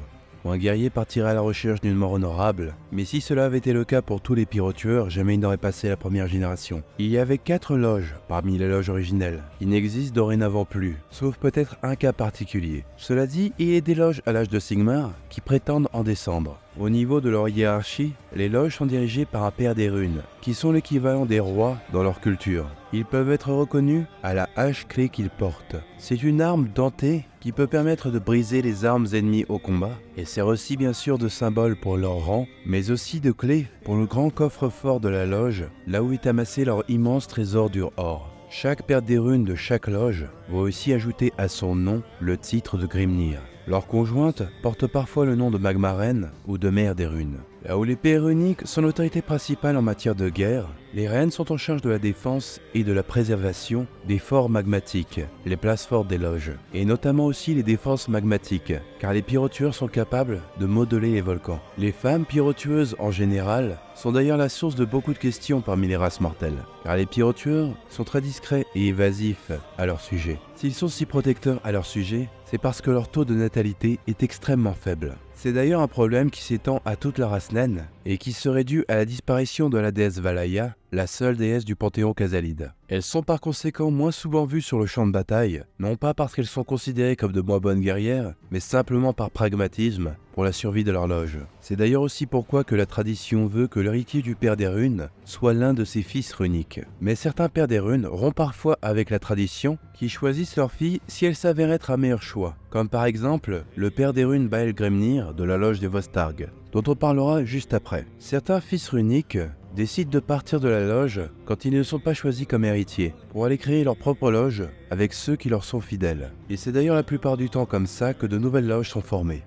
Speaker 1: où un guerrier partirait à la recherche d'une mort honorable. Mais si cela avait été le cas pour tous les pyrotueurs, jamais il n'aurait passé la première génération. Il y avait 4 loges parmi les loges originelles. Il n'existe dorénavant plus, sauf peut-être un cas particulier. Cela dit, il y a des loges à l'âge de Sigmar qui prétendent en descendre. Au niveau de leur hiérarchie, les loges sont dirigées par un père des runes, qui sont l'équivalent des rois dans leur culture. Ils peuvent être reconnus à la hache-clé qu'ils portent. C'est une arme dentée qui peut permettre de briser les armes ennemies au combat, et sert aussi bien sûr de symbole pour leur rang, mais aussi de clé pour le grand coffre-fort de la loge, là où est amassé leur immense trésor d'or. Chaque père des runes de chaque loge va aussi ajouter à son nom le titre de Grimnir. Leur conjointe porte parfois le nom de Magmaren ou de mère des runes. Là où les pères runiques sont l'autorité principale en matière de guerre, les reines sont en charge de la défense et de la préservation des forts magmatiques, les places fortes des loges, et notamment aussi les défenses magmatiques, car les pyrotueurs sont capables de modeler les volcans. Les femmes pyrotueuses en général sont d'ailleurs la source de beaucoup de questions parmi les races mortelles, car les pyrotueurs sont très discrets et évasifs à leur sujet. S'ils sont si protecteurs à leur sujet, c'est parce que leur taux de natalité est extrêmement faible. C'est d'ailleurs un problème qui s'étend à toute la race naine et qui serait dû à la disparition de la déesse Valaya, la seule déesse du panthéon Khazalid. Elles sont par conséquent moins souvent vues sur le champ de bataille, non pas parce qu'elles sont considérées comme de moins bonnes guerrières, mais simplement par pragmatisme pour la survie de leur loge. C'est d'ailleurs aussi pourquoi que la tradition veut que l'héritier du père des runes soit l'un de ses fils runiques. Mais certains pères des runes rompent parfois avec la tradition qui choisissent leur fille si elle s'avère être un meilleur choix, comme par exemple le père des runes Bael Grimnir de la loge des Vostarg, dont on parlera juste après. Certains fils runiques décident de partir de la loge quand ils ne sont pas choisis comme héritiers, pour aller créer leur propre loge avec ceux qui leur sont fidèles. Et c'est d'ailleurs la plupart du temps comme ça que de nouvelles loges sont formées.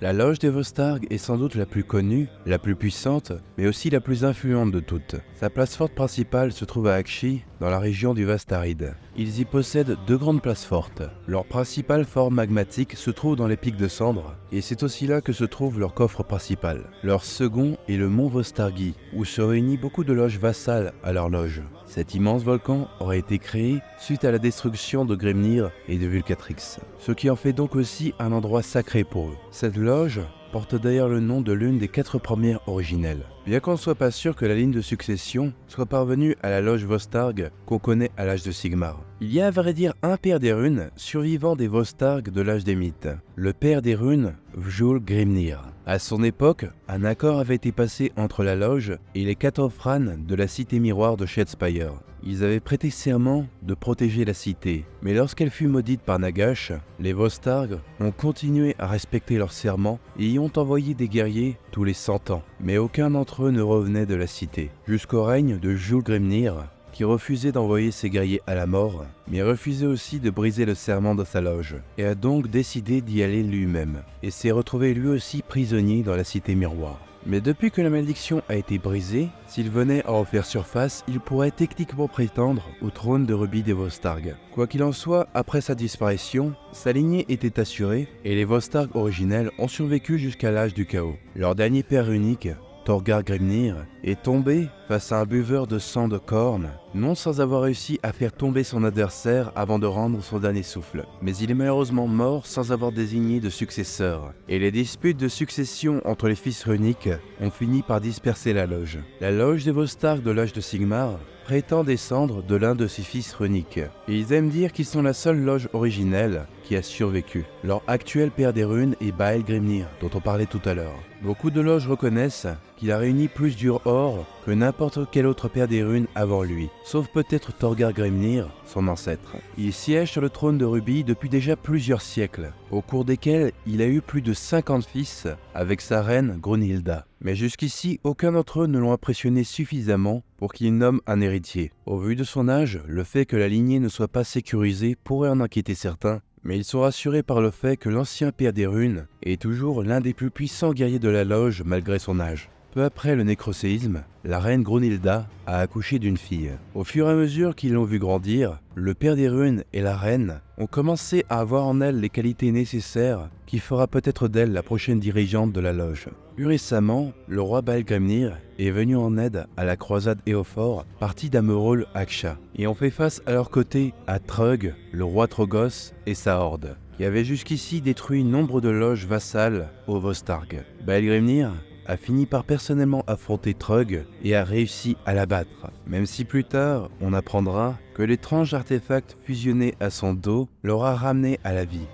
Speaker 1: La loge des Vostarg est sans doute la plus connue, la plus puissante, mais aussi la plus influente de toutes. Sa place forte principale se trouve à Akshi, dans la région du Vastarid. Ils y possèdent 2 grandes places fortes. Leur principal fort magmatique se trouve dans les pics de cendres, et c'est aussi là que se trouve leur coffre principal. Leur second est le mont Vostargi, où se réunissent beaucoup de loges vassales à leur loge. Cet immense volcan aurait été créé suite à la destruction de Grimnir et de Vulcatrix, ce qui en fait donc aussi un endroit sacré pour eux. Cette loge porte d'ailleurs le nom de l'une des 4 premières originelles. Bien qu'on ne soit pas sûr que la ligne de succession soit parvenue à la loge Vostarg qu'on connaît à l'âge de Sigmar. Il y a à vrai dire un père des runes survivant des Vostarg de l'âge des mythes, le père des runes Vjul Grimnir. À son époque, un accord avait été passé entre la loge et les Katofran de la cité miroir de Shadespire. Ils avaient prêté serment de protéger la cité, mais lorsqu'elle fut maudite par Nagash, les Vostarg ont continué à respecter leur serment et y ont envoyé des guerriers tous les 100 ans. Mais aucun d'entre eux ne revenait de la cité, jusqu'au règne de Vjul Grimnir, qui refusait d'envoyer ses guerriers à la mort, mais refusait aussi de briser le serment de sa loge, et a donc décidé d'y aller lui-même, et s'est retrouvé lui aussi prisonnier dans la cité miroir. Mais depuis que la malédiction a été brisée, s'il venait à refaire surface, il pourrait techniquement prétendre au trône de rubis des Vostarg. Quoi qu'il en soit, après sa disparition, sa lignée était assurée, et les Vostarg originels ont survécu jusqu'à l'âge du chaos. Leur dernier père unique, Torgar Grimnir, est tombé face à un buveur de sang de corne, non sans avoir réussi à faire tomber son adversaire avant de rendre son dernier souffle. Mais il est malheureusement mort sans avoir désigné de successeur, et les disputes de succession entre les fils runiques ont fini par disperser la loge. La loge des Vostarg de l'âge de Sigmar prétend descendre de l'un de ses fils runiques, et ils aiment dire qu'ils sont la seule loge originelle qui a survécu. Leur actuel père des runes est Bael Grimnir, dont on parlait tout à l'heure. Beaucoup de loges reconnaissent qu'il a réuni plus d'Ur-Or que n'importe quel autre père des runes avant lui, sauf peut-être Torgar Grimnir, son ancêtre. Il siège sur le trône de Rubis depuis déjà plusieurs siècles, au cours desquels il a eu plus de 50 fils avec sa reine Grunhilda. Mais jusqu'ici, aucun d'entre eux ne l'ont impressionné suffisamment pour qu'il nomme un héritier. Au vu de son âge, le fait que la lignée ne soit pas sécurisée pourrait en inquiéter certains, Mais ils sont rassurés par le fait que l'ancien père des runes est toujours l'un des plus puissants guerriers de la loge malgré son âge. Peu après le nécroséisme, la reine Grunhilda a accouché d'une fille. Au fur et à mesure qu'ils l'ont vu grandir, le père des runes et la reine ont commencé à avoir en elle les qualités nécessaires qui fera peut-être d'elle la prochaine dirigeante de la loge. Plus récemment, le roi Baelgrimnir est venu en aide à la croisade Éofor, partie d'Amerol Aksha, et ont fait face à leur côté à Trug, le roi Trogos et sa horde, qui avaient jusqu'ici détruit nombre de loges vassales au Vostarg. Baelgrimnir a fini par personnellement affronter Trug et a réussi à l'abattre, même si plus tard on apprendra que l'étrange artefact fusionné à son dos l'aura ramené à la vie.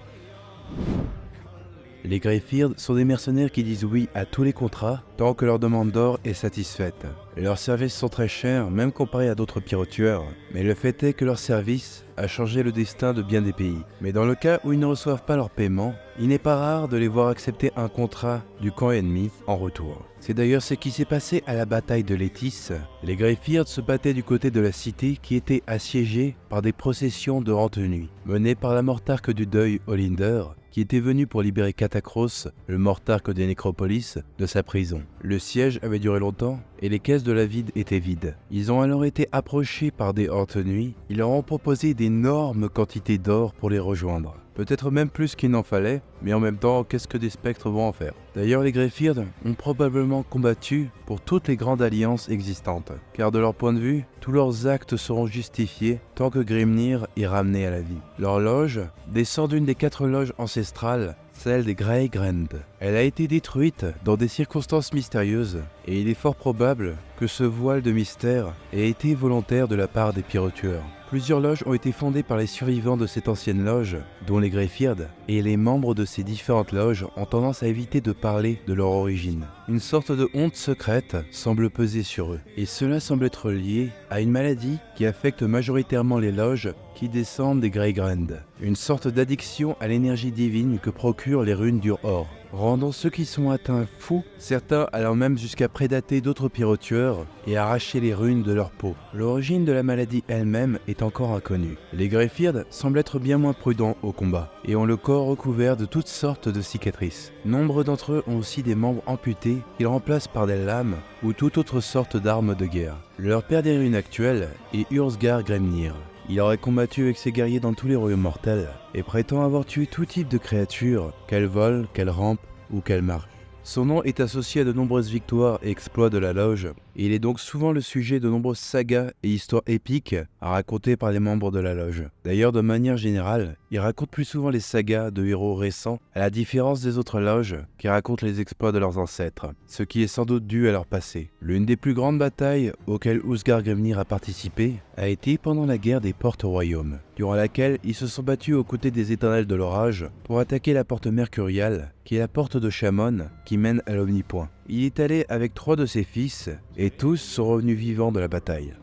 Speaker 1: Les Greyfird sont des mercenaires qui disent oui à tous les contrats tant que leur demande d'or est satisfaite. Leurs services sont très chers, même comparés à d'autres pire-tueurs, mais le fait est que leur service a changé le destin de bien des pays. Mais dans le cas où ils ne reçoivent pas leur paiement, il n'est pas rare de les voir accepter un contrat du camp ennemi en retour. C'est d'ailleurs ce qui s'est passé à la bataille de Létis. Les Greyfird se battaient du côté de la cité qui était assiégée par des processions de Rentenues, menées par la mortarque du deuil Olinder, qui était venu pour libérer Catacros, le mortarque des Nécropolis, de sa prison. Le siège avait duré longtemps et les caisses de la ville étaient vides. Ils ont alors été approchés par des Rentenues. Ils leur ont proposé d'énormes quantités d'or pour les rejoindre. Peut-être même plus qu'il n'en fallait, mais en même temps, qu'est-ce que des spectres vont en faire? D'ailleurs, les Greyfird ont probablement combattu pour toutes les grandes alliances existantes, car de leur point de vue, tous leurs actes seront justifiés tant que Grimnir est ramené à la vie. Leur loge descend d'une des 4 loges ancestrales, celle des Greygrend. Elle a été détruite dans des circonstances mystérieuses, et il est fort probable que ce voile de mystère ait été volontaire de la part des pire-tueurs. Plusieurs loges ont été fondées par les survivants de cette ancienne loge, dont les Greyfird, et les membres de ces différentes loges ont tendance à éviter de parler de leur origine. Une sorte de honte secrète semble peser sur eux, et cela semble être lié à une maladie qui affecte majoritairement les loges qui descendent des Greygrend, une sorte d'addiction à l'énergie divine que procurent les runes d'Ur-Or, rendant ceux qui sont atteints fous, certains allant même jusqu'à prédater d'autres pire-tueurs et arracher les runes de leur peau. L'origine de la maladie elle-même est encore inconnue. Les Greyfird semblent être bien moins prudents au combat, et ont le corps recouvert de toutes sortes de cicatrices. Nombre d'entre eux ont aussi des membres amputés qu'ils remplacent par des lames ou toute autre sorte d'armes de guerre. Leur père des runes actuel est Ursgar Grimnir. Il aurait combattu avec ses guerriers dans tous les royaumes mortels et prétend avoir tué tout type de créatures, qu'elles volent, qu'elles rampent ou qu'elles marchent. Son nom est associé à de nombreuses victoires et exploits de la loge, et il est donc souvent le sujet de nombreuses sagas et histoires épiques à raconter par les membres de la loge. D'ailleurs, de manière générale, il raconte plus souvent les sagas de héros récents, à la différence des autres loges qui racontent les exploits de leurs ancêtres, ce qui est sans doute dû à leur passé. L'une des plus grandes batailles auxquelles Ursgar Grimnir a participé a été pendant la guerre des Portes Royaumes, durant laquelle ils se sont battus aux côtés des Éternels de l'Orage pour attaquer la porte Mercuriale, qui est la porte de Chamon qui mène à l'Omnipoint. Il est allé avec 3 de ses fils, et tous sont revenus vivants de la bataille.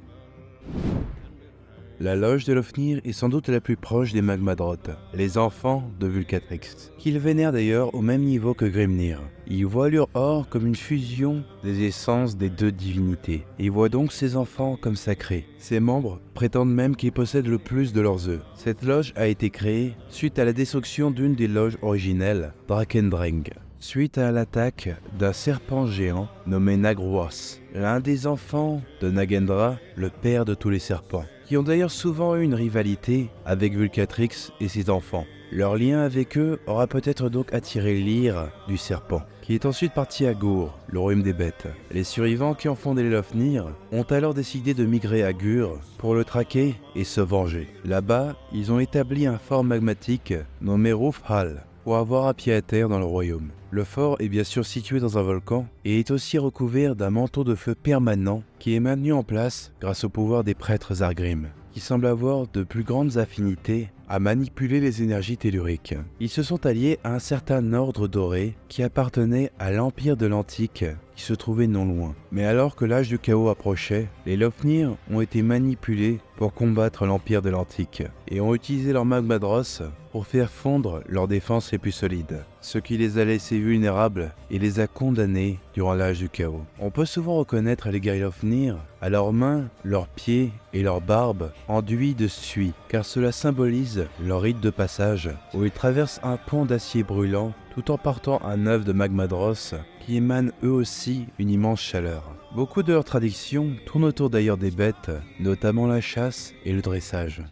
Speaker 1: La loge de Lofnir est sans doute la plus proche des Magmadroth, les enfants de Vulcatrix, qu'ils vénèrent d'ailleurs au même niveau que Grimnir. Ils voient l'Ur-Or comme une fusion des essences des 2 divinités, et voient donc ses enfants comme sacrés. Ses membres prétendent même qu'ils possèdent le plus de leurs œufs. Cette loge a été créée suite à la destruction d'une des loges originelles, Drakendreng, suite à l'attaque d'un serpent géant nommé Nagruos, l'un des enfants de Nagendra, le père de tous les serpents, qui ont d'ailleurs souvent eu une rivalité avec Vulcatrix et ses enfants. Leur lien avec eux aura peut-être donc attiré l'ire du serpent, qui est ensuite parti à Gur, le royaume des bêtes. Les survivants qui ont fondé Lofnir ont alors décidé de migrer à Gur pour le traquer et se venger. Là-bas, ils ont établi un fort magmatique nommé Roufhal, pour avoir un pied à terre dans le royaume. Le fort est bien sûr situé dans un volcan et est aussi recouvert d'un manteau de feu permanent qui est maintenu en place grâce au pouvoir des prêtres Zargrim, qui semblent avoir de plus grandes affinités à manipuler les énergies telluriques. Ils se sont alliés à un certain ordre doré qui appartenait à l'Empire de l'Antique qui se trouvait non loin. Mais alors que l'âge du chaos approchait, les Lofnir ont été manipulés pour combattre l'Empire de l'Antique et ont utilisé leur Magmadros pour faire fondre leurs défenses les plus solides, ce qui les a laissés vulnérables et les a condamnés durant l'âge du chaos. On peut souvent reconnaître les guerriers Lofnir à leurs mains, leurs pieds et leurs barbes enduits de suie, car cela symbolise leur rite de passage où ils traversent un pont d'acier brûlant tout en portant un œuf de Magmadros qui émane eux aussi une immense chaleur. Beaucoup de leurs traditions tournent autour d'ailleurs des bêtes, notamment la chasse et le dressage.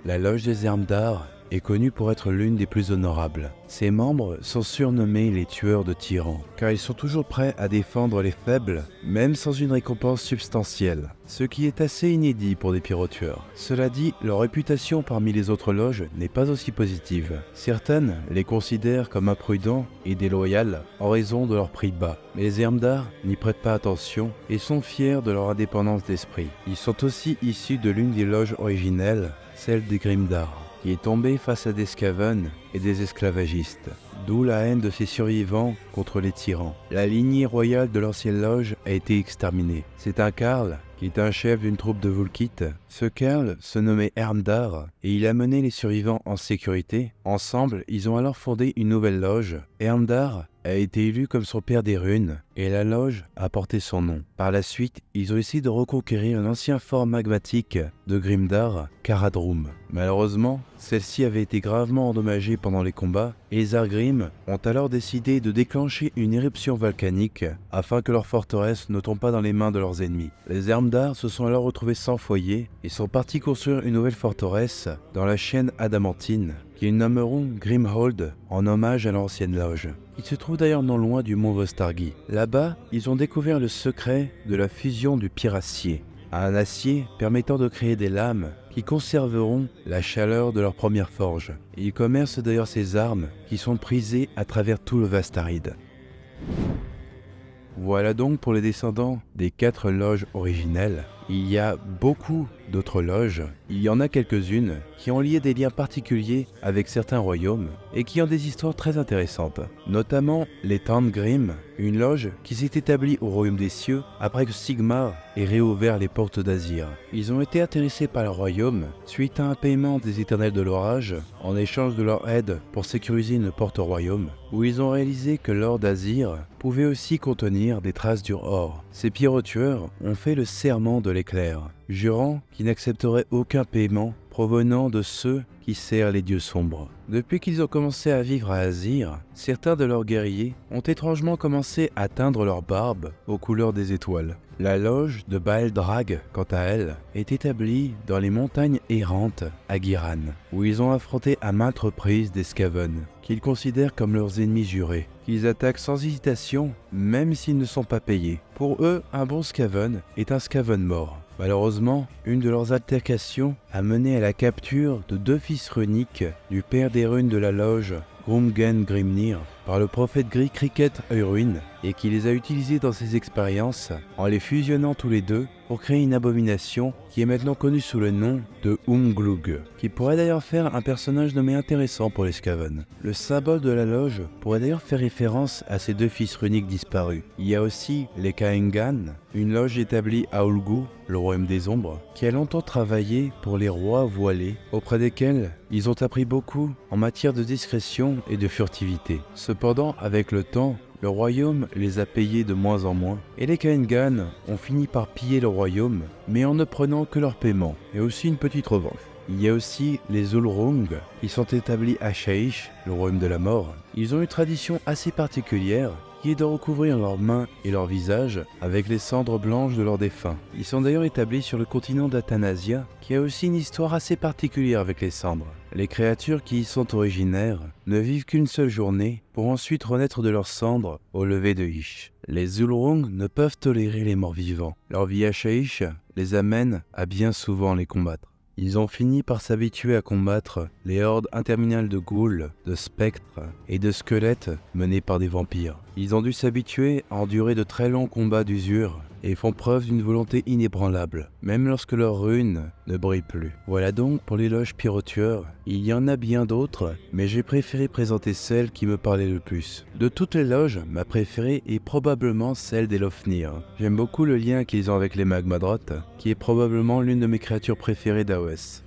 Speaker 1: La loge des Ermdar est connue pour être l'une des plus honorables. Ses membres sont surnommés les tueurs de tyrans, car ils sont toujours prêts à défendre les faibles, même sans une récompense substantielle, ce qui est assez inédit pour des pyrotueurs. Cela dit, leur réputation parmi les autres loges n'est pas aussi positive. Certaines les considèrent comme imprudents et déloyales en raison de leur prix bas, mais les Ermdar n'y prêtent pas attention et sont fiers de leur indépendance d'esprit. Ils sont aussi issus de l'une des loges originelles, celle des Grimdar, qui est tombée face à des Skaven et des esclavagistes, d'où la haine de ces survivants contre les tyrans. La lignée royale de l'ancienne loge a été exterminée. C'est un Karl qui est un chef d'une troupe de Vulkit. Ce Karl se nommait Ermdar et il a mené les survivants en sécurité. Ensemble, ils ont alors fondé une nouvelle loge. Ermdar a été élu comme son père des runes et la loge a porté son nom. Par la suite, ils ont essayé de reconquérir l'ancien fort magmatique de Grimdar, Caradhrum. Malheureusement, celle-ci avait été gravement endommagée pendant les combats et les Argrim ont alors décidé de déclencher une éruption volcanique afin que leur forteresse ne tombe pas dans les mains de leurs ennemis. Les Ermdar se sont alors retrouvés sans foyer et sont partis construire une nouvelle forteresse dans la chaîne adamantine qu'ils nommeront Grimhold en hommage à l'ancienne loge. Il se trouve d'ailleurs non loin du mont Vostargi. Là-bas, ils ont découvert le secret de la fusion du piracier, un acier permettant de créer des lames qui conserveront la chaleur de leur première forge. Ils commercent d'ailleurs ces armes qui sont prisées à travers tout le Vastaride. Voilà donc pour les descendants des 4 loges originelles. Il y a beaucoup d'autres loges, il y en a quelques-unes qui ont lié des liens particuliers avec certains royaumes et qui ont des histoires très intéressantes, notamment les Tandgrim, une loge qui s'est établie au royaume des cieux après que Sigmar ait réouvert les portes d'Azir. Ils ont été intéressés par le royaume suite à un paiement des éternels de l'orage en échange de leur aide pour sécuriser une porte au royaume, où ils ont réalisé que l'or d'Azir pouvait aussi contenir des traces d'or. Ces pyrotueurs ont fait le serment de l'éclair, jurant qu'ils n'accepteraient aucun paiement provenant de ceux qui servent les dieux sombres. Depuis qu'ils ont commencé à vivre à Azir, certains de leurs guerriers ont étrangement commencé à teindre leur barbe aux couleurs des étoiles. La loge de Baeldrag, quant à elle, est établie dans les montagnes errantes à Giran, où ils ont affronté à maintes reprises des Skaven, qu'ils considèrent comme leurs ennemis jurés, qu'ils attaquent sans hésitation, même s'ils ne sont pas payés. Pour eux, un bon Skaven est un Skaven mort. Malheureusement, une de leurs altercations a mené à la capture de 2 fils runiques du père des runes de la loge, Grumgen Grimnir, par le prophète gris Cricket Euruin, et qui les a utilisés dans ses expériences en les fusionnant tous les deux pour créer une abomination qui est maintenant connue sous le nom de Umglug, qui pourrait d'ailleurs faire un personnage nommé intéressant pour les Skaven. Le symbole de la loge pourrait d'ailleurs faire référence à ces 2 fils runiques disparus. Il y a aussi les Kaengan, une loge établie à Ulgu, le royaume des ombres, qui a longtemps travaillé pour les rois voilés, auprès desquels ils ont appris beaucoup en matière de discrétion et de furtivité. Cependant, avec le temps, le royaume les a payés de moins en moins, et les Kaengan ont fini par piller le royaume, mais en ne prenant que leur paiement, et aussi une petite revanche. Il y a aussi les Ulrung, qui sont établis à Shaish, le royaume de la mort. Ils ont une tradition assez particulière, qui est de recouvrir leurs mains et leurs visages avec les cendres blanches de leurs défunts. Ils sont d'ailleurs établis sur le continent d'Athanasia, qui a aussi une histoire assez particulière avec les cendres. Les créatures qui y sont originaires ne vivent qu'une seule journée pour ensuite renaître de leurs cendres au lever de Ish. Les Ulrung ne peuvent tolérer les morts vivants. Leur vie à Shaish les amène à bien souvent les combattre. Ils ont fini par s'habituer à combattre les hordes interminables de ghouls, de spectres et de squelettes menés par des vampires. Ils ont dû s'habituer à endurer de très longs combats d'usure et font preuve d'une volonté inébranlable, même lorsque leur rune ne brille plus. Voilà donc pour les loges pyrotueurs. Il y en a bien d'autres, mais j'ai préféré présenter celle qui me parlait le plus. De toutes les loges, ma préférée est probablement celle des Lofnir. J'aime beaucoup le lien qu'ils ont avec les Magmadroth, qui est probablement l'une de mes créatures préférées d'AOS.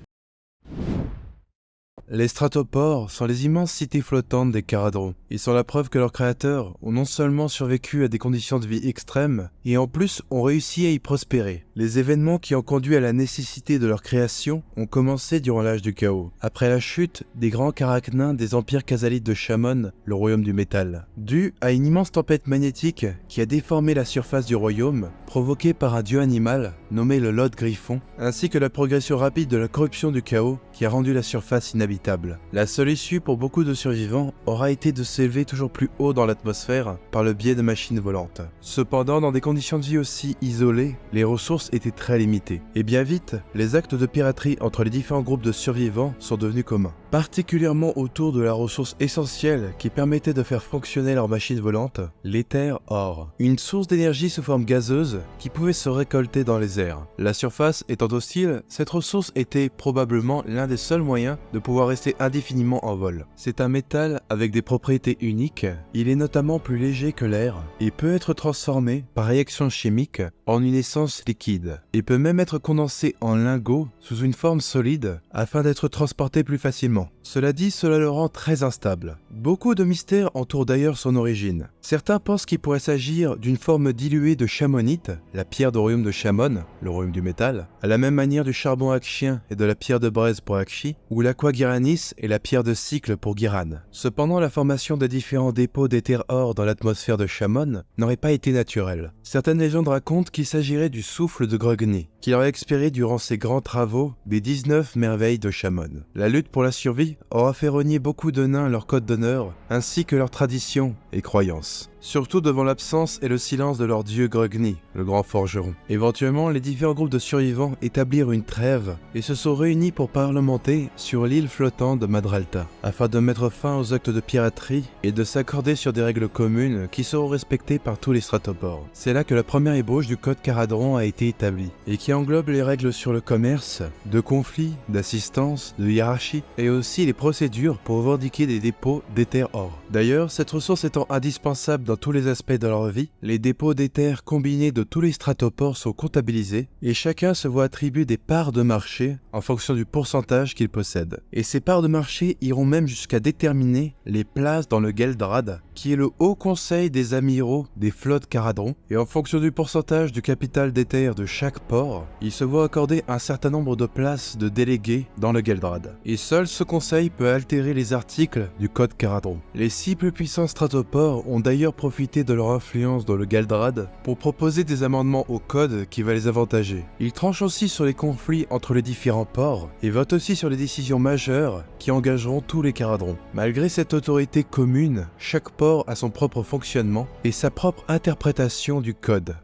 Speaker 1: Les stratopores sont les immenses cités flottantes des Kharadron. Ils sont la preuve que leurs créateurs ont non seulement survécu à des conditions de vie extrêmes, et en plus ont réussi à y prospérer. Les événements qui ont conduit à la nécessité de leur création ont commencé durant l'âge du chaos, après la chute des grands Karaknins des empires khazalites de Shamon, le royaume du métal, dû à une immense tempête magnétique qui a déformé la surface du royaume, provoquée par un dieu animal nommé le Lot Griffon, ainsi que la progression rapide de la corruption du chaos qui a rendu la surface inhabitable. La seule issue pour beaucoup de survivants aura été de s'élever toujours plus haut dans l'atmosphère par le biais de machines volantes. Cependant, dans des conditions de vie aussi isolées, les ressources étaient très limitées. Et bien vite, les actes de piraterie entre les différents groupes de survivants sont devenus communs, particulièrement autour de la ressource essentielle qui permettait de faire fonctionner leurs machines volantes, l'éther or, une source d'énergie sous forme gazeuse qui pouvait se récolter dans les airs. La surface étant hostile, cette ressource était probablement l'un des seuls moyens de pouvoir rester indéfiniment en vol. C'est un métal avec des propriétés uniques, il est notamment plus léger que l'air et peut être transformé par réaction chimique en une essence liquide et peut même être condensé en lingots sous une forme solide afin d'être transporté plus facilement. Cela dit, cela le rend très instable. Beaucoup de mystères entourent d'ailleurs son origine. Certains pensent qu'il pourrait s'agir d'une forme diluée de chamonite, la pierre du royaume de Shamon, le royaume du métal, à la même manière du charbon akshien et de la pierre de braise pour Akshi, ou l'aqua Gyranis et la pierre de cycle pour Giran. Cependant, la formation des différents dépôts d'éther or dans l'atmosphère de Shamon n'aurait pas été naturelle. Certaines légendes racontent qu'il s'agirait du souffle de Grogni, qu'il aurait expiré durant ses grands travaux des 19 merveilles de Shamon. La lutte pour la survie aura fait renier beaucoup de nains leur code d'honneur, ainsi que leurs traditions et croyances. Surtout devant l'absence et le silence de leur dieu Grogni, le grand forgeron. Éventuellement, les différents groupes de survivants établirent une trêve et se sont réunis pour parlementer sur l'île flottante de Madralta, afin de mettre fin aux actes de piraterie et de s'accorder sur des règles communes qui seront respectées par tous les stratopores. C'est là que la première ébauche du code Kharadron a été établie, et qui englobe les règles sur le commerce, de conflit, d'assistance, de hiérarchie, et aussi les procédures pour revendiquer des dépôts d'éther or. D'ailleurs, cette ressource étant indispensable dans tous les aspects de leur vie, les dépôts d'éther combinés de tous les stratopores sont comptabilisés et chacun se voit attribuer des parts de marché en fonction du pourcentage qu'il possède. Et ces parts de marché iront même jusqu'à déterminer les places dans le Geldrad, qui est le haut conseil des amiraux des flottes Kharadron, et en fonction du pourcentage du capital d'éther de chaque port, il se voit accorder un certain nombre de places de délégués dans le Geldrad. Et seul ce conseil peut altérer les articles du code Kharadron. Les 6 plus puissants stratopores ont d'ailleurs profité de leur influence dans le Geldrad pour proposer des amendements au code qui va les avantager. Ils tranchent aussi sur les conflits entre les différents ports et votent aussi sur les décisions majeures qui engageront tous les Kharadron. Malgré cette autorité commune, chaque port a son propre fonctionnement et sa propre interprétation du code.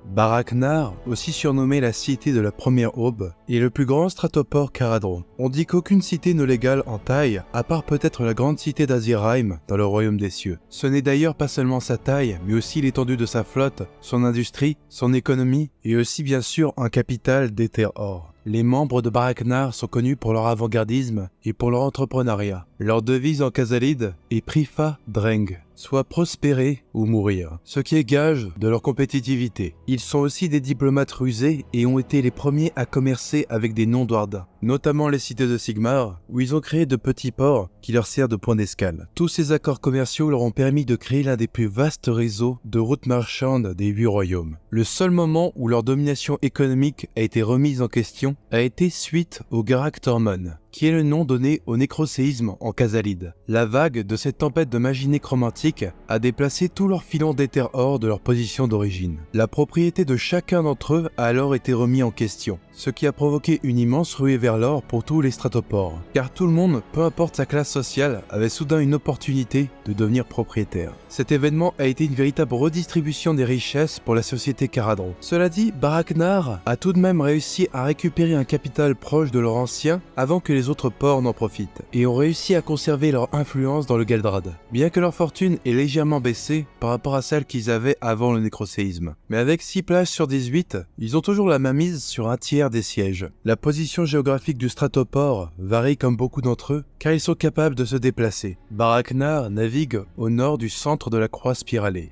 Speaker 1: Baraknar, aussi surnommée la cité de la première aube, est le plus grand stratopore Kharadron. On dit qu'aucune cité ne l'égale en taille, à part peut-être la grande cité d'Aziraim dans le royaume des cieux. Ce n'est d'ailleurs pas seulement sa taille, mais aussi l'étendue de sa flotte, son industrie, son économie, et aussi bien sûr un capital d'éther or. Les membres de Baraknar sont connus pour leur avant-gardisme et pour leur entrepreneuriat. Leur devise en khazalide est Prifa Dreng, soit prospérer ou mourir, ce qui est gage de leur compétitivité. Ils sont aussi des diplomates rusés et ont été les premiers à commercer avec des non-Dwarda, notamment les cités de Sigmar, où ils ont créé de petits ports qui leur servent de point d'escale. Tous ces accords commerciaux leur ont permis de créer l'un des plus vastes réseaux de routes marchandes des 8 royaumes. Le seul moment où leur domination économique a été remise en question a été suite au Garak Tormon, qui est le nom donné au nécroséisme en khazalide. La vague de cette tempête de magie nécromantique a déplacé tous leurs filons d'éther or de leur position d'origine. La propriété de chacun d'entre eux a alors été remise en question, ce qui a provoqué une immense ruée vers
Speaker 3: découvert l'or pour tous les stratopores, car tout le monde, peu importe sa classe sociale, avait soudain une opportunité de devenir propriétaire. Cet événement a été une véritable redistribution des richesses pour la société Caradron. Cela dit, Baraknar a tout de même réussi à récupérer un capital proche de leur ancien avant que les autres ports n'en profitent, et ont réussi à conserver leur influence dans le Galdrad, bien que leur fortune ait légèrement baissé par rapport à celle qu'ils avaient avant le nécroséisme. Mais avec 6 plages sur 18, ils ont toujours la mainmise sur un tiers des sièges. La position géographique du stratopore varie comme beaucoup d'entre eux, car ils sont capables de se déplacer. Baraknar navigue au nord du centre de la croix spiralée.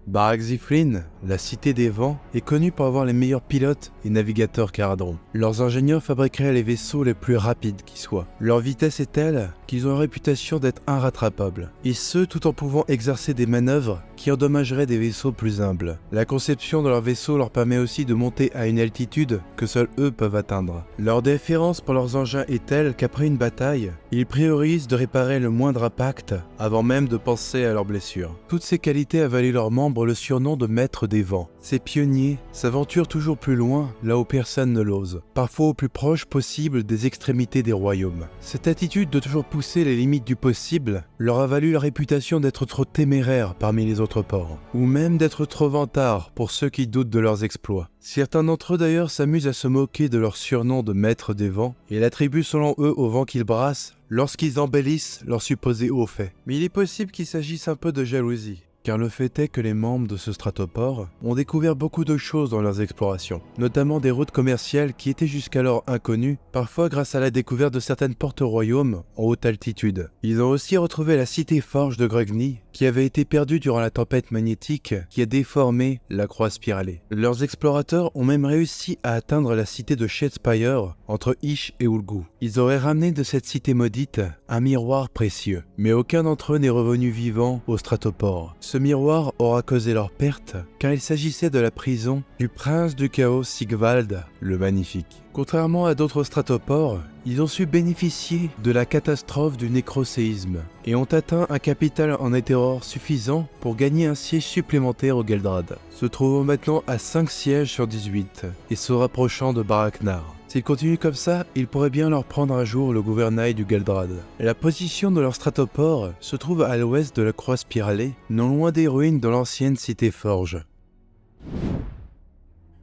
Speaker 3: Barak-Ziflin, la cité des vents, est connue pour avoir les meilleurs pilotes et navigateurs Caradron. Leurs ingénieurs fabriqueraient les vaisseaux les plus rapides qui soient. Leur vitesse est telle qu'ils ont la réputation d'être inrattrapables, et ce tout en pouvant exercer des manœuvres qui endommageraient des vaisseaux plus humbles. La conception de leurs vaisseaux leur permet aussi de monter à une altitude que seuls eux peuvent atteindre. Leur déférence pour leurs engins est telle qu'après une bataille, ils priorisent de réparer le moindre impact avant même de penser à leurs blessures. Toutes ces qualités a valu leurs membres le surnom de maître des vents. Ces pionniers s'aventurent toujours plus loin, là où personne ne l'ose, parfois au plus proche possible des extrémités des royaumes. Cette attitude de toujours pousser les limites du possible leur a valu la réputation d'être trop téméraires parmi les autres ports, ou même d'être trop vantards pour ceux qui doutent de leurs exploits. Certains d'entre eux d'ailleurs s'amusent à se moquer de leur surnom de maître des vents et l'attribuent selon eux au vent qu'ils brassent lorsqu'ils embellissent leurs supposés hauts faits. Mais il est possible qu'il s'agisse un peu de jalousie, car le fait est que les membres de ce stratopore ont découvert beaucoup de choses dans leurs explorations, notamment des routes commerciales qui étaient jusqu'alors inconnues, parfois grâce à la découverte de certaines portes royaumes en haute altitude. Ils ont aussi retrouvé la cité forge de Grugni, qui avait été perdue durant la tempête magnétique qui a déformé la croix spiralée. Leurs explorateurs ont même réussi à atteindre la cité de Shadespire, entre Ish et Ulgu. Ils auraient ramené de cette cité maudite un miroir précieux, mais aucun d'entre eux n'est revenu vivant au stratopore. Ce miroir aura causé leur perte, car il s'agissait de la prison du prince du chaos Sigvald le Magnifique. Contrairement à d'autres stratopores, ils ont su bénéficier de la catastrophe du nécroséisme et ont atteint un capital en hétérore suffisant pour gagner un siège supplémentaire au Galdrad, se trouvant maintenant à 5 sièges sur 18 et se rapprochant de Baraknar. S'ils continuent comme ça, il pourrait bien leur prendre un jour le gouvernail du Galdrad. La position de leur stratopore se trouve à l'ouest de la croix spiralée, non loin des ruines de l'ancienne cité forge.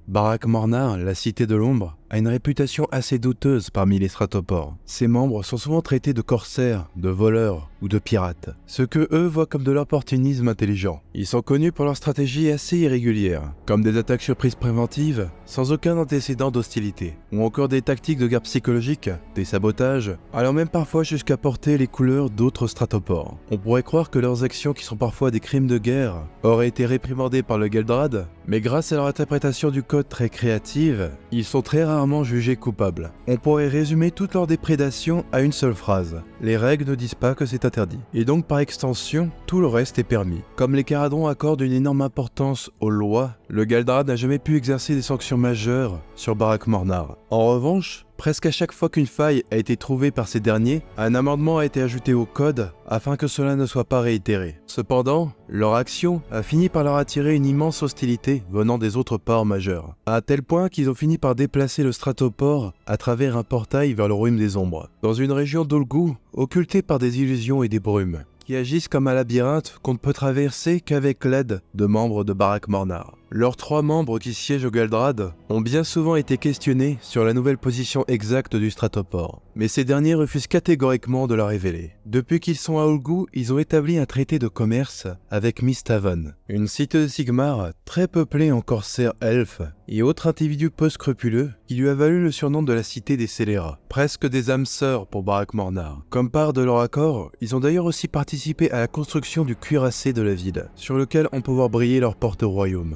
Speaker 3: Barak-Mornar, la cité de l'ombre, a une réputation assez douteuse parmi les stratopores. Ses membres sont souvent traités de corsaires, de voleurs ou de pirates, ce que eux voient comme de l'opportunisme intelligent. Ils sont connus pour leur stratégie assez irrégulière, comme des attaques surprises préventives, sans aucun antécédent d'hostilité, ou encore des tactiques de guerre psychologique, des sabotages, allant même parfois jusqu'à porter les couleurs d'autres stratopores. On pourrait croire que leurs actions, qui sont parfois des crimes de guerre, auraient été réprimandées par le Galdrad, mais grâce à leur interprétation du code très créative, ils sont très rarement jugés coupables. On pourrait résumer toute leur déprédation à une seule phrase: les règles ne disent pas que c'est interdit. Et donc par extension, tout le reste est permis. Comme les Caradron accordent une énorme importance aux lois, le Galdrad n'a jamais pu exercer des sanctions majeures sur Barak-Mornar. En revanche, presque à chaque fois qu'une faille a été trouvée par ces derniers, un amendement a été ajouté au code afin que cela ne soit pas réitéré. Cependant, leur action a fini par leur attirer une immense hostilité venant des autres ports majeurs, à tel point qu'ils ont fini par déplacer le stratopore à travers un portail vers le royaume des ombres, dans une région d'Ulgu occultée par des illusions et des brumes, qui agissent comme un labyrinthe qu'on ne peut traverser qu'avec l'aide de membres de Barak-Mornar. Leurs 3 membres qui siègent au Galdrad ont bien souvent été questionnés sur la nouvelle position exacte du stratopore, mais ces derniers refusent catégoriquement de la révéler. Depuis qu'ils sont à Ulgu, ils ont établi un traité de commerce avec Misthaven, une cité de Sigmar très peuplée en corsaires elfes et autres individus peu scrupuleux, qui lui a valu le surnom de la cité des scélérats, presque des âmes sœurs pour Barak-Mornar. Comme part de leur accord, ils ont d'ailleurs aussi participé à la construction du cuirassé de la ville, sur lequel on peut voir briller leur porte-royaume.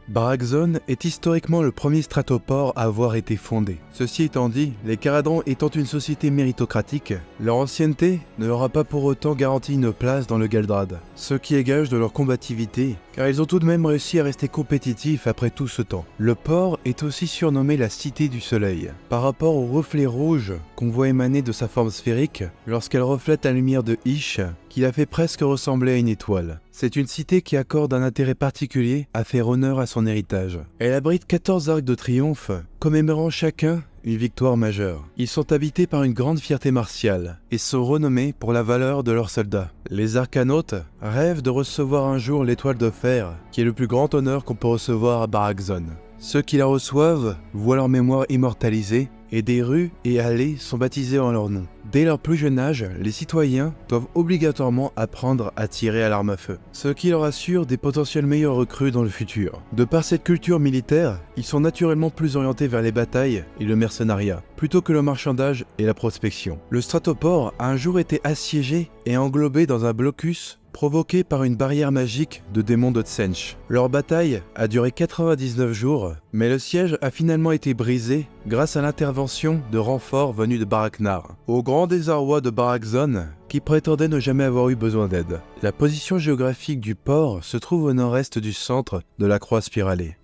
Speaker 3: Barakzone est historiquement le premier stratopore à avoir été fondé. Ceci étant dit, les Caradron étant une société méritocratique, leur ancienneté ne leur a pas pour autant garanti une place dans le Galdrad, ce qui est gage de leur combativité, car car ils ont tout de même réussi à rester compétitifs après tout ce temps. Le port est aussi surnommé la Cité du Soleil, par rapport au reflet rouge qu'on voit émaner de sa forme sphérique lorsqu'elle reflète la lumière de Ish, qui la fait presque ressembler à une étoile. C'est une cité qui accorde un intérêt particulier à faire honneur à son héritage. Elle abrite 14 arcs de triomphe, commémorant chacun une victoire majeure. Ils sont habités par une grande fierté martiale et sont renommés pour la valeur de leurs soldats. Les arcanautes rêvent de recevoir un jour l'étoile de fer, qui est le plus grand honneur qu'on peut recevoir à Barakzon. Ceux qui la reçoivent voient leur mémoire immortalisée et des rues et allées sont baptisées en leur nom. Dès leur plus jeune âge, les citoyens doivent obligatoirement apprendre à tirer à l'arme à feu, ce qui leur assure des potentiels meilleurs recrues dans le futur. De par cette culture militaire, ils sont naturellement plus orientés vers les batailles et le mercenariat, plutôt que le marchandage et la prospection. Le stratoport a un jour été assiégé et englobé dans un blocus provoqué par une barrière magique de démons de Tsench. Leur bataille a duré 99 jours, mais le siège a finalement été brisé grâce à l'intervention de renforts venus de Baraknar, au grand désarroi de Barakzon, qui prétendait ne jamais avoir eu besoin d'aide. La position géographique du port se trouve au nord-est du centre de la croix spiralée.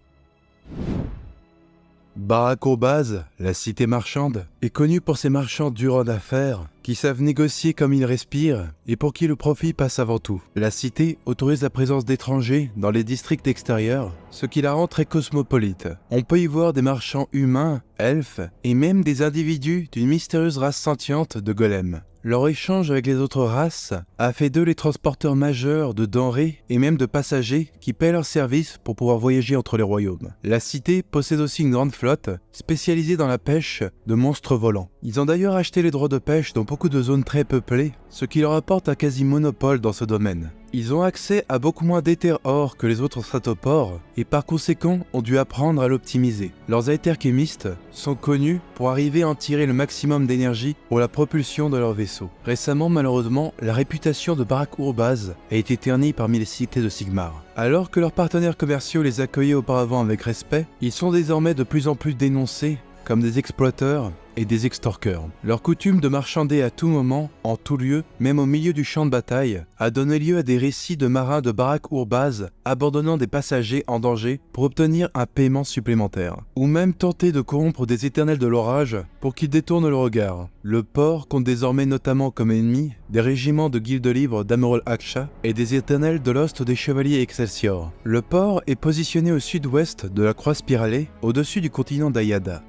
Speaker 3: Barak Urbaz, la cité marchande, est connue pour ses marchands durs en affaires, qui savent négocier comme ils respirent et pour qui le profit passe avant tout. La cité autorise la présence d'étrangers dans les districts extérieurs, ce qui la rend très cosmopolite. On peut y voir des marchands humains, elfes et même des individus d'une mystérieuse race sentiente de golems. Leur échange avec les autres races a fait d'eux les transporteurs majeurs de denrées et même de passagers qui paient leurs services pour pouvoir voyager entre les royaumes. La cité possède aussi une grande flotte spécialisée dans la pêche de monstres volants. Ils ont d'ailleurs acheté les droits de pêche dans beaucoup de zones très peuplées, ce qui leur apporte un quasi-monopole dans ce domaine. Ils ont accès à beaucoup moins d'éther or que les autres stratopores et par conséquent ont dû apprendre à l'optimiser. Leurs étherchémistes sont connus pour arriver à en tirer le maximum d'énergie pour la propulsion de leurs vaisseaux. Récemment, malheureusement, la réputation de Barak Urbaz a été ternie parmi les cités de Sigmar. Alors que leurs partenaires commerciaux les accueillaient auparavant avec respect, ils sont désormais de plus en plus dénoncés comme des exploiteurs et des extorqueurs. Leur coutume de marchander à tout moment, en tout lieu, même au milieu du champ de bataille, a donné lieu à des récits de marins de Barak Urbaz abandonnant des passagers en danger pour obtenir un paiement supplémentaire, ou même tenter de corrompre des éternels de l'orage pour qu'ils détournent le regard. Le port compte désormais notamment comme ennemis des régiments de guildes libres d'Amerol Aksha et des éternels de l'Ost des Chevaliers Excelsior. Le port est positionné au sud-ouest de la croix spiralée, au-dessus du continent d'Ayada.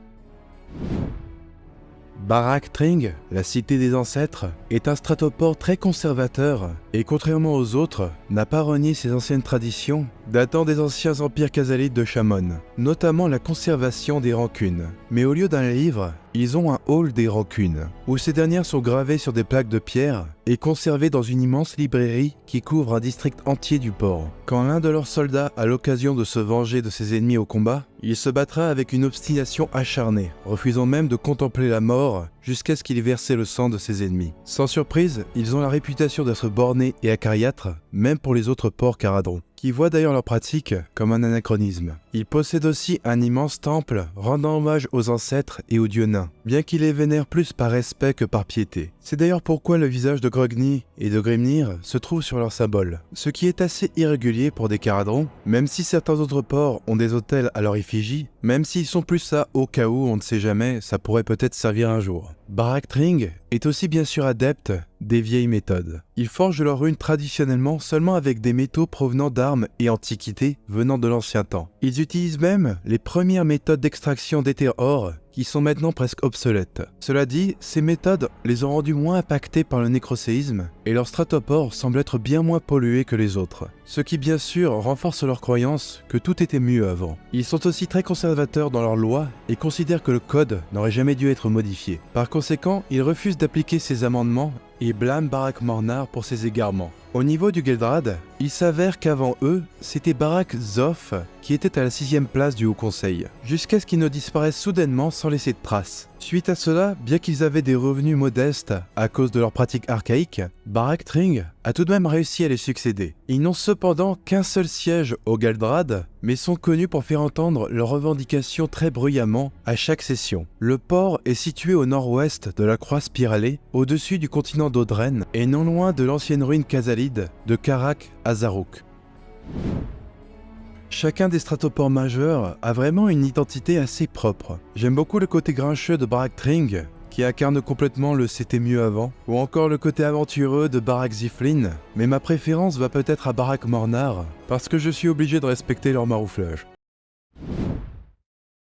Speaker 3: Barak Tring, la cité des ancêtres, est un stratoport très conservateur et contrairement aux autres, n'a pas renié ses anciennes traditions datant des anciens empires khazalites de Chamon, notamment la conservation des rancunes. Mais au lieu d'un livre, ils ont un hall des rancunes, où ces dernières sont gravées sur des plaques de pierre et conservées dans une immense librairie qui couvre un district entier du port. Quand l'un de leurs soldats a l'occasion de se venger de ses ennemis au combat, il se battra avec une obstination acharnée, refusant même de contempler la mort jusqu'à ce qu'il ait versé le sang de ses ennemis. Sans surprise, ils ont la réputation d'être bornés et acariâtres, même pour les autres ports Caradron, qui voient d'ailleurs leur pratique comme un anachronisme. Ils possèdent aussi un immense temple rendant hommage aux ancêtres et aux dieux nains, bien qu'ils les vénèrent plus par respect que par piété. C'est d'ailleurs pourquoi le visage de Grogny et de Grimnir se trouve sur leur symbole, ce qui est assez irrégulier pour des Caradrons, même si certains autres ports ont des autels à leur effigie, même s'ils sont plus ça au cas où, on ne sait jamais, ça pourrait peut-être servir un jour. Barak Tring est aussi bien sûr adepte des vieilles méthodes. Ils forgent leurs runes traditionnellement seulement avec des métaux provenant d'armes et antiquités venant de l'ancien temps. Ils utilisent même les premières méthodes d'extraction d'éther or qui sont maintenant presque obsolètes. Cela dit, ces méthodes les ont rendus moins impactés par le nécroséisme et leur stratopore semble être bien moins pollué que les autres, ce qui bien sûr renforce leur croyance que tout était mieux avant. Ils sont aussi très conservateurs dans leurs lois et considèrent que le code n'aurait jamais dû être modifié. Par conséquent, ils refusent d'appliquer ces amendements et blâment Barak Mornar pour ses égarements. Au niveau du Geldrad, il s'avère qu'avant eux, c'était Barak Zof qui était à la 6e place du Haut Conseil, jusqu'à ce qu'ils ne disparaissent soudainement sans laisser de traces. Suite à cela, bien qu'ils avaient des revenus modestes à cause de leurs pratiques archaïques, Barak Tring a tout de même réussi à les succéder. Ils n'ont cependant qu'un seul siège au Geldrad, mais sont connus pour faire entendre leurs revendications très bruyamment à chaque session. Le port est situé au nord-ouest de la croix spiralée, au-dessus du continent d'Audren, et non loin de l'ancienne ruine khazalide de Karak Azaruk. Chacun des stratopores majeurs a vraiment une identité assez propre. J'aime beaucoup le côté grincheux de Barak Tring, qui incarne complètement le c'était mieux avant, ou encore le côté aventureux de Barak Ziflin, mais ma préférence va peut-être à Barak Mornar, parce que je suis obligé de respecter leur marouflage.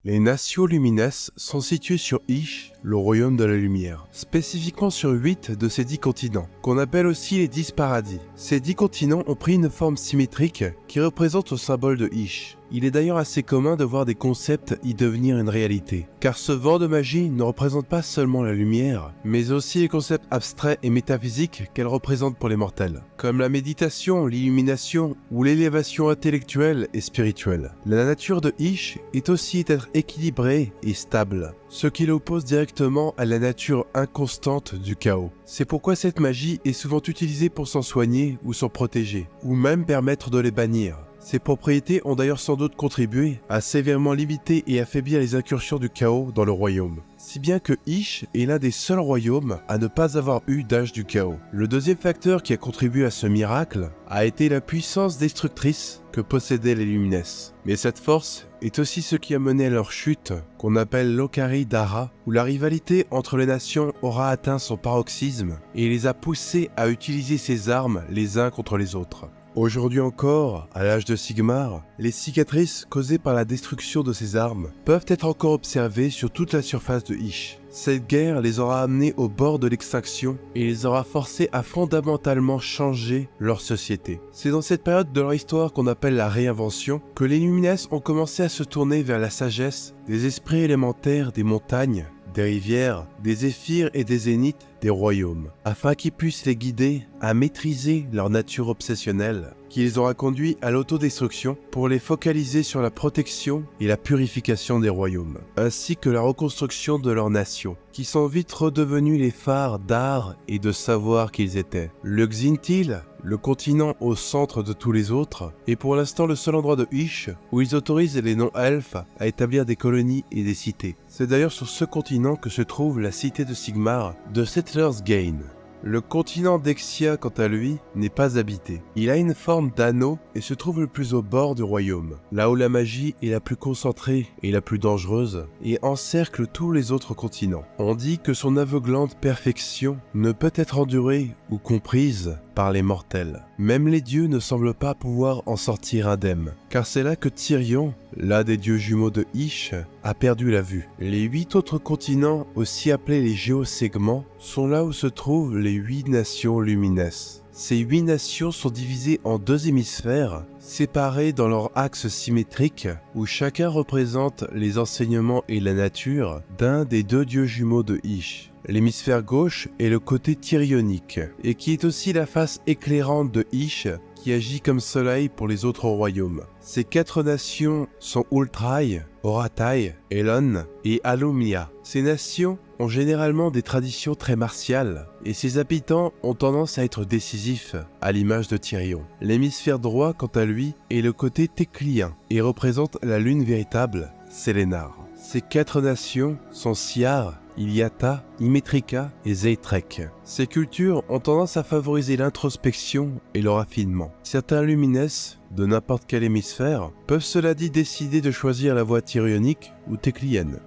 Speaker 3: Les Nations Lumines sont situées sur Ish, le royaume de la lumière, spécifiquement sur 8 de ces 10 continents, qu'on appelle aussi les 10 paradis. Ces 10 continents ont pris une forme symétrique qui représente le symbole de Ish. Il est d'ailleurs assez commun de voir des concepts y devenir une réalité, car ce vent de magie ne représente pas seulement la lumière, mais aussi les concepts abstraits et métaphysiques qu'elle représente pour les mortels, comme la méditation, l'illumination ou l'élévation intellectuelle et spirituelle. La nature de Ish est aussi d'être équilibrée et stable, ce qui l'oppose directement à la nature inconstante du chaos. C'est pourquoi cette magie est souvent utilisée pour s'en soigner ou s'en protéger, ou même permettre de les bannir. Ces propriétés ont d'ailleurs sans doute contribué à sévèrement limiter et affaiblir les incursions du chaos dans le royaume. Si bien que Ish est l'un des seuls royaumes à ne pas avoir eu d'âge du chaos. Le deuxième facteur qui a contribué à ce miracle a été la puissance destructrice que possédaient les Lumines. Mais cette force est aussi ce qui a mené à leur chute, qu'on appelle l'Okari Dara, où la rivalité entre les nations aura atteint son paroxysme et les a poussés à utiliser ces armes les uns contre les autres. Aujourd'hui encore, à l'âge de Sigmar, les cicatrices causées par la destruction de ces armes peuvent être encore observées sur toute la surface de Ish. Cette guerre les aura amenés au bord de l'extinction et les aura forcés à fondamentalement changer leur société. C'est dans cette période de leur histoire qu'on appelle la réinvention que les Lumines ont commencé à se tourner vers la sagesse des esprits élémentaires des montagnes, des rivières, des zéphyrs et des zéniths des royaumes, afin qu'ils puissent les guider à maîtriser leur nature obsessionnelle, qui les aura conduits à l'autodestruction pour les focaliser sur la protection et la purification des royaumes, ainsi que la reconstruction de leurs nations, qui sont vite redevenus les phares d'art et de savoir qu'ils étaient. Le Xintil, le continent au centre de tous les autres, est pour l'instant le seul endroit de Ish où ils autorisent les non-elfes à établir des colonies et des cités. C'est d'ailleurs sur ce continent que se trouve la cité de Sigmar de Settlers Gain. Le continent d'Exia, quant à lui, n'est pas habité. Il a une forme d'anneau et se trouve le plus au bord du royaume, là où la magie est la plus concentrée et la plus dangereuse, et encercle tous les autres continents. On dit que son aveuglante perfection ne peut être endurée ou comprise par les mortels. Même les dieux ne semblent pas pouvoir en sortir indemnes, car c'est là que Tyrion, l'un des dieux jumeaux de Ish, a perdu la vue. Les 8 autres continents, aussi appelés les géosegments, sont là où se trouvent les 8 nations lumines. Ces 8 nations sont divisées en 2 hémisphères, séparés dans leur axe symétrique, où chacun représente les enseignements et la nature d'un des 2 dieux jumeaux de Ish. L'hémisphère gauche est le côté tyrionique, et qui est aussi la face éclairante de Ish, qui agit comme soleil pour les autres royaumes. Ces 4 nations sont Ultrai, Oratai, Elon et Alumnia. Ces nations ont généralement des traditions très martiales, et ses habitants ont tendance à être décisifs, à l'image de Tyrion. L'hémisphère droit, quant à lui, est le côté téclien, et représente la lune véritable, Selenar. Ces 4 nations sont Siar, Iliata, Imetrika et Zeitrek. Ces cultures ont tendance à favoriser l'introspection et le raffinement. Certains lumines, de n'importe quel hémisphère, peuvent cela dit décider de choisir la voie tyrionique ou téclienne.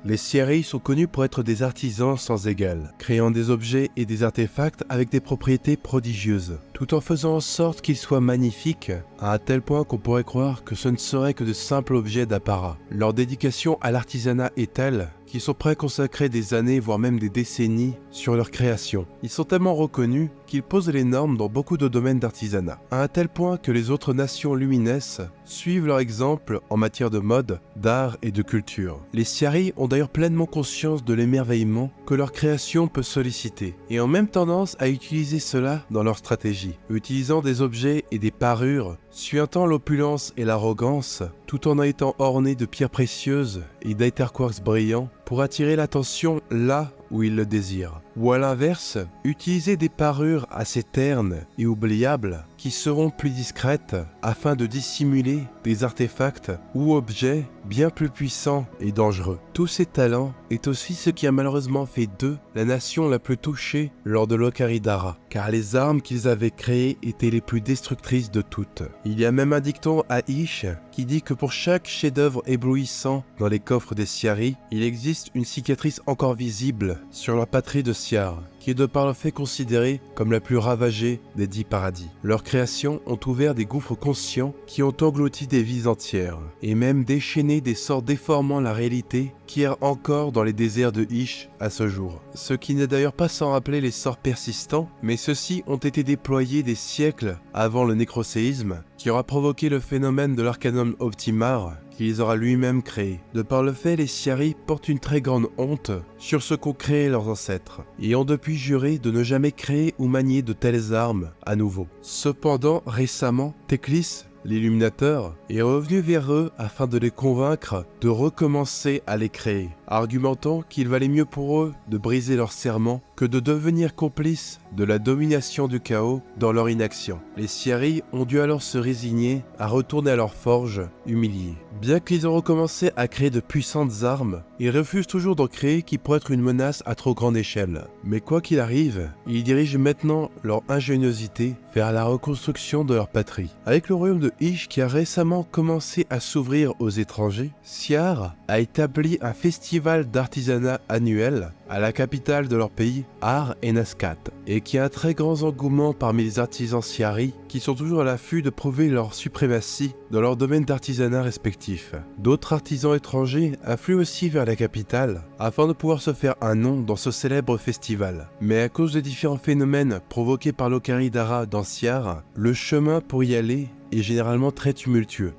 Speaker 3: Les Siari sont connus pour être des artisans sans égal, créant des objets et des artefacts avec des propriétés prodigieuses, tout en faisant en sorte qu'ils soient magnifiques, à un tel point qu'on pourrait croire que ce ne seraient que de simples objets d'apparat. Leur dédication à l'artisanat est telle qu'ils sont prêts à consacrer des années, voire même des décennies, sur leur création. Ils sont tellement reconnus qu'ils posent les normes dans beaucoup de domaines d'artisanat, à un tel point que les autres nations lumines suivent leur exemple en matière de mode, d'art et de culture. Les Siari ont d'ailleurs pleinement conscience de l'émerveillement que leur création peut solliciter, et ont même tendance à utiliser cela dans leur stratégie, utilisant des objets et des parures suintant l'opulence et l'arrogance, tout en étant ornés de pierres précieuses et d'étherquarks brillants pour attirer l'attention là où ils le désirent. ou à l'inverse, utiliser des parures assez ternes et oubliables qui seront plus discrètes afin de dissimuler des artefacts ou objets bien plus puissants et dangereux. Tous ces talents est aussi ce qui a malheureusement fait d'eux la nation la plus touchée lors de l'Okaridara, car les armes qu'ils avaient créées étaient les plus destructrices de toutes. Il y a même un dicton à Ish qui dit que pour chaque chef-d'œuvre éblouissant dans les coffres des Siari, il existe une cicatrice encore visible sur la patrie de Siar, qui est de par le fait considérée comme la plus ravagée des 10 paradis. Leurs créations ont ouvert des gouffres conscients qui ont englouti des vies entières, et même déchaîné des sorts déformant la réalité qui errent encore dans les déserts de Ish à ce jour. Ce qui n'est d'ailleurs pas sans rappeler les sorts persistants, mais ceux-ci ont été déployés des siècles avant le nécroséisme, qui aura provoqué le phénomène de l'Arcanum Optimar, qu'il les aura lui-même créé. De par le fait, les Siari portent une très grande honte sur ce qu'ont créé leurs ancêtres, et ont depuis juré de ne jamais créer ou manier de telles armes à nouveau. Cependant, récemment, Teclis, l'illuminateur, est revenu vers eux afin de les convaincre de recommencer à les créer, argumentant qu'il valait mieux pour eux de briser leur serment que de devenir complices de la domination du chaos dans leur inaction. Les Siari ont dû alors se résigner à retourner à leur forge, humiliés. Bien qu'ils ont recommencé à créer de puissantes armes, ils refusent toujours d'en créer qui pourraient être une menace à trop grande échelle. Mais quoi qu'il arrive, ils dirigent maintenant leur ingéniosité vers la reconstruction de leur patrie. Avec le royaume de Ish qui a récemment commencé à s'ouvrir aux étrangers, Siar a établi un festival d'artisanat annuel à la capitale de leur pays, Ar Enaskat, et qui a un très grand engouement parmi les artisans Siari qui sont toujours à l'affût de prouver leur suprématie dans leur domaine d'artisanat respectif. D'autres artisans étrangers affluent aussi vers la capitale afin de pouvoir se faire un nom dans ce célèbre festival. Mais à cause des différents phénomènes provoqués par l'Okaridara dans Siar, le chemin pour y aller est généralement très tumultueux.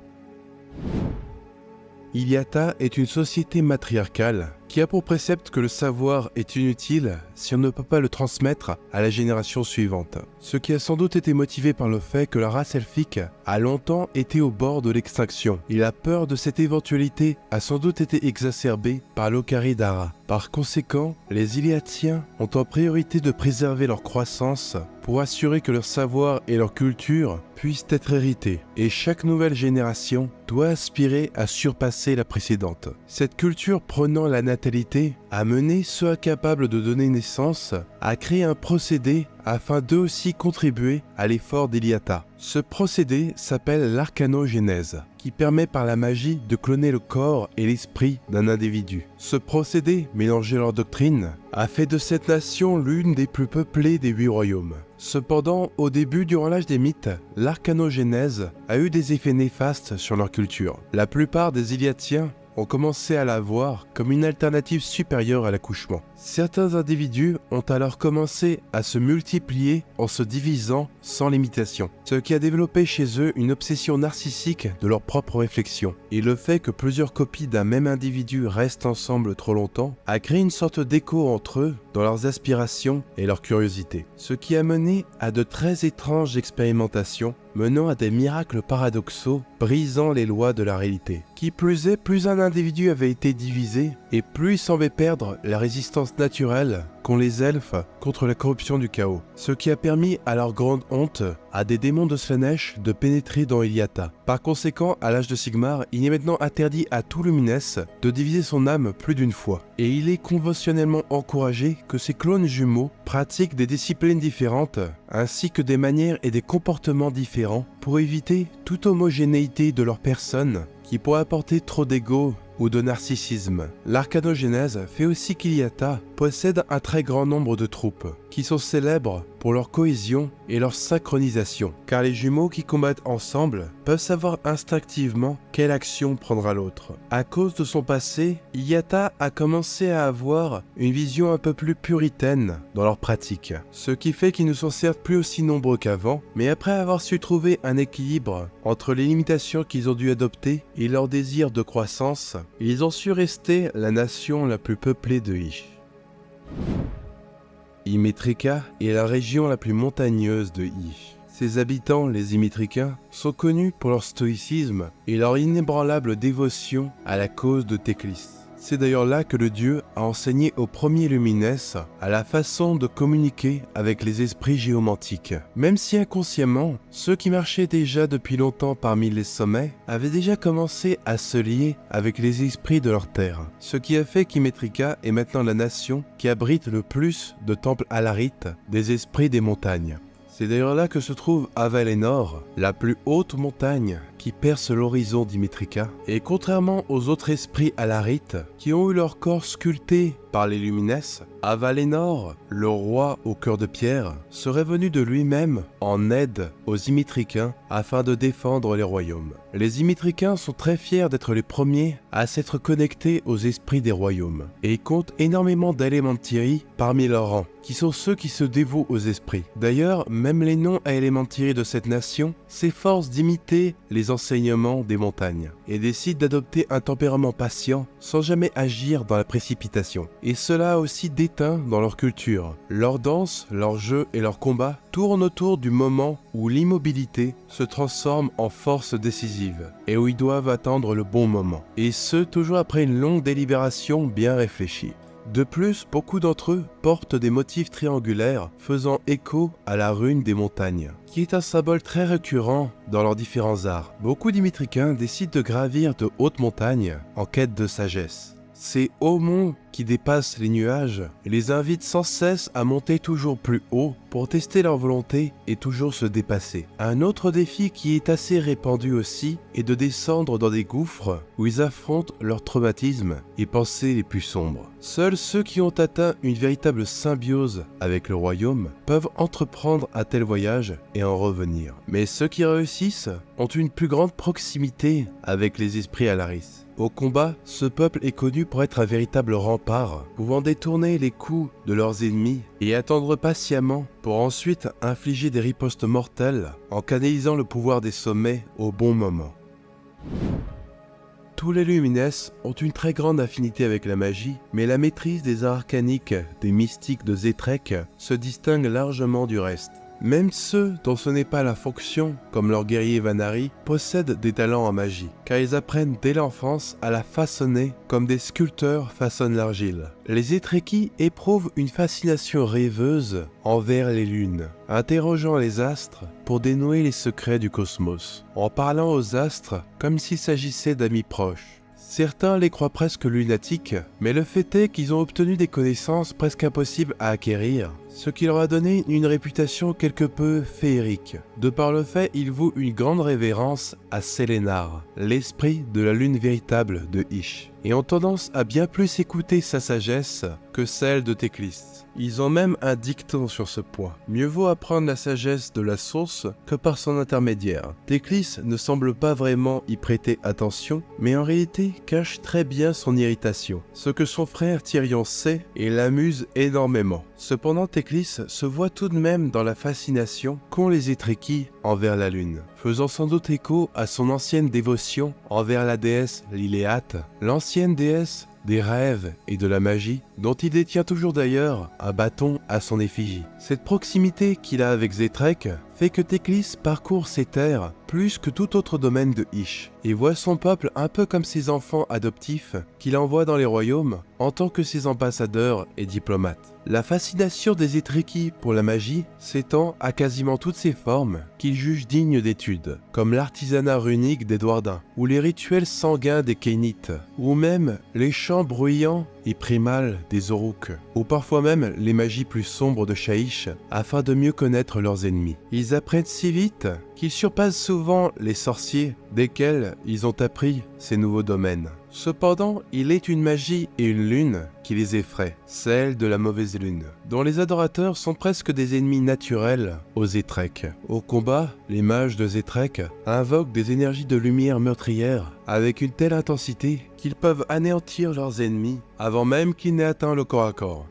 Speaker 3: Iliata est une société matriarcale qui a pour précepte que le savoir est inutile si on ne peut pas le transmettre à la génération suivante. Ce qui a sans doute été motivé par le fait que la race elfique a longtemps été au bord de l'extinction. Et la peur de cette éventualité a sans doute été exacerbée par l'Okaridara. Par conséquent, les Iliatiens ont en priorité de préserver leur croissance pour assurer que leur savoir et leur culture puissent être hérités. Et chaque nouvelle génération doit aspirer à surpasser la précédente. Cette culture prenant la natalité a mené ceux incapables de donner naissance à créer un procédé afin d'eux aussi contribuer à l'effort d'Iliata. Ce procédé s'appelle l'arcanogénèse, qui permet par la magie de cloner le corps et l'esprit d'un individu. Ce procédé, mélangé à leur doctrine, a fait de cette nation l'une des plus peuplées des 8 royaumes. Cependant, au début, durant l'âge des mythes, l'arcanogénèse a eu des effets néfastes sur leur culture. La plupart des Iliatiens ont commencé à la voir comme une alternative supérieure à l'accouchement. Certains individus ont alors commencé à se multiplier en se divisant sans limitation, ce qui a développé chez eux une obsession narcissique de leur propre réflexion. Et le fait que plusieurs copies d'un même individu restent ensemble trop longtemps a créé une sorte d'écho entre eux dans leurs aspirations et leur curiosité, ce qui a mené à de très étranges expérimentations menant à des miracles paradoxaux, brisant les lois de la réalité. Qui plus est, plus un individu avait été divisé, et plus il semblait perdre la résistance naturelle qu'ont les elfes contre la corruption du chaos, ce qui a permis à leur grande honte à des démons de Slaanesh de pénétrer dans Iliata. Par conséquent, à l'âge de Sigmar, il est maintenant interdit à tout Lumines de diviser son âme plus d'une fois, et il est conventionnellement encouragé que ses clones jumeaux pratiquent des disciplines différentes, ainsi que des manières et des comportements différents pour éviter toute homogénéité de leur personne qui pourrait apporter trop d'ego ou de narcissisme. L'arcanogénèse fait aussi qu'Iliata possède un très grand nombre de troupes, qui sont célèbres pour leur cohésion et leur synchronisation, car les jumeaux qui combattent ensemble peuvent savoir instinctivement quelle action prendra l'autre. À cause de son passé, Iliata a commencé à avoir une vision un peu plus puritaine dans leur pratique, ce qui fait qu'ils ne sont certes plus aussi nombreux qu'avant, mais après avoir su trouver un équilibre entre les limitations qu'ils ont dû adopter et leur désir de croissance, ils ont su rester la nation la plus peuplée de Ish. Imetrika est la région la plus montagneuse de Ish. Ses habitants, les Imetricains, sont connus pour leur stoïcisme et leur inébranlable dévotion à la cause de Teclis. C'est d'ailleurs là que le dieu a enseigné aux premiers lumines à la façon de communiquer avec les esprits géomantiques. Même si inconsciemment, ceux qui marchaient déjà depuis longtemps parmi les sommets avaient déjà commencé à se lier avec les esprits de leur terre. Ce qui a fait qu'Imetrika est maintenant la nation qui abrite le plus de temples alarites des esprits des montagnes. C'est d'ailleurs là que se trouve Avalenor, la plus haute montagne qui perce l'horizon d'Imetrika. Et contrairement aux autres esprits alarites qui ont eu leur corps sculpté par les Lumines, Avalenor, le roi au cœur de pierre, serait venu de lui-même en aide aux Imetricains afin de défendre les royaumes. Les Imetricains sont très fiers d'être les premiers à s'être connectés aux esprits des royaumes et comptent énormément d'Elementiri parmi leurs rangs, qui sont ceux qui se dévouent aux esprits. D'ailleurs, même les noms à Elementiri de cette nation s'efforcent d'imiter les enseignements des montagnes et décident d'adopter un tempérament patient sans jamais agir dans la précipitation. Et cela a aussi déteint dans leur culture. Leurs danses, leurs jeux et leurs combats tournent autour du moment où l'immobilité se transforme en force décisive et où ils doivent attendre le bon moment. Et ce, toujours après une longue délibération bien réfléchie. De plus, beaucoup d'entre eux portent des motifs triangulaires faisant écho à la rune des montagnes, qui est un symbole très récurrent dans leurs différents arts. Beaucoup d'Imetricains décident de gravir de hautes montagnes en quête de sagesse. Ces hauts monts qui dépassent les nuages les invitent sans cesse à monter toujours plus haut pour tester leur volonté et toujours se dépasser. Un autre défi qui est assez répandu aussi est de descendre dans des gouffres où ils affrontent leurs traumatismes et pensées les plus sombres. Seuls ceux qui ont atteint une véritable symbiose avec le royaume peuvent entreprendre un tel voyage et en revenir. Mais ceux qui réussissent ont une plus grande proximité avec les esprits Alaris. Au combat, ce peuple est connu pour être un véritable rempart, pouvant détourner les coups de leurs ennemis et attendre patiemment pour ensuite infliger des ripostes mortelles en canalisant le pouvoir des sommets au bon moment. Tous les Lumines ont une très grande affinité avec la magie, mais la maîtrise des arts arcaniques des mystiques de Zetrek se distingue largement du reste. Même ceux dont ce n'est pas la fonction, comme leur guerrier Vanari, possèdent des talents en magie, car ils apprennent dès l'enfance à la façonner comme des sculpteurs façonnent l'argile. Les Etreki éprouvent une fascination rêveuse envers les lunes, interrogeant les astres pour dénouer les secrets du cosmos, en parlant aux astres comme s'il s'agissait d'amis proches. Certains les croient presque lunatiques, mais le fait est qu'ils ont obtenu des connaissances presque impossibles à acquérir, ce qui leur a donné une réputation quelque peu féerique. De par le fait, ils vouent une grande révérence à Selenar, l'esprit de la lune véritable de Ish, et ont tendance à bien plus écouter sa sagesse que celle de Teclis. Ils ont même un dicton sur ce point. Mieux vaut apprendre la sagesse de la source que par son intermédiaire. Teclis ne semble pas vraiment y prêter attention, mais en réalité cache très bien son irritation. Ce que son frère Tyrion sait et l'amuse énormément. Cependant, Teclis se voit tout de même dans la fascination qu'ont les Etreki envers la lune, faisant sans doute écho à son ancienne dévotion envers la déesse Liléate, l'ancienne déesse des rêves et de la magie, dont il détient toujours d'ailleurs un bâton à son effigie. Cette proximité qu'il a avec Zetrek fait que Teclis parcourt ces terres plus que tout autre domaine de Ish, et voit son peuple un peu comme ses enfants adoptifs qu'il envoie dans les royaumes en tant que ses ambassadeurs et diplomates. La fascination des Etreki pour la magie s'étend à quasiment toutes ses formes qu'ils jugent dignes d'étude, comme l'artisanat runique des Dwardins, ou les rituels sanguins des Kénites, ou même les chants bruyants et primales des Oruks, ou parfois même les magies plus sombres de Shaish, afin de mieux connaître leurs ennemis. Ils apprennent si vite qu'ils surpassent souvent les sorciers desquels ils ont appris ces nouveaux domaines. Cependant, il est une magie et une lune qui les effraient, celle de la mauvaise lune, dont les adorateurs sont presque des ennemis naturels aux Zetrek. Au combat, les mages de Zetrek invoquent des énergies de lumière meurtrière avec une telle intensité qu'ils peuvent anéantir leurs ennemis avant même qu'ils n'aient atteint le corps à corps.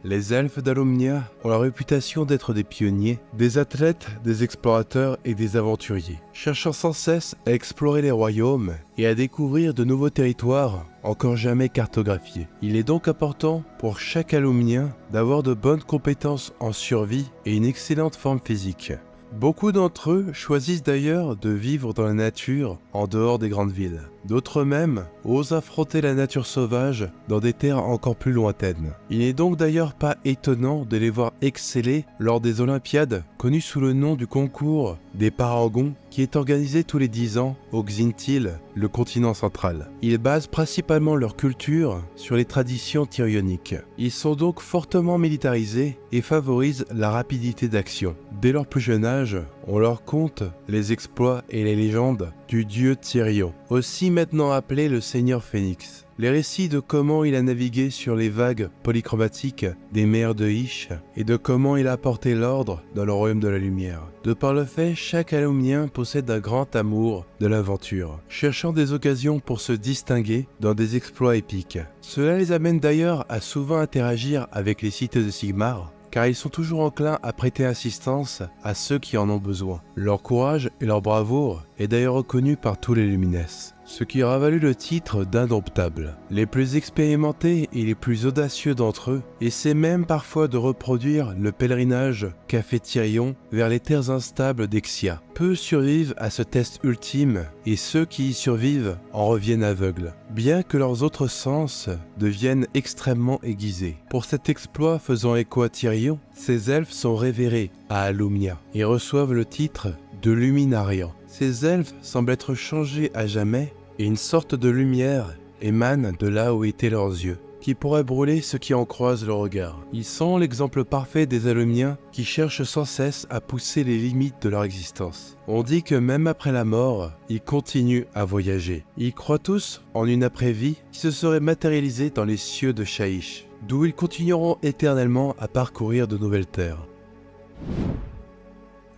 Speaker 3: Les elfes d'Alumnia ont la réputation d'être des pionniers, des athlètes, des explorateurs et des aventuriers, cherchant sans cesse à explorer les royaumes et à découvrir de nouveaux territoires encore jamais cartographiés. Il est donc important pour chaque Alumnien d'avoir de bonnes compétences en survie et une excellente forme physique. Beaucoup d'entre eux choisissent d'ailleurs de vivre dans la nature en dehors des grandes villes. D'autres même osent affronter la nature sauvage dans des terres encore plus lointaines. Il n'est donc d'ailleurs pas étonnant de les voir exceller lors des Olympiades connues sous le nom du concours des Parangons qui est organisé tous les 10 ans au Xintil, le continent central. Ils basent principalement leur culture sur les traditions tyrioniques. Ils sont donc fortement militarisés et favorisent la rapidité d'action. Dès leur plus jeune âge, on leur conte les exploits et les légendes du dieu Tyrion, aussi maintenant appelé le Seigneur Phénix. Les récits de comment il a navigué sur les vagues polychromatiques des mers de Ish et de comment il a apporté l'ordre dans le royaume de la lumière. De par le fait, chaque Alumnien possède un grand amour de l'aventure, cherchant des occasions pour se distinguer dans des exploits épiques. Cela les amène d'ailleurs à souvent interagir avec les cités de Sigmar, car ils sont toujours enclins à prêter assistance à ceux qui en ont besoin. Leur courage et leur bravoure est d'ailleurs reconnu par tous les Lumines, ce qui leur a valu le titre d'indomptables. Les plus expérimentés et les plus audacieux d'entre eux essaient même parfois de reproduire le pèlerinage qu'a fait Tyrion vers les terres instables d'Exia. Peu survivent à ce test ultime et ceux qui y survivent en reviennent aveugles, bien que leurs autres sens deviennent extrêmement aiguisés. Pour cet exploit faisant écho à Tyrion, ces elfes sont révérés à Alumnia et reçoivent le titre de Luminarians. Ces elfes semblent être changés à jamais et une sorte de lumière émane de là où étaient leurs yeux, qui pourrait brûler ceux qui en croisent le regard. Ils sont l'exemple parfait des Alumiens qui cherchent sans cesse à pousser les limites de leur existence. On dit que même après la mort, ils continuent à voyager. Ils croient tous en une après-vie qui se serait matérialisée dans les cieux de Shaiish, d'où ils continueront éternellement à parcourir de nouvelles terres.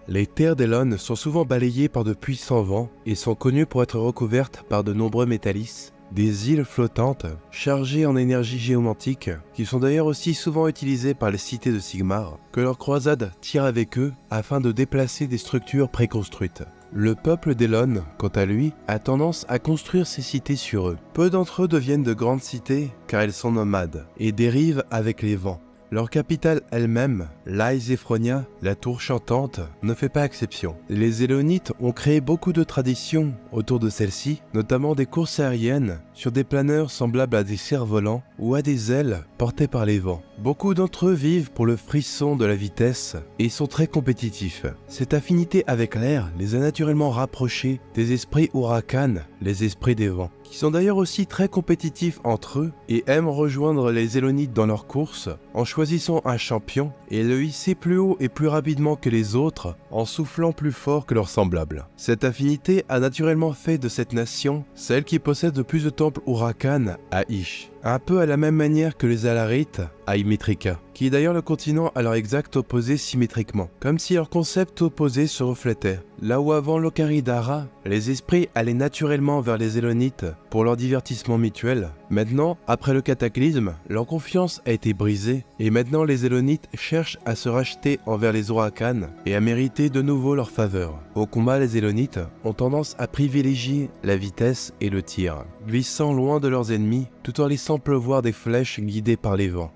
Speaker 3: Les terres d'Elon sont souvent balayées par de puissants vents et sont connues pour être recouvertes par de nombreux métallis, des îles flottantes chargées en énergie géomantique qui sont d'ailleurs aussi souvent utilisées par les cités de Sigmar que leurs croisades tirent avec eux afin de déplacer des structures préconstruites. Le peuple d'Elon, quant à lui, a tendance à construire ses cités sur eux. Peu d'entre eux deviennent de grandes cités car elles sont nomades et dérivent avec les vents. Leur capitale elle-même, l'Aizéphronia, la tour chantante, ne fait pas exception. Les Élonites ont créé beaucoup de traditions autour de celle-ci, notamment des courses aériennes sur des planeurs semblables à des cerfs-volants ou à des ailes portées par les vents. Beaucoup d'entre eux vivent pour le frisson de la vitesse et sont très compétitifs. Cette affinité avec l'air les a naturellement rapprochés des esprits Huracan, les esprits des vents, qui sont d'ailleurs aussi très compétitifs entre eux et aiment rejoindre les Élonites dans leurs courses en choisissant un champion et le hisser plus haut et plus rapidement que les autres en soufflant plus fort que leurs semblables. Cette affinité a naturellement fait de cette nation celle qui possède le plus de temples Huracan à Ish, un peu à la même manière que les Alarites à Imetrika, qui est d'ailleurs le continent à leur exact opposé symétriquement, comme si leurs concepts opposés se reflétaient. Là où avant l'Ocaridara, les esprits allaient naturellement vers les Élonites pour leur divertissement mutuel, maintenant, après le cataclysme, leur confiance a été brisée et maintenant les Élonites cherchent à se racheter envers les Huracan et à mériter de nouveau leur faveur. Au combat, les Élonites ont tendance à privilégier la vitesse et le tir, glissant loin de leurs ennemis tout en laissant pleuvoir des flèches guidées par les vents.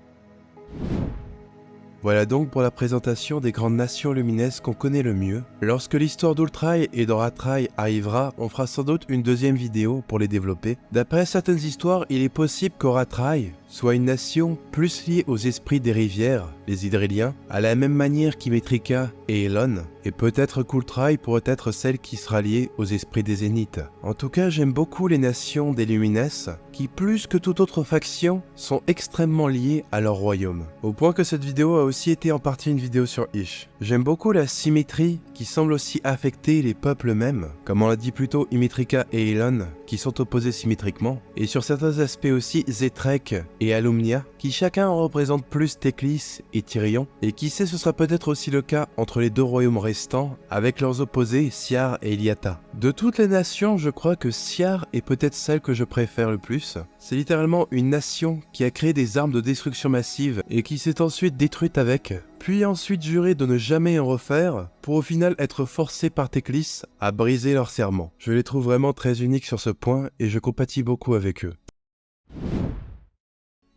Speaker 3: Voilà donc pour la présentation des grandes nations luminesques qu'on connaît le mieux. Lorsque l'histoire d'Ultraï et d'Horatraï arrivera, on fera sans doute une deuxième vidéo pour les développer. D'après certaines histoires, il est possible qu'Horatraï soit une nation plus liée aux esprits des rivières, les Hydréliens, à la même manière qu'Imetrika et Elon, et peut-être qu'Ultraï pourrait être celle qui sera liée aux esprits des Zéniths. En tout cas, j'aime beaucoup les nations des Lumines, qui plus que toute autre faction, sont extrêmement liées à leur royaume. Au point que cette vidéo a aussi été en partie une vidéo sur Ish. J'aime beaucoup la symétrie qui semble aussi affecter les peuples mêmes, comme on l'a dit plus tôt Imetrika et Elon, qui sont opposés symétriquement, et sur certains aspects aussi Zetrek et Alumnia, qui chacun en représente plus Teclis et Tyrion, et qui sait ce sera peut-être aussi le cas entre les deux royaumes restants, avec leurs opposés Siar et Iliata. De toutes les nations, je crois que Siar est peut-être celle que je préfère le plus. C'est littéralement une nation qui a créé des armes de destruction massive et qui s'est ensuite détruite avec, puis ensuite juré de ne jamais en refaire, pour au final être forcé par Teclis à briser leur serment. Je les trouve vraiment très uniques sur ce point et je compatis beaucoup avec eux.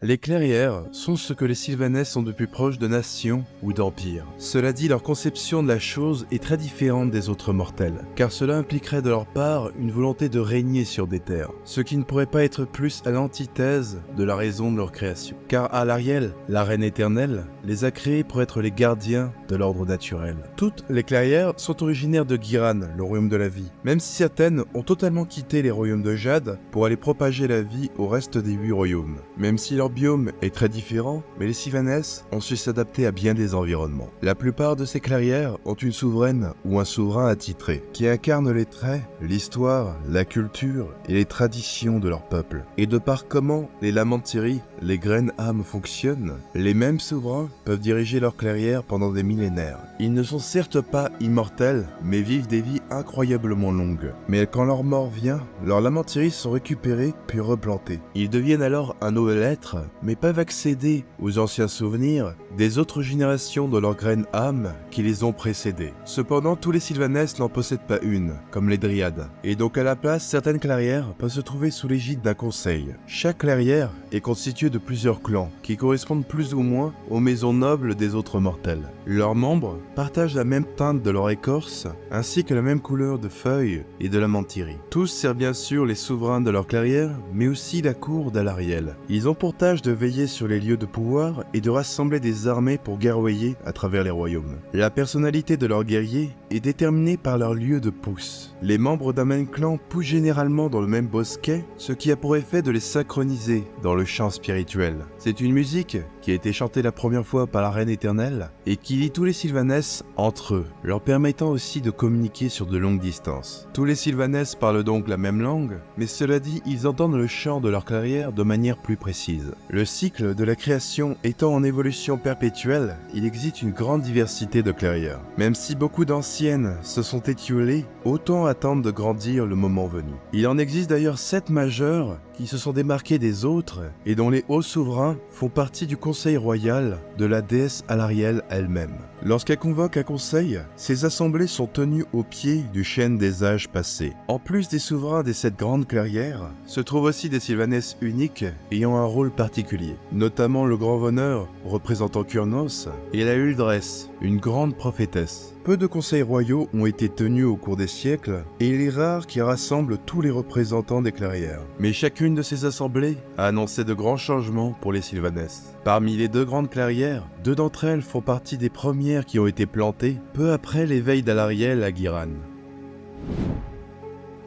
Speaker 3: Les clairières sont ce que les Sylvanès sont de plus proches de nations ou d'empires. Cela dit, leur conception de la chose est très différente des autres mortels, car cela impliquerait de leur part une volonté de régner sur des terres, ce qui ne pourrait pas être plus à l'antithèse de la raison de leur création. Car Alarielle, la reine éternelle, les a créés pour être les gardiens de l'ordre naturel. Toutes les clairières sont originaires de Ghiran, le royaume de la vie, même si certaines ont totalement quitté les royaumes de Jade pour aller propager la vie au reste des 8 royaumes. Même si leur biome est très différent, mais les Sylvanès ont su s'adapter à bien des environnements. La plupart de ces clairières ont une souveraine ou un souverain attitré, qui incarne les traits, l'histoire, la culture et les traditions de leur peuple. Et de par comment les Lamantiri, les graines âmes fonctionnent, les mêmes souverains peuvent diriger leur clairière pendant des millénaires. Ils ne sont certes pas immortels, mais vivent des vies incroyablement longues. Mais quand leur mort vient, leurs Lamantiri sont récupérés puis replantés. Ils deviennent alors un nouvel être, mais peuvent accéder aux anciens souvenirs des autres générations de leurs graines âmes qui les ont précédés. Cependant, tous les Sylvanès n'en possèdent pas une, comme les Dryades. Et donc à la place, certaines clairières peuvent se trouver sous l'égide d'un conseil. Chaque clairière est constituée de plusieurs clans, qui correspondent plus ou moins aux maisons nobles des autres mortels. Leurs membres partagent la même teinte de leur écorce, ainsi que la même couleur de feuilles et de la mantillerie. Tous servent bien sûr les souverains de leur clairière, mais aussi la cour d'Alarielle. Ils ont pour tâche de veiller sur les lieux de pouvoir et de rassembler des armées pour guerroyer à travers les royaumes. La personnalité de leurs guerriers est déterminée par leur lieu de pousse. Les membres d'un même clan poussent généralement dans le même bosquet, ce qui a pour effet de les synchroniser dans le chant spirituel. C'est une musique qui a été chantée la première fois par la Reine éternelle et qui lie tous les Sylvanès entre eux, leur permettant aussi de communiquer sur de longues distances. Tous les Sylvanès parlent donc la même langue, mais cela dit, ils entendent le chant de leur clairière de manière plus précise. Le cycle de la création étant en évolution perpétuelle, il existe une grande diversité de clairières. Même si beaucoup d'anciennes se sont étiolées, autant attendre de grandir le moment venu. Il en existe d'ailleurs 7 majeures qui se sont démarquées des autres et dont les hauts souverains font partie du conseil royal de la déesse Alarielle elle-même. Lorsqu'elle convoque un conseil, ces assemblées sont tenues au pied du chêne des âges passés. En plus des souverains des 7 grandes clairières, se trouvent aussi des Sylvanès uniques ayant un rôle particulier, notamment le Grand Veneur représentant Kurnos et la Huldresse, une grande prophétesse. Peu de conseils royaux ont été tenus au cours des siècles, et il est rare qu'ils rassemblent tous les représentants des clairières. Mais chacune de ces assemblées a annoncé de grands changements pour les Sylvanès. Parmi les 2 grandes clairières, 2 d'entre elles font partie des premières qui ont été plantées peu après l'éveil d'Alarielle à Ghiran.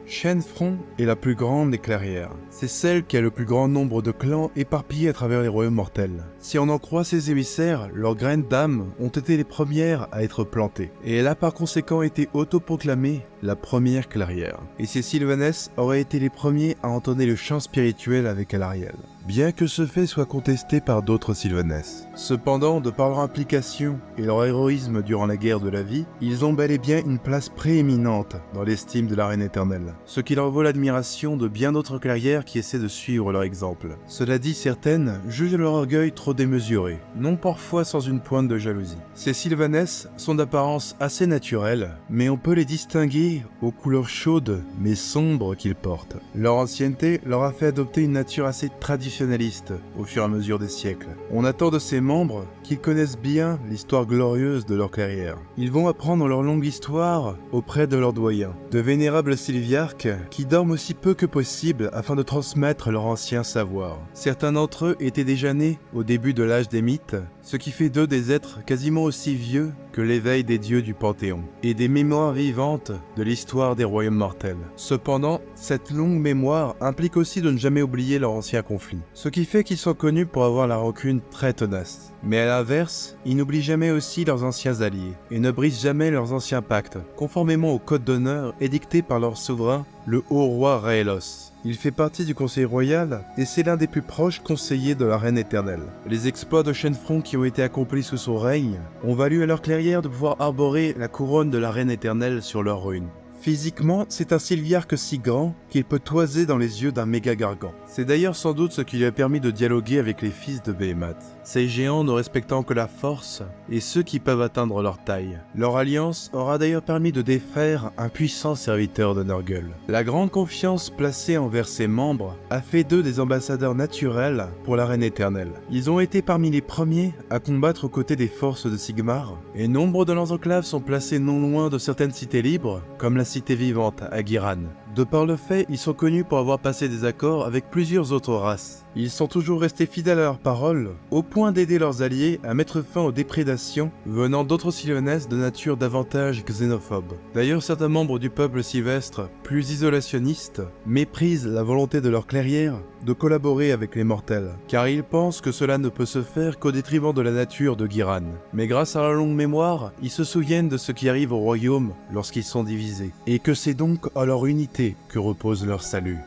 Speaker 3: Shenfront est la plus grande des clairières. C'est celle qui a le plus grand nombre de clans éparpillés à travers les royaumes mortels. Si on en croit ses émissaires, leurs graines d'âme ont été les premières à être plantées, et elle a par conséquent été autoproclamée la première clairière. Et ces Sylvanès auraient été les premiers à entonner le chant spirituel avec Alarielle, bien que ce fait soit contesté par d'autres Sylvanès. Cependant, de par leur implication et leur héroïsme durant la guerre de la vie, ils ont bel et bien une place prééminente dans l'estime de la Reine éternelle, ce qui leur vaut l'admiration de bien d'autres clairières qui essaient de suivre leur exemple. Cela dit, certaines jugent leur orgueil trop démesuré, non parfois sans une pointe de jalousie. Ces Sylvanès sont d'apparence assez naturelle, mais on peut les distinguer aux couleurs chaudes mais sombres qu'ils portent. Leur ancienneté leur a fait adopter une nature assez traditionnaliste au fur et à mesure des siècles. On attend de ces membres qu'ils connaissent bien l'histoire glorieuse de leur clairière. Ils vont apprendre leur longue histoire auprès de leurs doyens, de vénérables sylviarques qui dorment aussi peu que possible afin de transmettre leur ancien savoir. Certains d'entre eux étaient déjà nés au début de l'âge des mythes, ce qui fait d'eux des êtres quasiment aussi vieux que l'éveil des dieux du Panthéon, et des mémoires vivantes de l'histoire des royaumes mortels. Cependant, cette longue mémoire implique aussi de ne jamais oublier leur ancien conflit, ce qui fait qu'ils sont connus pour avoir la rancune très tenace. Mais à l'inverse, ils n'oublient jamais aussi leurs anciens alliés, et ne brisent jamais leurs anciens pactes, conformément au code d'honneur édicté par leur souverain, le haut roi Raelos. Il fait partie du conseil royal et c'est l'un des plus proches conseillers de la Reine éternelle. Les exploits de Shenfront qui ont été accomplis sous son règne ont valu à leur clairière de pouvoir arborer la couronne de la Reine éternelle sur leur rune. Physiquement, c'est un sylviarque si grand qu'il peut toiser dans les yeux d'un méga gargan. C'est d'ailleurs sans doute ce qui lui a permis de dialoguer avec les fils de Behemoth. Ces géants ne respectant que la force et ceux qui peuvent atteindre leur taille. Leur alliance aura d'ailleurs permis de défaire un puissant serviteur de Nurgle. La grande confiance placée envers ses membres a fait d'eux des ambassadeurs naturels pour la Reine éternelle. Ils ont été parmi les premiers à combattre aux côtés des forces de Sigmar, et nombre de leurs enclaves sont placés non loin de certaines cités libres, comme la cité vivante à Ghiran. De par le fait, ils sont connus pour avoir passé des accords avec plusieurs autres races. Ils sont toujours restés fidèles à leurs paroles, au point d'aider leurs alliés à mettre fin aux déprédations venant d'autres Sylvanesses de nature davantage xénophobe. D'ailleurs, certains membres du peuple sylvestre, plus isolationnistes, méprisent la volonté de leurs clairières de collaborer avec les mortels, car ils pensent que cela ne peut se faire qu'au détriment de la nature de Ghiran. Mais grâce à leur longue mémoire, ils se souviennent de ce qui arrive au royaume lorsqu'ils sont divisés, et que c'est donc à leur unité que repose leur salut.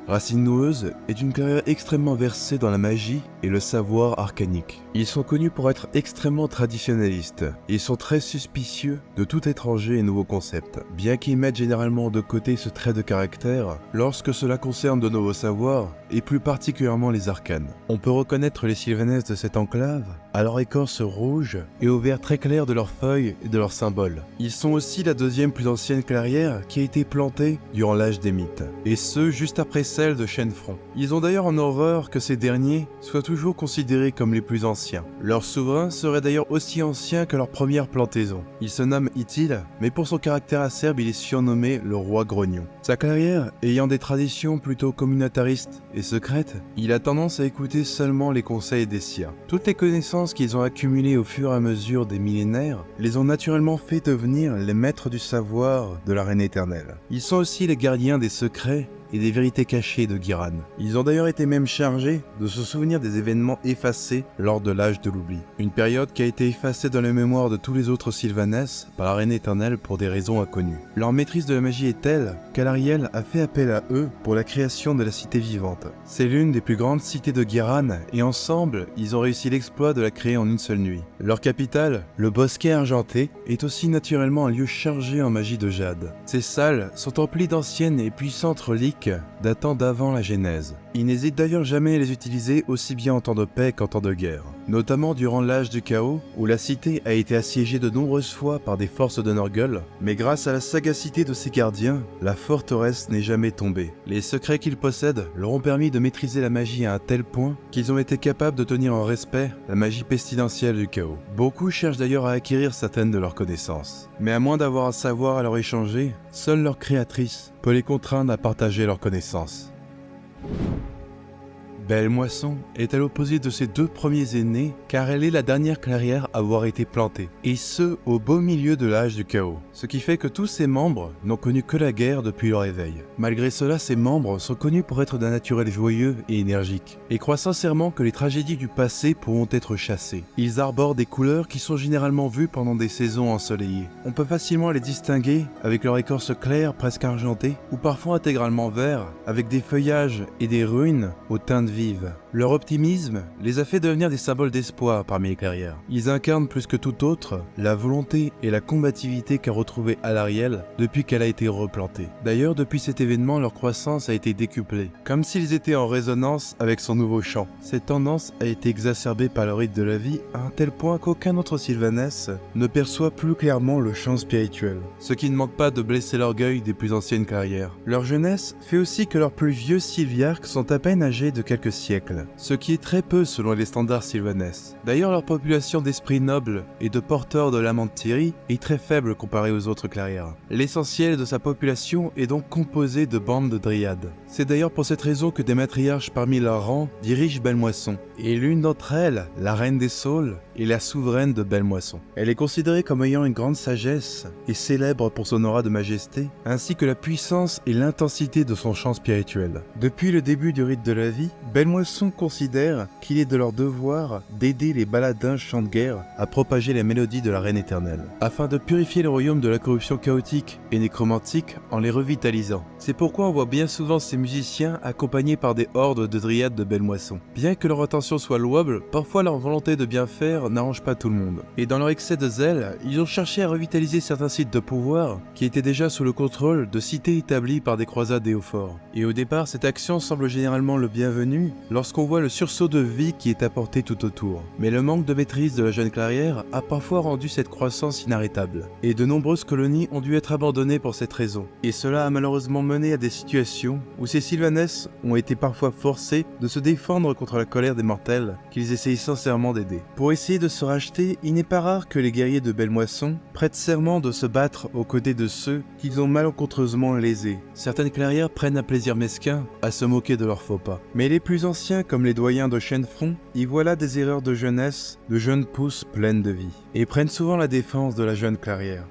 Speaker 3: Racine Noueuse est une clairière extrêmement versée dans la magie et le savoir arcanique. Ils sont connus pour être extrêmement traditionnalistes et sont très suspicieux de tout étranger et nouveau concept, bien qu'ils mettent généralement de côté ce trait de caractère lorsque cela concerne de nouveaux savoirs et plus particulièrement les arcanes. On peut reconnaître les Sylvanesses de cette enclave à leur écorce rouge et au vert très clair de leurs feuilles et de leurs symboles. Ils sont aussi la deuxième plus ancienne clairière qui a été plantée durant l'âge des mythes, et ce juste après celle de Shenfront. Ils ont d'ailleurs en horreur que ces derniers soient toujours considérés comme les plus anciens. Leur souverain serait d'ailleurs aussi ancien que leur première plantaison. Il se nomme Ithil, mais pour son caractère acerbe, il est surnommé le roi grognon. Sa clairière ayant des traditions plutôt communautaristes et secrètes, il a tendance à écouter seulement les conseils des siens. Toutes les connaissances qu'ils ont accumulées au fur et à mesure des millénaires les ont naturellement fait devenir les maîtres du savoir de la Reine éternelle. Ils sont aussi les gardiens des secrets et des vérités cachées de Ghiran. Ils ont d'ailleurs été même chargés de se souvenir des événements effacés lors de l'âge de l'oubli. Une période qui a été effacée dans la mémoire de tous les autres Sylvanesses par la Reine éternelle pour des raisons inconnues. Leur maîtrise de la magie est telle qu'Alarielle a fait appel à eux pour la création de la cité vivante. C'est l'une des plus grandes cités de Ghiran et ensemble, ils ont réussi l'exploit de la créer en une seule nuit. Leur capitale, le Bosquet Argenté, est aussi naturellement un lieu chargé en magie de jade. Ces salles sont emplies d'anciennes et puissantes reliques datant d'avant la Genèse. Ils n'hésitent d'ailleurs jamais à les utiliser aussi bien en temps de paix qu'en temps de guerre, notamment durant l'âge du chaos où la cité a été assiégée de nombreuses fois par des forces de Nurgle, mais grâce à la sagacité de ses gardiens, la forteresse n'est jamais tombée. Les secrets qu'ils possèdent leur ont permis de maîtriser la magie à un tel point qu'ils ont été capables de tenir en respect la magie pestilentielle du chaos. Beaucoup cherchent d'ailleurs à acquérir certaines de leurs connaissances, mais à moins d'avoir un savoir à leur échanger, seule leur créatrice peut les contraindre à partager leurs connaissances. Belle Moisson est à l'opposé de ses deux premiers aînés car elle est la dernière clairière à avoir été plantée, et ce au beau milieu de l'âge du chaos, ce qui fait que tous ses membres n'ont connu que la guerre depuis leur éveil. Malgré cela, ses membres sont connus pour être d'un naturel joyeux et énergique, et croient sincèrement que les tragédies du passé pourront être chassées. Ils arborent des couleurs qui sont généralement vues pendant des saisons ensoleillées. On peut facilement les distinguer avec leur écorce claire presque argentée, ou parfois intégralement vert, avec des feuillages et des ruines aux teintes vives. Leur optimisme les a fait devenir des symboles d'espoir parmi les clairières. Ils incarnent plus que tout autre la volonté et la combativité qu'a retrouvée Alarielle depuis qu'elle a été replantée. D'ailleurs, depuis cet événement, leur croissance a été décuplée, comme s'ils étaient en résonance avec son nouveau chant. Cette tendance a été exacerbée par le rythme de la vie à un tel point qu'aucun autre Sylvanesse ne perçoit plus clairement le chant spirituel, ce qui ne manque pas de blesser l'orgueil des plus anciennes clairières. Leur jeunesse fait aussi que leurs plus vieux sylviarques sont à peine âgés de quelques siècles, ce qui est très peu selon les standards sylvanesses. D'ailleurs, leur population d'esprits nobles et de porteurs de l'amant de Thierry est très faible comparée aux autres clairières. L'essentiel de sa population est donc composé de bandes de dryades. C'est d'ailleurs pour cette raison que des matriarches parmi leurs rangs dirigent Belle Moisson, et l'une d'entre elles, la reine des saules, est la souveraine de Belle Moisson. Elle est considérée comme ayant une grande sagesse et célèbre pour son aura de majesté, ainsi que la puissance et l'intensité de son chant spirituel. Depuis le début du rite de la vie, Belle Moisson considère qu'il est de leur devoir d'aider les baladins chants de guerre à propager les mélodies de la Reine éternelle, afin de purifier le royaume de la corruption chaotique et nécromantique en les revitalisant. C'est pourquoi on voit bien souvent ces musiciens accompagnés par des hordes de dryades de Belle Moisson. Bien que leur intention soit louable, parfois leur volonté de bien faire clairière n'arrange pas tout le monde. Et dans leur excès de zèle, ils ont cherché à revitaliser certains sites de pouvoir qui étaient déjà sous le contrôle de cités établies par des croisades et forts. Et au départ, cette action semble généralement le bienvenu lorsqu'on voit le sursaut de vie qui est apporté tout autour. Mais le manque de maîtrise de la jeune clairière a parfois rendu cette croissance inarrêtable. Et de nombreuses colonies ont dû être abandonnées pour cette raison. Et cela a malheureusement mené à des situations où ces Sylvanesses ont été parfois forcés de se défendre contre la colère des mortels qu'ils essayent sincèrement d'aider. Pour essayer de se racheter, il n'est pas rare que les guerriers de Belle Moisson prêtent serment de se battre aux côtés de ceux qu'ils ont malencontreusement lésés. Certaines clairières prennent un plaisir mesquin à se moquer de leurs faux pas. Mais les plus anciens, comme les doyens de Chênefront, y voient là des erreurs de jeunesse, de jeunes pousses pleines de vie, et prennent souvent la défense de la jeune clairière.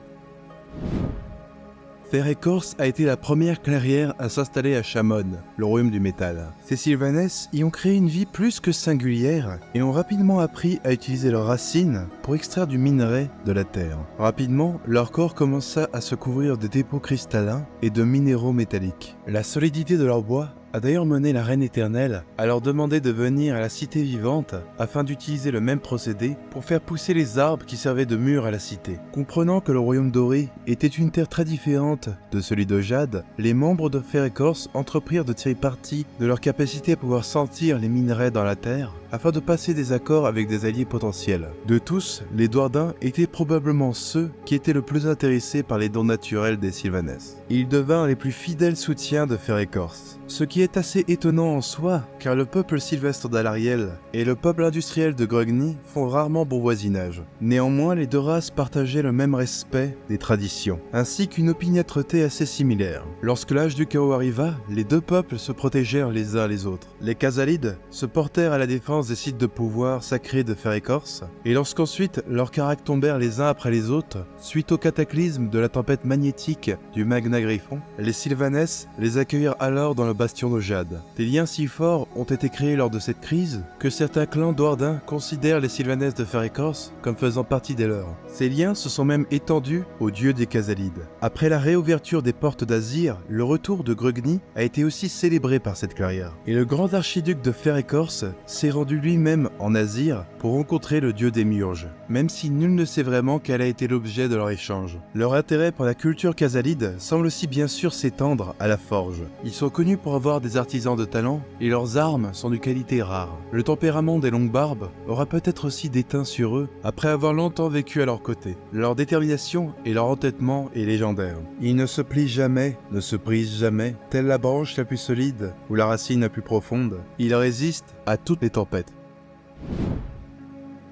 Speaker 3: Fer-Écorce a été la première clairière à s'installer à Chamonne, le royaume du métal. Ces Sylvanesses y ont créé une vie plus que singulière et ont rapidement appris à utiliser leurs racines pour extraire du minerai de la terre. Rapidement, leur corps commença à se couvrir de dépôts cristallins et de minéraux métalliques. La solidité de leur bois a d'ailleurs mené la Reine Éternelle à leur demander de venir à la Cité Vivante afin d'utiliser le même procédé pour faire pousser les arbres qui servaient de mur à la cité. Comprenant que le royaume doré était une terre très différente de celui de Jade, les membres de Fer-Écorce entreprirent de tirer parti de leur capacité à pouvoir sentir les minerais dans la terre afin de passer des accords avec des alliés potentiels. De tous, les Douardins étaient probablement ceux qui étaient le plus intéressés par les dons naturels des Sylvanesses. Ils devinrent les plus fidèles soutiens de Fer-Écorce. Ce qui est assez étonnant en soi, car le peuple sylvestre d'Alariel et le peuple industriel de Grogny font rarement bon voisinage. Néanmoins, les deux races partageaient le même respect des traditions, ainsi qu'une opiniâtreté assez similaire. Lorsque l'âge du chaos arriva, les deux peuples se protégèrent les uns les autres. Les Khazalides se portèrent à la défense des sites de pouvoir sacrés de Fer-Écorce, et lorsqu'ensuite leurs caracs tombèrent les uns après les autres, suite au cataclysme de la tempête magnétique du Magna Griffon, les Sylvanesses les accueillirent alors dans le bastion de Jade. Des liens si forts ont été créés lors de cette crise que certains clans douardins considèrent les Sylvanesses de Fer-Écorce comme faisant partie des leurs. Ces liens se sont même étendus aux dieux des Khazalides. Après la réouverture des portes d'Azir, le retour de Grogny a été aussi célébré par cette clairière. Et le grand archiduc de Fer-Écorce s'est rendu lui-même en Azir pour rencontrer le dieu des Murges, même si nul ne sait vraiment quel a été l'objet de leur échange. Leur intérêt pour la culture khazalide semble aussi bien sûr s'étendre à la forge. Ils sont connus pour avoir des artisans de talent et leurs armes sont de qualité rare. Le tempérament des longues barbes aura peut-être aussi déteint sur eux après avoir longtemps vécu à leur côté. Leur détermination et leur entêtement est légendaire. Ils ne se plient jamais, ne se brisent jamais, telle la branche la plus solide ou la racine la plus profonde. Ils résistent à toutes les tempêtes.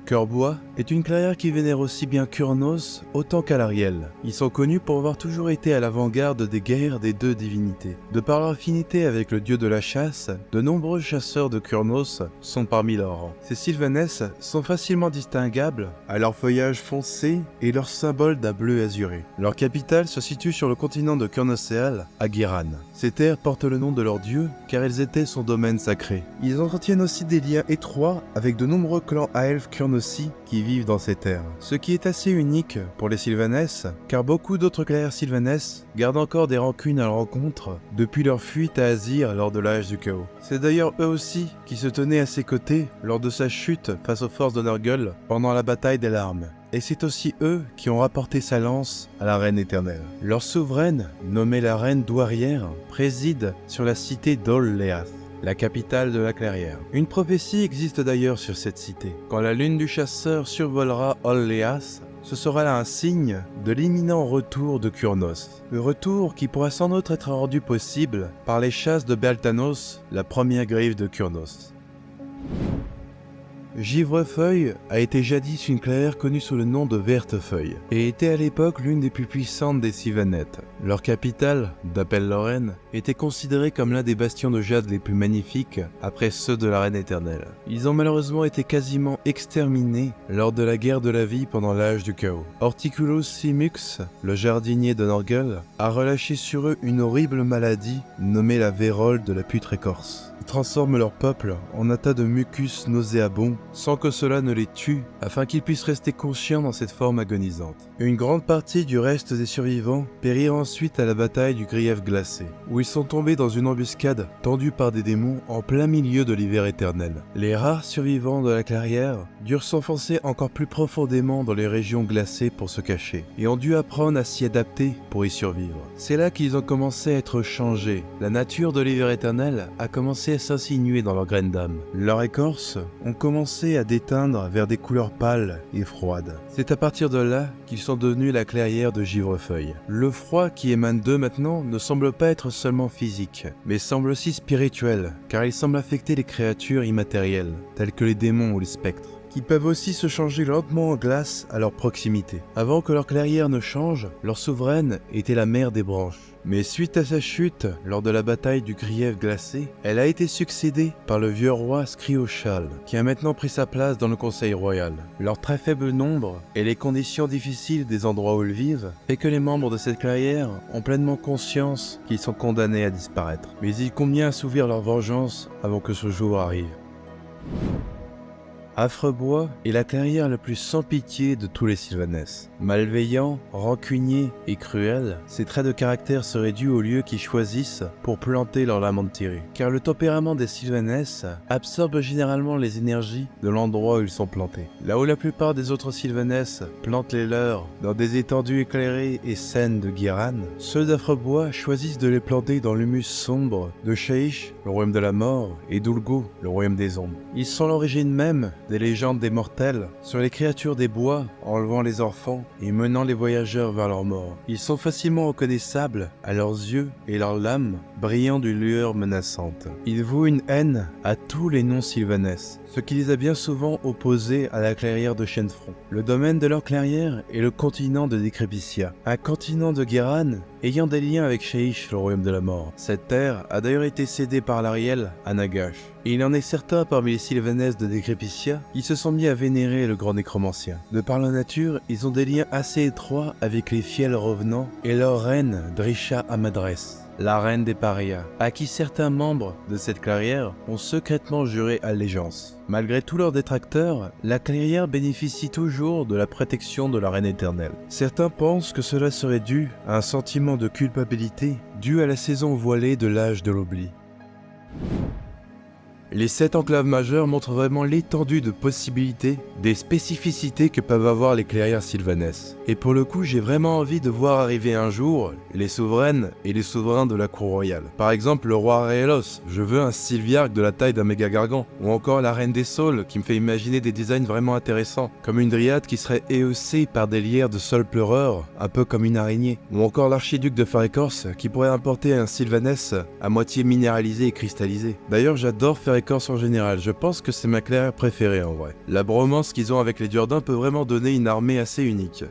Speaker 3: Cœurbois est une clairière qui vénère aussi bien Kurnos autant qu'Alariel. Ils sont connus pour avoir toujours été à l'avant-garde des guerres des deux divinités. De par leur affinité avec le dieu de la chasse, de nombreux chasseurs de Kurnos sont parmi leurs rangs. Ces Sylvanesses sont facilement distinguables à leur feuillage foncé et leur symbole d'un bleu azuré. Leur capitale se situe sur le continent de Kurnoséal, à Guiran. Ces terres portent le nom de leur dieu car elles étaient son domaine sacré. Ils entretiennent aussi des liens étroits avec de nombreux clans Aelf Kurnosi qui vivent dans ces terres. Ce qui est assez unique pour les Sylvanesses, car beaucoup d'autres clairières Sylvanesses gardent encore des rancunes à leur rencontre depuis leur fuite à Azir lors de l'âge du chaos. C'est d'ailleurs eux aussi qui se tenaient à ses côtés lors de sa chute face aux forces de Nurgle pendant la bataille des larmes. Et c'est aussi eux qui ont rapporté sa lance à la Reine Éternelle. Leur souveraine, nommée la Reine Douarière, préside sur la cité d'Ol-Leath, la capitale de la clairière. Une prophétie existe d'ailleurs sur cette cité. Quand la lune du chasseur survolera Ol-Leath, ce sera là un signe de l'imminent retour de Kurnos. Le retour qui pourra sans doute être rendu possible par les chasses de Beltanos, la première griffe de Kurnos. Givrefeuille a été jadis une clairière connue sous le nom de Vertefeuille et était à l'époque l'une des plus puissantes des Sylvanettes. Leur capitale, Dapel-Lorraine, était considérée comme l'un des bastions de jade les plus magnifiques après ceux de la Reine Éternelle. Ils ont malheureusement été quasiment exterminés lors de la guerre de la vie pendant l'âge du chaos. Horticulus Simux, le jardinier de Nurgle, a relâché sur eux une horrible maladie nommée la vérole de la putrécorce. qui transforment leur peuple en un tas de mucus nauséabond sans que cela ne les tue afin qu'ils puissent rester conscients dans cette forme agonisante. Une grande partie du reste des survivants périrent ensuite à la bataille du Grief glacé, où ils sont tombés dans une embuscade tendue par des démons en plein milieu de l'hiver éternel. Les rares survivants de la clairière durent s'enfoncer encore plus profondément dans les régions glacées pour se cacher, et ont dû apprendre à s'y adapter pour y survivre. C'est là qu'ils ont commencé à être changés. La nature de l'hiver éternel a commencé à s'insinuer dans leurs graines d'âme. Leurs écorces ont commencé à déteindre vers des couleurs pâles et froides. C'est à partir de là qu'ils sont devenus la clairière de Givrefeuille. Le froid qui émane d'eux maintenant ne semble pas être seulement physique, mais semble aussi spirituel, car il semble affecter les créatures immatérielles, telles que les démons ou les spectres, qui peuvent aussi se changer lentement en glace à leur proximité. Avant que leur clairière ne change, leur souveraine était la mère des branches. Mais suite à sa chute, lors de la bataille du Grief glacé, elle a été succédée par le vieux roi Scriochal, qui a maintenant pris sa place dans le conseil royal. Leur très faible nombre et les conditions difficiles des endroits où ils vivent fait que les membres de cette clairière ont pleinement conscience qu'ils sont condamnés à disparaître. Mais il convient assouvir leur vengeance avant que ce jour arrive. Affrebois est la clairière la plus sans pitié de tous les Sylvanès. Malveillant, rancunier et cruel, ces traits de caractère seraient dus aux lieux qu'ils choisissent pour planter leur Lamentirus. Car le tempérament des Sylvanès absorbe généralement les énergies de l'endroit où ils sont plantés. Là où la plupart des autres Sylvanès plantent les leurs dans des étendues éclairées et saines de Guiran, ceux d'Affrebois choisissent de les planter dans l'humus sombre de Shaish, le royaume de la mort, et d'Ulgo, le royaume des ombres. Ils sont l'origine même des légendes des mortels sur les créatures des bois enlevant les enfants et menant les voyageurs vers leur mort. Ils sont facilement reconnaissables à leurs yeux et leurs lames brillant d'une lueur menaçante. Ils vouent une haine à tous les non-sylvanès, ce qui les a bien souvent opposés à la clairière de Chênefront. Le domaine de leur clairière est le continent de Décrépitia, un continent de Guéran ayant des liens avec Shaish, le royaume de la mort. Cette terre a d'ailleurs été cédée par l'Ariel à Nagash. Et il en est certain parmi les Sylvanès de Décrépitia qui se sont mis à vénérer le grand nécromancien. De par la nature, ils ont des liens assez étroits avec les fiels revenants et leur reine Drisha Amadress, la reine des parias, à qui certains membres de cette clairière ont secrètement juré allégeance. Malgré tous leurs détracteurs, la clairière bénéficie toujours de la protection de la reine éternelle. Certains pensent que cela serait dû à un sentiment de culpabilité dû à la saison voilée de l'âge de l'oubli. Les 7 enclaves majeures montrent vraiment l'étendue de possibilités, des spécificités que peuvent avoir les clairières sylvanès. Et pour le coup, j'ai vraiment envie de voir arriver un jour les souveraines et les souverains de la cour royale. Par exemple, le roi Aelos, je veux un sylviarque de la taille d'un méga gargan. Ou encore la reine des saules, qui me fait imaginer des designs vraiment intéressants, comme une dryade qui serait éhaussée par des lierres de sol pleureur, un peu comme une araignée. Ou encore l'archiduc de Farécorce, qui pourrait importer un sylvanès à moitié minéralisé et cristallisé. D'ailleurs, j'adore Farécorce en général, je pense que c'est ma clairière préférée en vrai. La bromance qu'ils ont avec les Durdins peut vraiment donner une armée assez unique.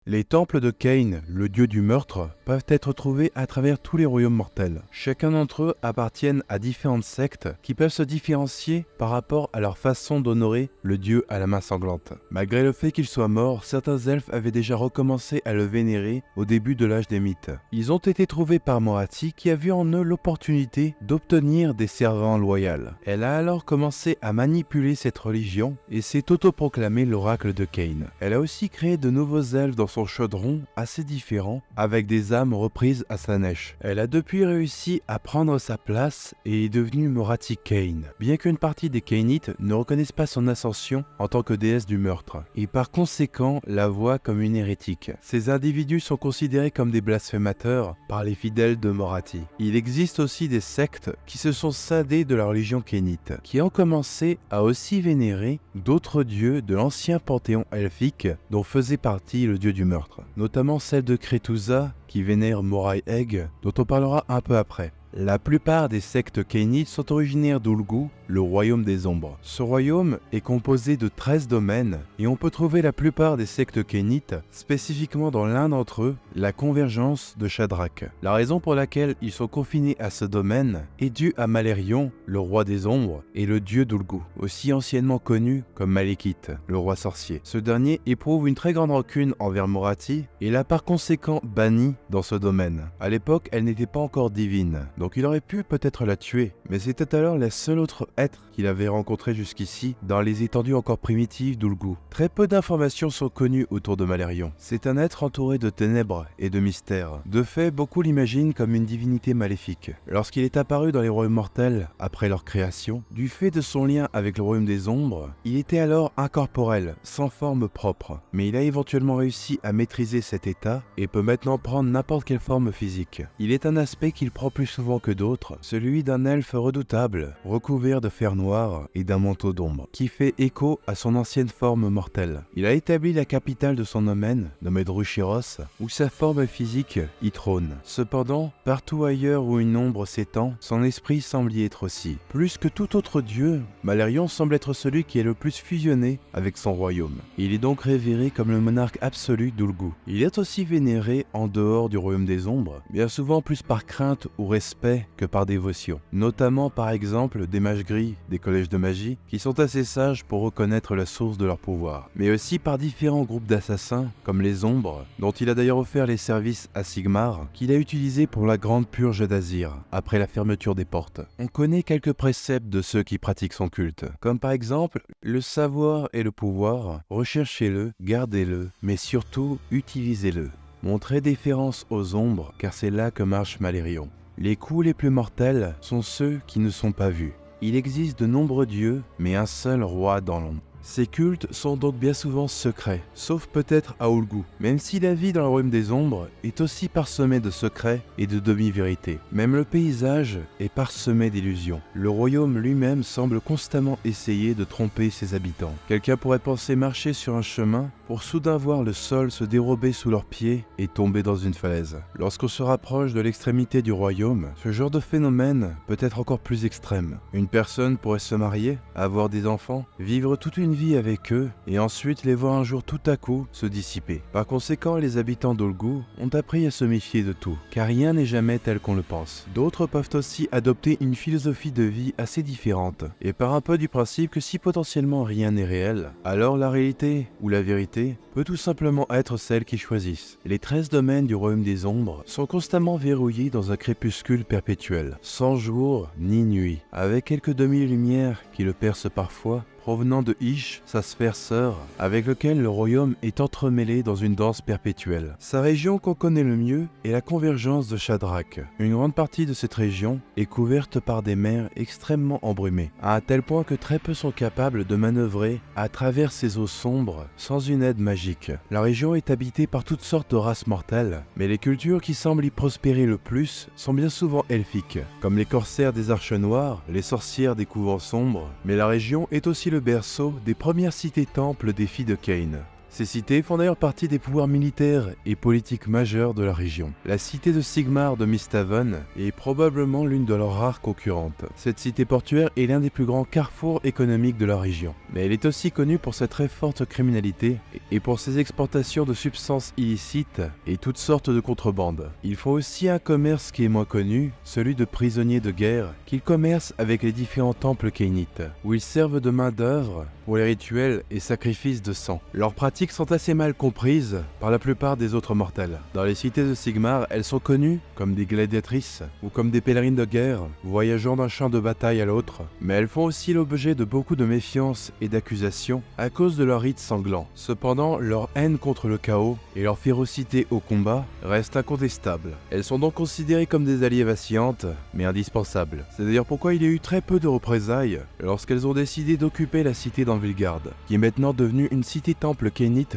Speaker 3: Les temples de Cain, le dieu du meurtre, peuvent être trouvés à travers tous les royaumes mortels. Chacun d'entre eux appartiennent à différentes sectes qui peuvent se différencier par rapport à leur façon d'honorer le dieu à la main sanglante. Malgré le fait qu'il soit mort, certains elfes avaient déjà recommencé à le vénérer au début de l'âge des mythes. Ils ont été trouvés par Morathi qui a vu en eux l'opportunité d'obtenir des servants loyaux. Elle a alors commencé à manipuler cette religion et s'est autoproclamée l'oracle de Cain. Elle a aussi créé de nouveaux elfes dans son chaudron assez différent avec des âmes reprises à sa nèche. Elle a depuis réussi à prendre sa place et est devenue Morathi Cain, bien qu'une partie des Cainites ne reconnaissent pas son ascension en tant que déesse du meurtre et par conséquent la voient comme une hérétique. Ces individus sont considérés comme des blasphémateurs par les fidèles de Morathi. Il existe aussi des sectes qui se sont scindées de la religion Cainite, qui ont commencé à aussi vénérer d'autres dieux de l'ancien panthéon elfique dont faisait partie le dieu du meurtre, notamment celle de Kretusa qui vénère Morai Egg, dont on parlera un peu après. La plupart des sectes Cainites sont originaires d'Ulgu, le royaume des ombres. Ce royaume est composé de 13 domaines et on peut trouver la plupart des sectes Cainites, spécifiquement dans l'un d'entre eux, la convergence de Shadrach. La raison pour laquelle ils sont confinés à ce domaine est due à Malérion, le roi des ombres, et le dieu d'Ulgu, aussi anciennement connu comme Malekith, le roi sorcier. Ce dernier éprouve une très grande rancune envers Morathi et l'a par conséquent banni dans ce domaine. À l'époque, elle n'était pas encore divine, donc il aurait pu peut-être la tuer, mais c'était alors la seule autre être qu'il avait rencontré jusqu'ici dans les étendues encore primitives d'Ulgu. Très peu d'informations sont connues autour de Malérion. C'est un être entouré de ténèbres et de mystères. De fait, beaucoup l'imaginent comme une divinité maléfique. Lorsqu'il est apparu dans les royaumes mortels après leur création, du fait de son lien avec le royaume des ombres, il était alors incorporel, sans forme propre. Mais il a éventuellement réussi à maîtriser cet état et peut maintenant prendre n'importe quelle forme physique. Il est un aspect qu'il prend plus souvent que d'autres, celui d'un elfe redoutable, recouvert de fer noir et d'un manteau d'ombre, qui fait écho à son ancienne forme mortelle. Il a établi la capitale de son domaine, nommée Drushiros, où sa forme physique y trône. Cependant, partout ailleurs où une ombre s'étend, son esprit semble y être aussi. Plus que tout autre dieu, Malérion semble être celui qui est le plus fusionné avec son royaume. Il est donc révéré comme le monarque absolu d'Ulgu. Il est aussi vénéré en dehors du royaume des ombres, bien souvent plus par crainte ou respect que par dévotion. Notamment par exemple des mages gris des collèges de magie qui sont assez sages pour reconnaître la source de leur pouvoir. Mais aussi par différents groupes d'assassins comme les ombres, dont il a d'ailleurs offert les services à Sigmar, qu'il a utilisé pour la grande purge d'Azir, après la fermeture des portes. On connaît quelques préceptes de ceux qui pratiquent son culte, comme par exemple le savoir et le pouvoir, recherchez-le, gardez-le, mais surtout utilisez-le. Montrez déférence aux ombres, car c'est là que marche Malérion. Les coups les plus mortels sont ceux qui ne sont pas vus. Il existe de nombreux dieux, mais un seul roi dans l'ombre. Ces cultes sont donc bien souvent secrets, sauf peut-être à Ulgu, même si la vie dans le royaume des ombres est aussi parsemée de secrets et de demi-vérités. Même le paysage est parsemé d'illusions. Le royaume lui-même semble constamment essayer de tromper ses habitants. Quelqu'un pourrait penser marcher sur un chemin pour soudain voir le sol se dérober sous leurs pieds et tomber dans une falaise. Lorsqu'on se rapproche de l'extrémité du royaume, ce genre de phénomène peut être encore plus extrême. Une personne pourrait se marier, avoir des enfants, vivre toute une vie avec eux et ensuite les voir un jour tout à coup se dissiper. Par conséquent, les habitants d'Ulgu ont appris à se méfier de tout, car rien n'est jamais tel qu'on le pense. D'autres peuvent aussi adopter une philosophie de vie assez différente et part un peu du principe que si potentiellement rien n'est réel, alors la réalité ou la vérité peut tout simplement être celle qu'ils choisissent. Les 13 domaines du royaume des ombres sont constamment verrouillés dans un crépuscule perpétuel, sans jour ni nuit, avec quelques demi-lumières qui le percent parfois, provenant de Ish, sa sphère sœur, avec lequel le royaume est entremêlé dans une danse perpétuelle. Sa région qu'on connaît le mieux est la convergence de Shadrak. Une grande partie de cette région est couverte par des mers extrêmement embrumées, à un tel point que très peu sont capables de manœuvrer à travers ces eaux sombres sans une aide magique. La région est habitée par toutes sortes de races mortelles, mais les cultures qui semblent y prospérer le plus sont bien souvent elfiques, comme les corsaires des Arches Noires, les sorcières des couvents sombres, mais la région est aussi le berceau des premières cités-temples des filles de Cain. Ces cités font d'ailleurs partie des pouvoirs militaires et politiques majeurs de la région. La cité de Sigmar de Misthaven est probablement l'une de leurs rares concurrentes. Cette cité portuaire est l'un des plus grands carrefours économiques de la région. Mais elle est aussi connue pour sa très forte criminalité et pour ses exportations de substances illicites et toutes sortes de contrebandes. Ils font aussi un commerce qui est moins connu, celui de prisonniers de guerre, qu'ils commercent avec les différents temples kainites, où ils servent de main d'œuvre pour les rituels et sacrifices de sang. Leurs pratiques sont assez mal comprises par la plupart des autres mortels. Dans les cités de Sigmar, elles sont connues comme des gladiatrices ou comme des pèlerines de guerre, voyageant d'un champ de bataille à l'autre, mais elles font aussi l'objet de beaucoup de méfiance et d'accusations à cause de leurs rites sanglants. Cependant, leur haine contre le chaos et leur férocité au combat restent incontestables. Elles sont donc considérées comme des alliées vacillantes, mais indispensables. C'est d'ailleurs pourquoi il y a eu très peu de représailles lorsqu'elles ont décidé d'occuper la cité d'Anvilgard, qui est maintenant devenue une cité-temple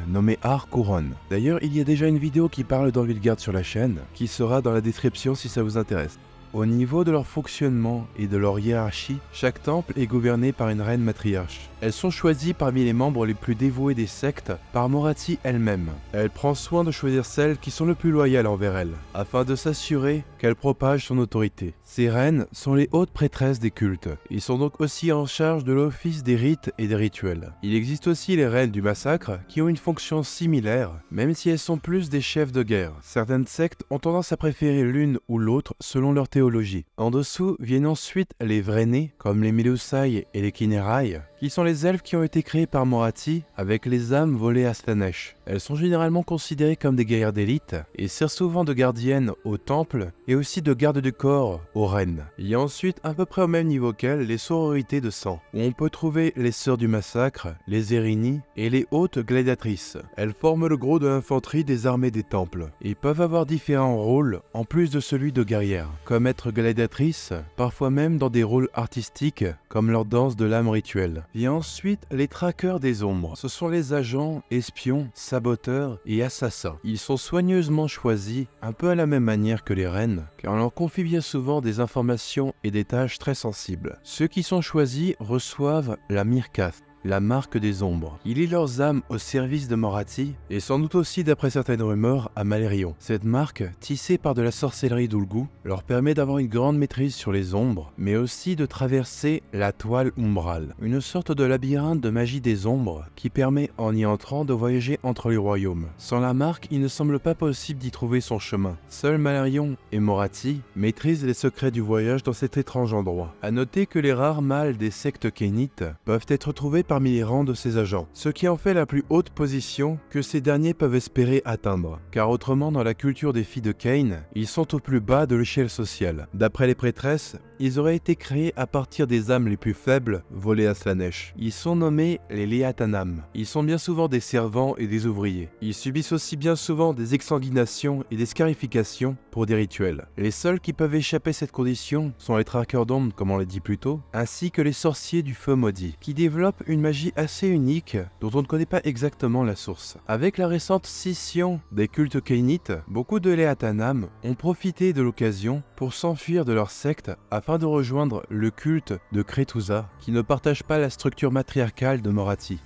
Speaker 3: nommé Har-Koron. D'ailleurs, il y a déjà une vidéo qui parle d'Anvilgard sur la chaîne, qui sera dans la description si ça vous intéresse. Au niveau de leur fonctionnement et de leur hiérarchie, chaque temple est gouverné par une reine matriarche. Elles sont choisies parmi les membres les plus dévoués des sectes par Morathi elle-même. Elle prend soin de choisir celles qui sont le plus loyales envers elle, afin de s'assurer qu'elle propage son autorité. Ces reines sont les hautes prêtresses des cultes. Ils sont donc aussi en charge de l'office des rites et des rituels. Il existe aussi les reines du massacre qui ont une fonction similaire, même si elles sont plus des chefs de guerre. Certaines sectes ont tendance à préférer l'une ou l'autre selon leur théorie géologie. En dessous viennent ensuite les Vraenei, comme les Melusai et les Kinerai, qui sont les elfes qui ont été créés par Morathi avec les âmes volées à Slaanesh. Elles sont généralement considérées comme des guerrières d'élite et servent souvent de gardiennes au temple et aussi de garde du corps aux reines. Il y a ensuite à peu près au même niveau qu'elles les sororités de sang, où on peut trouver les sœurs du massacre, les Erini et les hautes gladiatrices. Elles forment le gros de l'infanterie des armées des temples et peuvent avoir différents rôles en plus de celui de guerrière, comme être gladiatrice, parfois même dans des rôles artistiques comme leur danse de l'âme rituelle. Vient ensuite les traqueurs des ombres. Ce sont les agents, espions, saboteurs et assassins. Ils sont soigneusement choisis, un peu à la même manière que les reines, car on leur confie bien souvent des informations et des tâches très sensibles. Ceux qui sont choisis reçoivent la Mirkath, la marque des ombres. Il lie leurs âmes au service de Morathi et sans doute aussi, d'après certaines rumeurs, à Malérion. Cette marque, tissée par de la sorcellerie d'Ulgu, leur permet d'avoir une grande maîtrise sur les ombres, mais aussi de traverser la toile umbrale, une sorte de labyrinthe de magie des ombres qui permet, en y entrant, de voyager entre les royaumes. Sans la marque, il ne semble pas possible d'y trouver son chemin. Seuls Malérion et Morathi maîtrisent les secrets du voyage dans cet étrange endroit. À noter que les rares mâles des sectes kénites peuvent être trouvés parmi les rangs de ces agents, ce qui en fait la plus haute position que ces derniers peuvent espérer atteindre, car autrement dans la culture des filles de Cain, ils sont au plus bas de l'échelle sociale. D'après les prêtresses, ils auraient été créés à partir des âmes les plus faibles volées à Slaanesh. Ils sont nommés les Leatanam. Ils sont bien souvent des servants et des ouvriers. Ils subissent aussi bien souvent des exsanguinations et des scarifications pour des rituels. Les seuls qui peuvent échapper à cette condition sont les traqueurs d'ombres, comme on l'a dit plus tôt, ainsi que les sorciers du feu maudit, qui développent une magie assez unique dont on ne connaît pas exactement la source. Avec la récente scission des cultes kénites, beaucoup de Leatanam ont profité de l'occasion pour s'enfuir de leur secte afin de rejoindre le culte de Kretusa, qui ne partage pas la structure matriarcale de Morathi.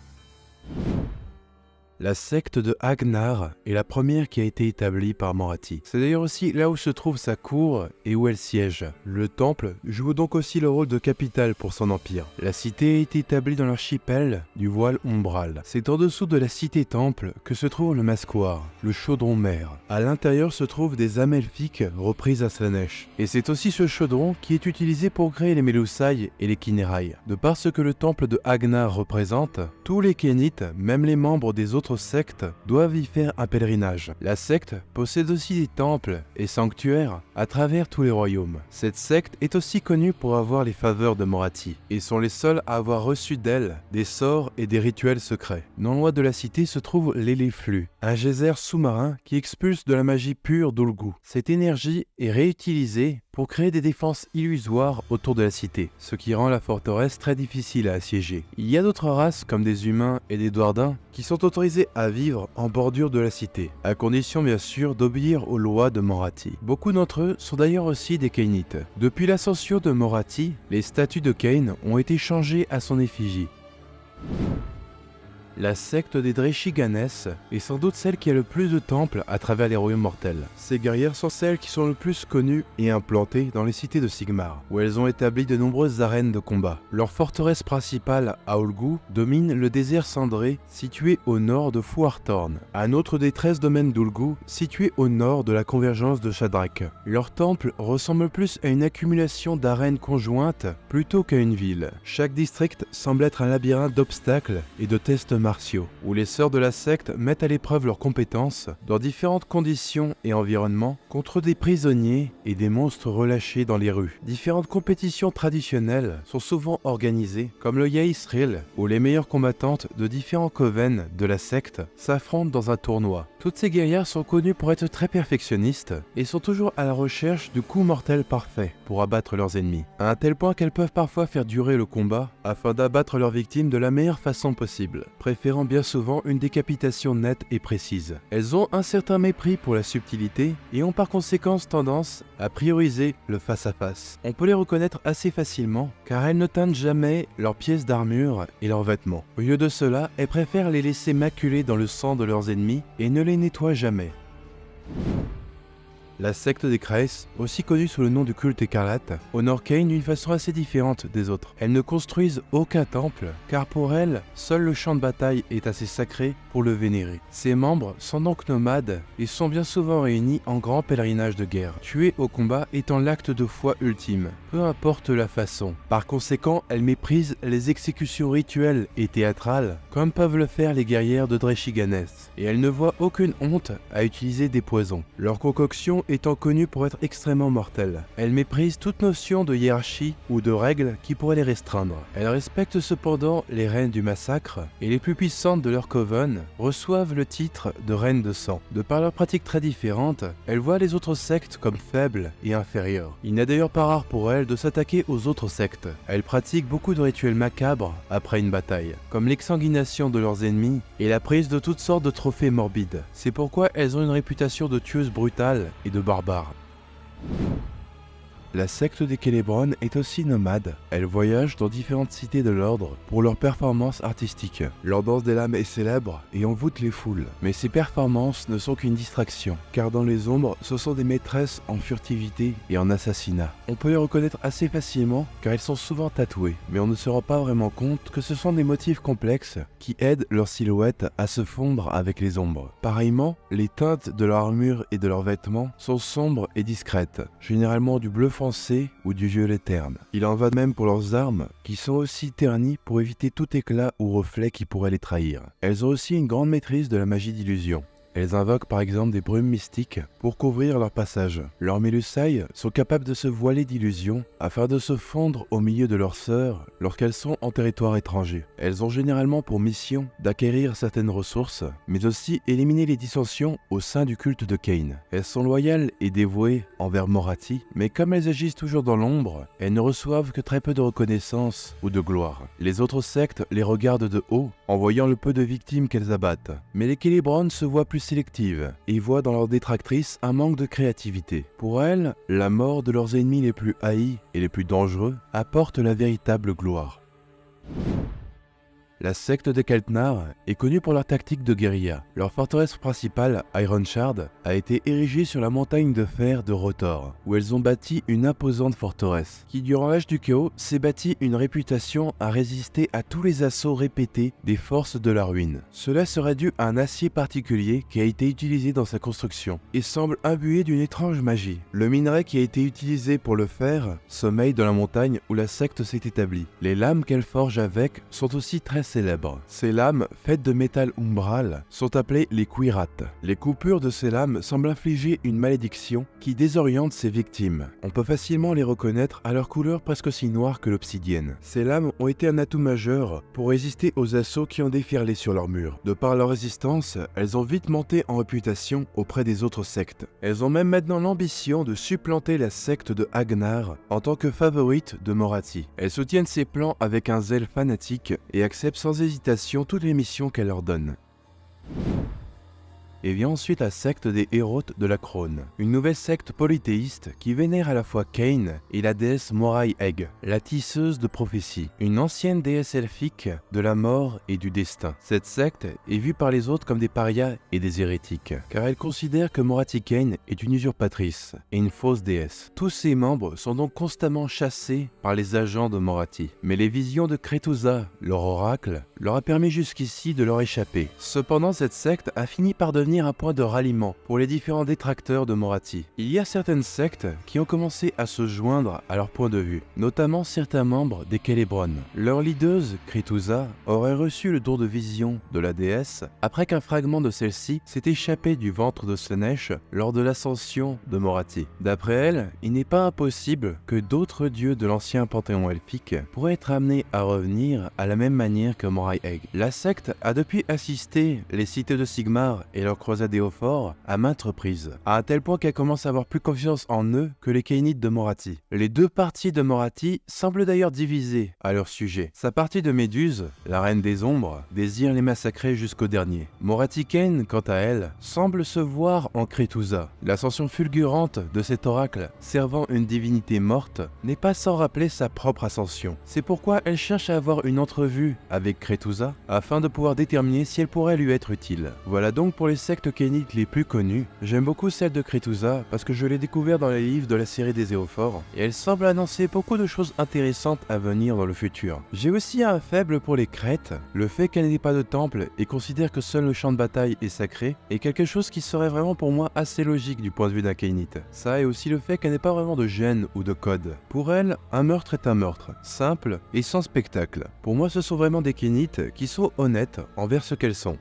Speaker 3: La secte de Agnar est la première qui a été établie par Morathi. C'est d'ailleurs aussi là où se trouve sa cour et où elle siège. Le temple joue donc aussi le rôle de capitale pour son empire. La cité a été établie dans l'archipel du voile umbral. C'est en dessous de la cité-temple que se trouve le masquoire, le chaudron-mer. À l'intérieur se trouvent des âmes elfiques reprises à Slaanesh. Et c'est aussi ce chaudron qui est utilisé pour créer les Melusai et les Kinerai. De par ce que le temple de Agnar représente, tous les Kénites, même les membres des autres sectes, doivent y faire un pèlerinage. La secte possède aussi des temples et sanctuaires à travers tous les royaumes. Cette secte est aussi connue pour avoir les faveurs de Morathi et sont les seuls à avoir reçu d'elle des sorts et des rituels secrets. Non loin de la cité se trouve l'Éleflu, un geyser sous-marin qui expulse de la magie pure d'Ulgu. Cette énergie est réutilisée pour créer des défenses illusoires autour de la cité, ce qui rend la forteresse très difficile à assiéger. Il y a d'autres races comme des humains et des Dwardins qui sont autorisés à vivre en bordure de la cité, à condition bien sûr d'obéir aux lois de Morathi. Beaucoup d'entre eux sont d'ailleurs aussi des Kénites. Depuis l'ascension de Morathi, les statues de Cain ont été changées à son effigie. La secte des Dreshiganes est sans doute celle qui a le plus de temples à travers les royaumes mortels. Ces guerrières sont celles qui sont le plus connues et implantées dans les cités de Sigmar, où elles ont établi de nombreuses arènes de combat. Leur forteresse principale, à Ulgu, domine le désert cendré situé au nord de Fuarthorn, un autre des 13 domaines d'Ulgu situé au nord de la convergence de Shadrach. Leur temple ressemble plus à une accumulation d'arènes conjointes plutôt qu'à une ville. Chaque district semble être un labyrinthe d'obstacles et de tests martiaux, où les sœurs de la secte mettent à l'épreuve leurs compétences dans différentes conditions et environnements contre des prisonniers et des monstres relâchés dans les rues. Différentes compétitions traditionnelles sont souvent organisées, comme le Yaisril, où les meilleures combattantes de différents coven de la secte s'affrontent dans un tournoi. Toutes ces guerrières sont connues pour être très perfectionnistes et sont toujours à la recherche de coups mortels parfaits pour abattre leurs ennemis, à un tel point qu'elles peuvent parfois faire durer le combat afin d'abattre leurs victimes de la meilleure façon possible, préférant bien souvent une décapitation nette et précise. Elles ont un certain mépris pour la subtilité et ont par conséquent tendance à prioriser le face-à-face. On peut les reconnaître assez facilement car elles ne teintent jamais leurs pièces d'armure et leurs vêtements. Au lieu de cela, elles préfèrent les laisser maculés dans le sang de leurs ennemis et ne les nettoient jamais. La secte des Kraes, aussi connue sous le nom du culte écarlate, honore Kane d'une façon assez différente des autres. Elles ne construisent aucun temple, car pour elles, seul le champ de bataille est assez sacré pour le vénérer. Ses membres sont donc nomades et sont bien souvent réunis en grands pèlerinages de guerre, tuer au combat étant l'acte de foi ultime, peu importe la façon. Par conséquent, elles méprisent les exécutions rituelles et théâtrales, comme peuvent le faire les guerrières de Dreshiganes, et elles ne voient aucune honte à utiliser des poisons, leur concoction étant connue pour être extrêmement mortelle. Elles méprisent toute notion de hiérarchie ou de règles qui pourraient les restreindre. Elles respectent cependant les reines du massacre, et les plus puissantes de leur coven reçoivent le titre de reines de sang. De par leurs pratiques très différentes, elles voient les autres sectes comme faibles et inférieures. Il n'est d'ailleurs pas rare pour elles de s'attaquer aux autres sectes. Elles pratiquent beaucoup de rituels macabres après une bataille, comme l'exsanguination de leurs ennemis et la prise de toutes sortes de trophées morbides. C'est pourquoi elles ont une réputation de tueuses brutales et de barbares. La secte des Célébron est aussi nomade. Elle voyage dans différentes cités de l'ordre pour leurs performances artistiques. Leur danse des lames est célèbre et envoûte les foules. Mais ces performances ne sont qu'une distraction, car dans les ombres, ce sont des maîtresses en furtivité et en assassinat. On peut les reconnaître assez facilement car elles sont souvent tatouées, mais on ne se rend pas vraiment compte que ce sont des motifs complexes qui aident leur silhouette à se fondre avec les ombres. Pareillement, les teintes de leur armure et de leurs vêtements sont sombres et discrètes, généralement du bleu foncé ou du violet terne. Il en va de même pour leurs armes, qui sont aussi ternies pour éviter tout éclat ou reflet qui pourrait les trahir. Elles ont aussi une grande maîtrise de la magie d'illusion. Elles invoquent par exemple des brumes mystiques pour couvrir leur passage. Leurs mélussailles sont capables de se voiler d'illusions afin de se fondre au milieu de leurs sœurs lorsqu'elles sont en territoire étranger. Elles ont généralement pour mission d'acquérir certaines ressources, mais aussi éliminer les dissensions au sein du culte de Kane. Elles sont loyales et dévouées envers Morathi, mais comme elles agissent toujours dans l'ombre, elles ne reçoivent que très peu de reconnaissance ou de gloire. Les autres sectes les regardent de haut en voyant le peu de victimes qu'elles abattent. Mais les Célébron se voient plus sélectives et voient dans leurs détractrices un manque de créativité. Pour elles, la mort de leurs ennemis les plus haïs et les plus dangereux apporte la véritable gloire. La secte des Keltnar est connue pour leur tactique de guérilla. Leur forteresse principale, Ironshard, a été érigée sur la montagne de fer de Rotor, où elles ont bâti une imposante forteresse, qui durant l'âge du chaos s'est bâti une réputation à résister à tous les assauts répétés des forces de la ruine. Cela serait dû à un acier particulier qui a été utilisé dans sa construction, et semble imbué d'une étrange magie. Le minerai qui a été utilisé pour le faire sommeille dans la montagne où la secte s'est établie. Les lames qu'elle forge avec sont aussi très célèbres. Ces lames, faites de métal umbral, sont appelées les cuirates. Les coupures de ces lames semblent infliger une malédiction qui désoriente ses victimes. On peut facilement les reconnaître à leur couleur presque aussi noire que l'obsidienne. Ces lames ont été un atout majeur pour résister aux assauts qui ont déferlé sur leurs murs. De par leur résistance, elles ont vite monté en réputation auprès des autres sectes. Elles ont même maintenant l'ambition de supplanter la secte de Agnar en tant que favorite de Morathi. Elles soutiennent ces plans avec un zèle fanatique et acceptent sans hésitation toutes les missions qu'elle leur donne. Et vient ensuite la secte des Hérotes de la Crone, une nouvelle secte polythéiste qui vénère à la fois Kane et la déesse Morai Egg, la tisseuse de prophéties, une ancienne déesse elfique de la mort et du destin. Cette secte est vue par les autres comme des parias et des hérétiques, car elle considère que Morathi Kane est une usurpatrice et une fausse déesse. Tous ses membres sont donc constamment chassés par les agents de Morathi, mais les visions de Kretusa, leur oracle, leur a permis jusqu'ici de leur échapper. Cependant, cette secte a fini par devenir un point de ralliement pour les différents détracteurs de Morathi. Il y a certaines sectes qui ont commencé à se joindre à leur point de vue, notamment certains membres des Célébron. Leur leaduse, Kretusa, aurait reçu le don de vision de la déesse après qu'un fragment de celle-ci s'est échappé du ventre de Slaanesh lors de l'ascension de Morathi. D'après elle, il n'est pas impossible que d'autres dieux de l'ancien panthéon elfique pourraient être amenés à revenir à la même manière que Morai Egg. La secte a depuis assisté les cités de Sigmar et leurs croisades au fort à maintes reprises, à un tel point qu'elle commence à avoir plus confiance en eux que les Kainites de Morathi. Les deux parties de Morathi semblent d'ailleurs divisées à leur sujet. Sa partie de Méduse, la reine des ombres, désire les massacrer jusqu'au dernier. Morathi Kane, quant à elle, semble se voir en Kretusa. L'ascension fulgurante de cet oracle, servant une divinité morte, n'est pas sans rappeler sa propre ascension. C'est pourquoi elle cherche à avoir une entrevue avec Kretusa, afin de pouvoir déterminer si elle pourrait lui être utile. Voilà donc pour les sectes kénites les plus connues, j'aime beaucoup celle de Kretusa parce que je l'ai découvert dans les livres de la série des Éophores et elle semble annoncer beaucoup de choses intéressantes à venir dans le futur. J'ai aussi un faible pour les Crêtes. Le fait qu'elle n'ait pas de temple et considère que seul le champ de bataille est sacré est quelque chose qui serait vraiment pour moi assez logique du point de vue d'un kénite. Ça et aussi le fait qu'elle n'ait pas vraiment de gêne ou de code. Pour elle, un meurtre est un meurtre, simple et sans spectacle. Pour moi, ce sont vraiment des kénites qui sont honnêtes envers ce qu'elles sont.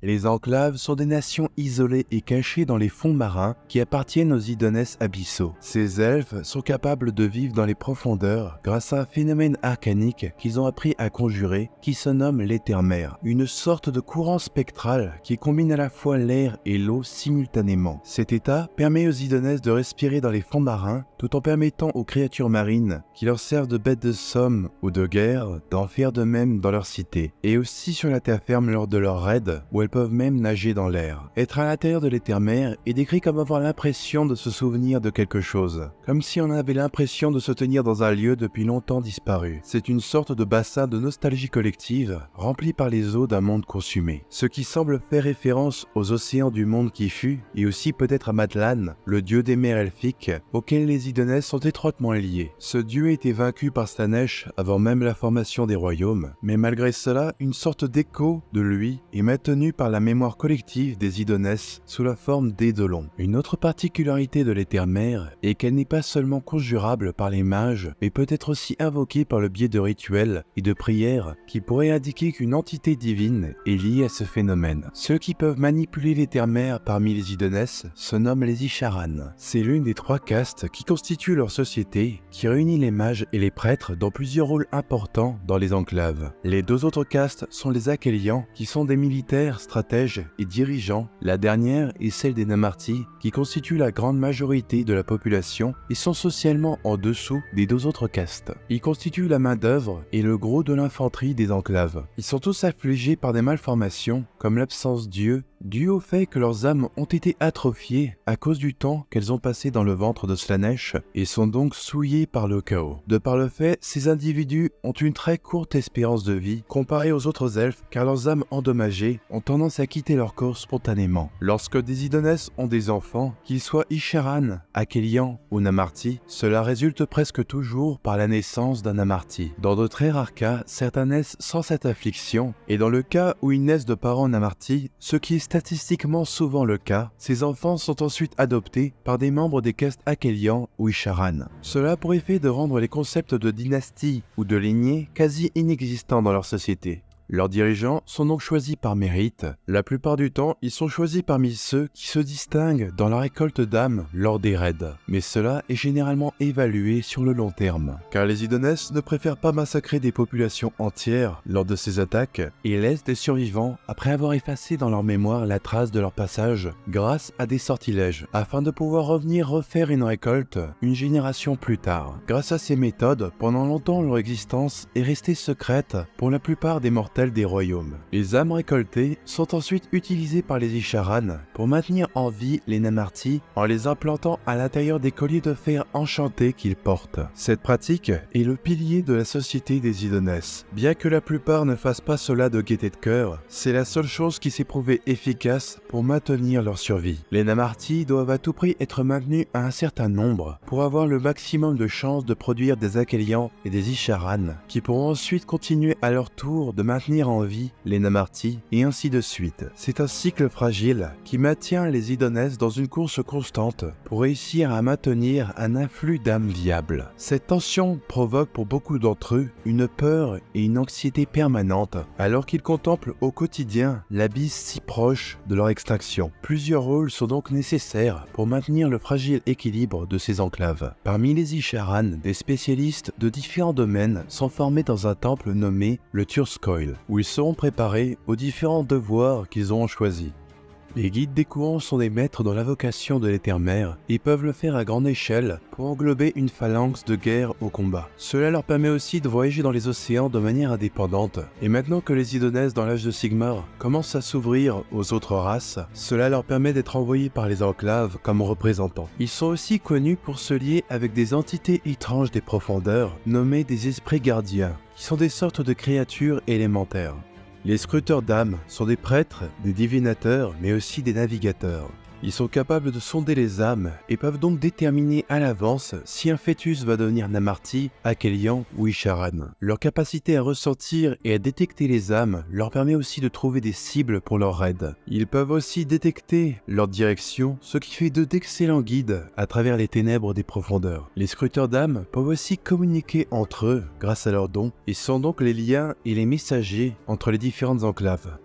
Speaker 3: Les enclaves sont des nations isolées et cachées dans les fonds marins qui appartiennent aux Idonès abyssaux. Ces elfes sont capables de vivre dans les profondeurs grâce à un phénomène arcanique qu'ils ont appris à conjurer qui se nomme l'éther-mer, une sorte de courant spectral qui combine à la fois l'air et l'eau simultanément. Cet état permet aux Idonès de respirer dans les fonds marins tout en permettant aux créatures marines qui leur servent de bêtes de somme ou de guerre d'en faire de même dans leur cité et aussi sur la terre ferme lors de leurs raids où elles peuvent même nager dans l'air. Être à l'intérieur de l'éther-mer est décrit comme avoir l'impression de se souvenir de quelque chose, comme si on avait l'impression de se tenir dans un lieu depuis longtemps disparu. C'est une sorte de bassin de nostalgie collective rempli par les eaux d'un monde consumé, ce qui semble faire référence aux océans du monde qui fut et aussi peut-être à Matlan, le dieu des mers elfiques auquel les Idonès sont étroitement liés. Ce dieu a été vaincu par Slaanesh avant même la formation des royaumes, mais malgré cela, une sorte d'écho de lui est maintenu par la mémoire collective des Idonès sous la forme d'Eidolon. Une autre particularité de l'éther-mer est qu'elle n'est pas seulement conjurable par les mages, mais peut être aussi invoquée par le biais de rituels et de prières qui pourraient indiquer qu'une entité divine est liée à ce phénomène. Ceux qui peuvent manipuler l'éther-mer parmi les Idonès se nomment les Isharan. C'est l'une des 3 castes qui constituent leur société, qui réunit les mages et les prêtres dans plusieurs rôles importants dans les enclaves. Les 2 autres castes sont les Akhelians, qui sont des militaires, stratèges et dirigeants. La dernière est celle des Namarti, qui constituent la grande majorité de la population et sont socialement en dessous des 2 autres castes. Ils constituent la main-d'œuvre et le gros de l'infanterie des enclaves. Ils sont tous affligés par des malformations, comme l'absence d'yeux, dû au fait que leurs âmes ont été atrophiées à cause du temps qu'elles ont passé dans le ventre de Slaanesh et sont donc souillées par le chaos. De par le fait, ces individus ont une très courte espérance de vie comparée aux autres elfes car leurs âmes endommagées ont tendance à quitter leur corps spontanément. Lorsque des Idonès ont des enfants, qu'ils soient Isharan, Akhelian ou Namarti, cela résulte presque toujours par la naissance d'un Namarti. Dans de très rares cas, certains naissent sans cette affliction et dans le cas où ils naissent de parents Namarti, ce qui est statistiquement souvent le cas, ces enfants sont ensuite adoptés par des membres des castes Akhelian ou Isharan. Cela a pour effet de rendre les concepts de dynastie ou de lignée quasi inexistants dans leur société. Leurs dirigeants sont donc choisis par mérite. La plupart du temps, ils sont choisis parmi ceux qui se distinguent dans la récolte d'âmes lors des raids. Mais cela est généralement évalué sur le long terme, car les Idonès ne préfèrent pas massacrer des populations entières lors de ces attaques et laissent des survivants après avoir effacé dans leur mémoire la trace de leur passage grâce à des sortilèges, afin de pouvoir revenir refaire une récolte une génération plus tard. Grâce à ces méthodes, pendant longtemps leur existence est restée secrète pour la plupart des mortels des royaumes. Les âmes récoltées sont ensuite utilisées par les Isharan pour maintenir en vie les Namarti en les implantant à l'intérieur des colliers de fer enchantés qu'ils portent. Cette pratique est le pilier de la société des Idonès. Bien que la plupart ne fassent pas cela de gaieté de cœur, c'est la seule chose qui s'est prouvée efficace pour maintenir leur survie. Les Namarti doivent à tout prix être maintenus à un certain nombre pour avoir le maximum de chances de produire des Akhelians et des Isharan qui pourront ensuite continuer à leur tour de maintenir en vie les Namarti et ainsi de suite. C'est un cycle fragile qui maintient les Idonès dans une course constante pour réussir à maintenir un afflux d'âmes viables. Cette tension provoque pour beaucoup d'entre eux une peur et une anxiété permanente alors qu'ils contemplent au quotidien l'abysse si proche de leur extinction. Plusieurs rôles sont donc nécessaires pour maintenir le fragile équilibre de ces enclaves. Parmi les Isharan, des spécialistes de différents domaines sont formés dans un temple nommé le Turskoil, où ils seront préparés aux différents devoirs qu'ils auront choisis. Les guides des courants sont des maîtres dans l'invocation de l'éther-mer et peuvent le faire à grande échelle pour englober une phalanx de guerre au combat. Cela leur permet aussi de voyager dans les océans de manière indépendante. Et maintenant que les Idonès dans l'âge de Sigmar commencent à s'ouvrir aux autres races, cela leur permet d'être envoyés par les enclaves comme représentants. Ils sont aussi connus pour se lier avec des entités étranges des profondeurs, nommées des esprits gardiens, qui sont des sortes de créatures élémentaires. Les scruteurs d'âmes sont des prêtres, des divinateurs, mais aussi des navigateurs. Ils sont capables de sonder les âmes et peuvent donc déterminer à l'avance si un fœtus va devenir Namarti, Akhelian ou Isharan. Leur capacité à ressentir et à détecter les âmes leur permet aussi de trouver des cibles pour leurs raids. Ils peuvent aussi détecter leur direction, ce qui fait d'eux d'excellents guides à travers les ténèbres des profondeurs. Les scruteurs d'âmes peuvent aussi communiquer entre eux grâce à leurs dons et sont donc les liens et les messagers entre les différentes enclaves.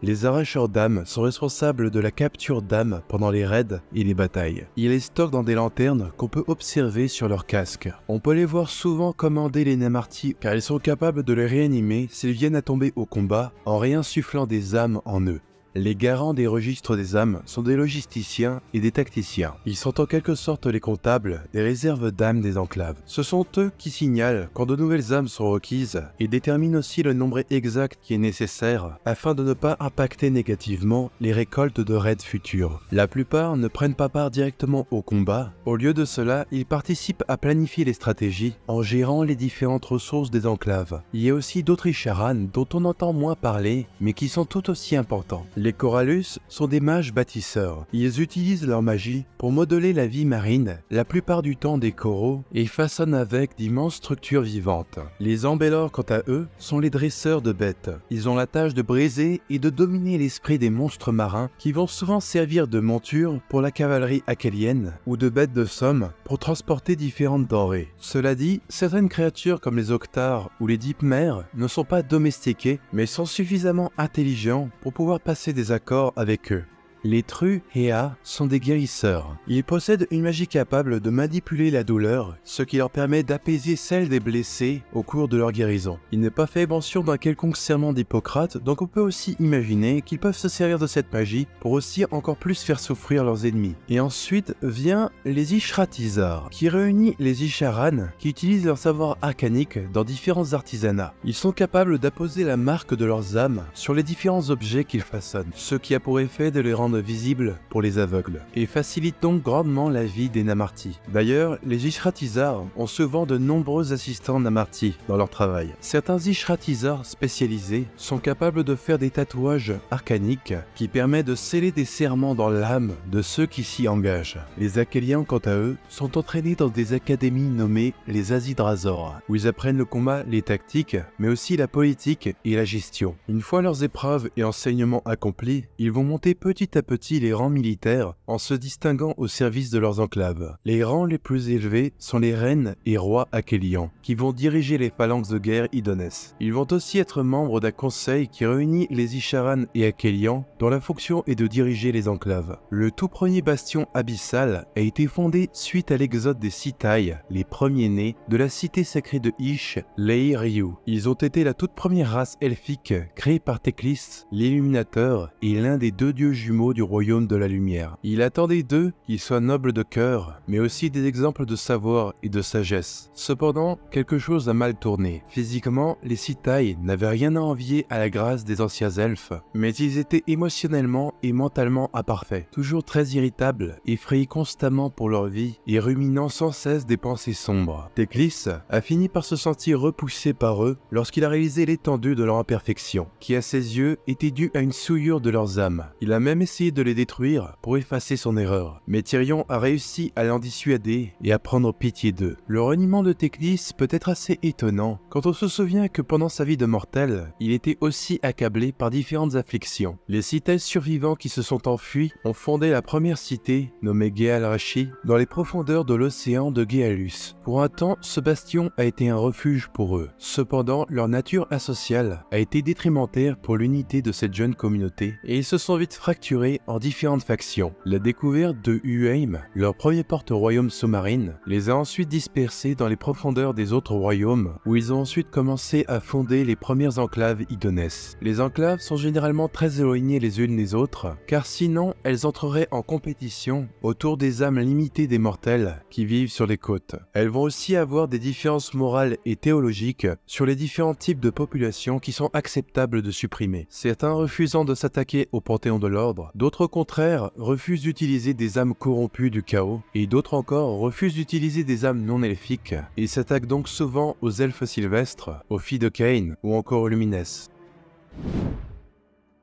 Speaker 3: Les arracheurs d'âmes sont responsables de la capture d'âmes pendant les raids et les batailles. Ils les stockent dans des lanternes qu'on peut observer sur leur casque. On peut les voir souvent commander les Namarti car ils sont capables de les réanimer s'ils viennent à tomber au combat en réinsufflant des âmes en eux. Les garants des registres des âmes sont des logisticiens et des tacticiens. Ils sont en quelque sorte les comptables des réserves d'âmes des enclaves. Ce sont eux qui signalent quand de nouvelles âmes sont requises et déterminent aussi le nombre exact qui est nécessaire afin de ne pas impacter négativement les récoltes de raids futurs. La plupart ne prennent pas part directement au combat. Au lieu de cela, ils participent à planifier les stratégies en gérant les différentes ressources des enclaves. Il y a aussi d'autres Isharan dont on entend moins parler mais qui sont tout aussi importants. Les Corallus sont des mages bâtisseurs. Ils utilisent leur magie pour modeler la vie marine, la plupart du temps des coraux, et façonnent avec d'immenses structures vivantes. Les Ambelors, quant à eux, sont les dresseurs de bêtes. Ils ont la tâche de briser et de dominer l'esprit des monstres marins qui vont souvent servir de monture pour la cavalerie akhelienne ou de bêtes de somme pour transporter différentes denrées. Cela dit, certaines créatures comme les Octars ou les Deepmers ne sont pas domestiquées mais sont suffisamment intelligents pour pouvoir passer des accords avec eux. Les Truhéa sont des guérisseurs. Ils possèdent une magie capable de manipuler la douleur, ce qui leur permet d'apaiser celle des blessés au cours de leur guérison. Il n'est pas fait mention d'un quelconque serment d'Hippocrate, donc on peut aussi imaginer qu'ils peuvent se servir de cette magie pour aussi encore plus faire souffrir leurs ennemis. Et ensuite vient les Ishratizar, qui réunit les Isharan qui utilisent leur savoir arcanique dans différents artisanats. Ils sont capables d'apposer la marque de leurs âmes sur les différents objets qu'ils façonnent, ce qui a pour effet de les rendre visibles pour les aveugles, et facilite donc grandement la vie des Namarti. D'ailleurs, les Ishratizar ont souvent de nombreux assistants Namarti dans leur travail. Certains Ishratizar spécialisés sont capables de faire des tatouages arcaniques qui permettent de sceller des serments dans l'âme de ceux qui s'y engagent. Les Akhelians, quant à eux, sont entraînés dans des académies nommées les Azidrazor, où ils apprennent le combat, les tactiques, mais aussi la politique et la gestion. Une fois leurs épreuves et enseignements accomplis, ils vont monter petit à petit les rangs militaires en se distinguant au service de leurs enclaves. Les rangs les plus élevés sont les reines et rois akhelians, qui vont diriger les phalanges de guerre idonès. Ils vont aussi être membres d'un conseil qui réunit les Isharan et akhelians, dont la fonction est de diriger les enclaves. Le tout premier bastion abyssal a été fondé suite à l'exode des Sitaï, les premiers-nés de la cité sacrée de Ish, Leir-Ryu. Ils ont été la toute première race elfique créée par Teclis, l'Illuminateur, et l'un des deux dieux jumeaux du royaume de la lumière. Il attendait d'eux qu'ils soient nobles de cœur, mais aussi des exemples de savoir et de sagesse. Cependant, quelque chose a mal tourné. Physiquement, les Sitaï n'avaient rien à envier à la grâce des anciens elfes, mais ils étaient émotionnellement et mentalement imparfaits, toujours très irritables, effrayés constamment pour leur vie et ruminant sans cesse des pensées sombres. Teclis a fini par se sentir repoussé par eux lorsqu'il a réalisé l'étendue de leur imperfection, qui à ses yeux était due à une souillure de leurs âmes. Il a même essayé de les détruire pour effacer son erreur, mais Tyrion a réussi à l'en dissuader et à prendre pitié d'eux. Le reniement de Teclis peut être assez étonnant quand on se souvient que pendant sa vie de mortel, il était aussi accablé par différentes afflictions. Les Sitaï survivants qui se sont enfuis ont fondé la première cité, nommée Geal-Rashi, dans les profondeurs de l'océan de Gealus. Pour un temps, ce bastion a été un refuge pour eux. Cependant, leur nature asociale a été détrimentaire pour l'unité de cette jeune communauté, et ils se sont vite fracturés en différentes factions. La découverte de Uheim, leur premier porte-royaume sous-marine, les a ensuite dispersés dans les profondeurs des autres royaumes, où ils ont ensuite commencé à fonder les premières enclaves idonès. Les enclaves sont généralement très éloignées les unes des autres, car sinon elles entreraient en compétition autour des âmes limitées des mortels qui vivent sur les côtes. Elles vont aussi avoir des différences morales et théologiques sur les différents types de populations qui sont acceptables de supprimer. Certains refusant de s'attaquer au panthéon de l'ordre, d'autres au contraire refusent d'utiliser des âmes corrompues du chaos, et d'autres encore refusent d'utiliser des âmes non elfiques, et s'attaquent donc souvent aux elfes sylvestres, aux filles de Cain ou encore aux Lumines.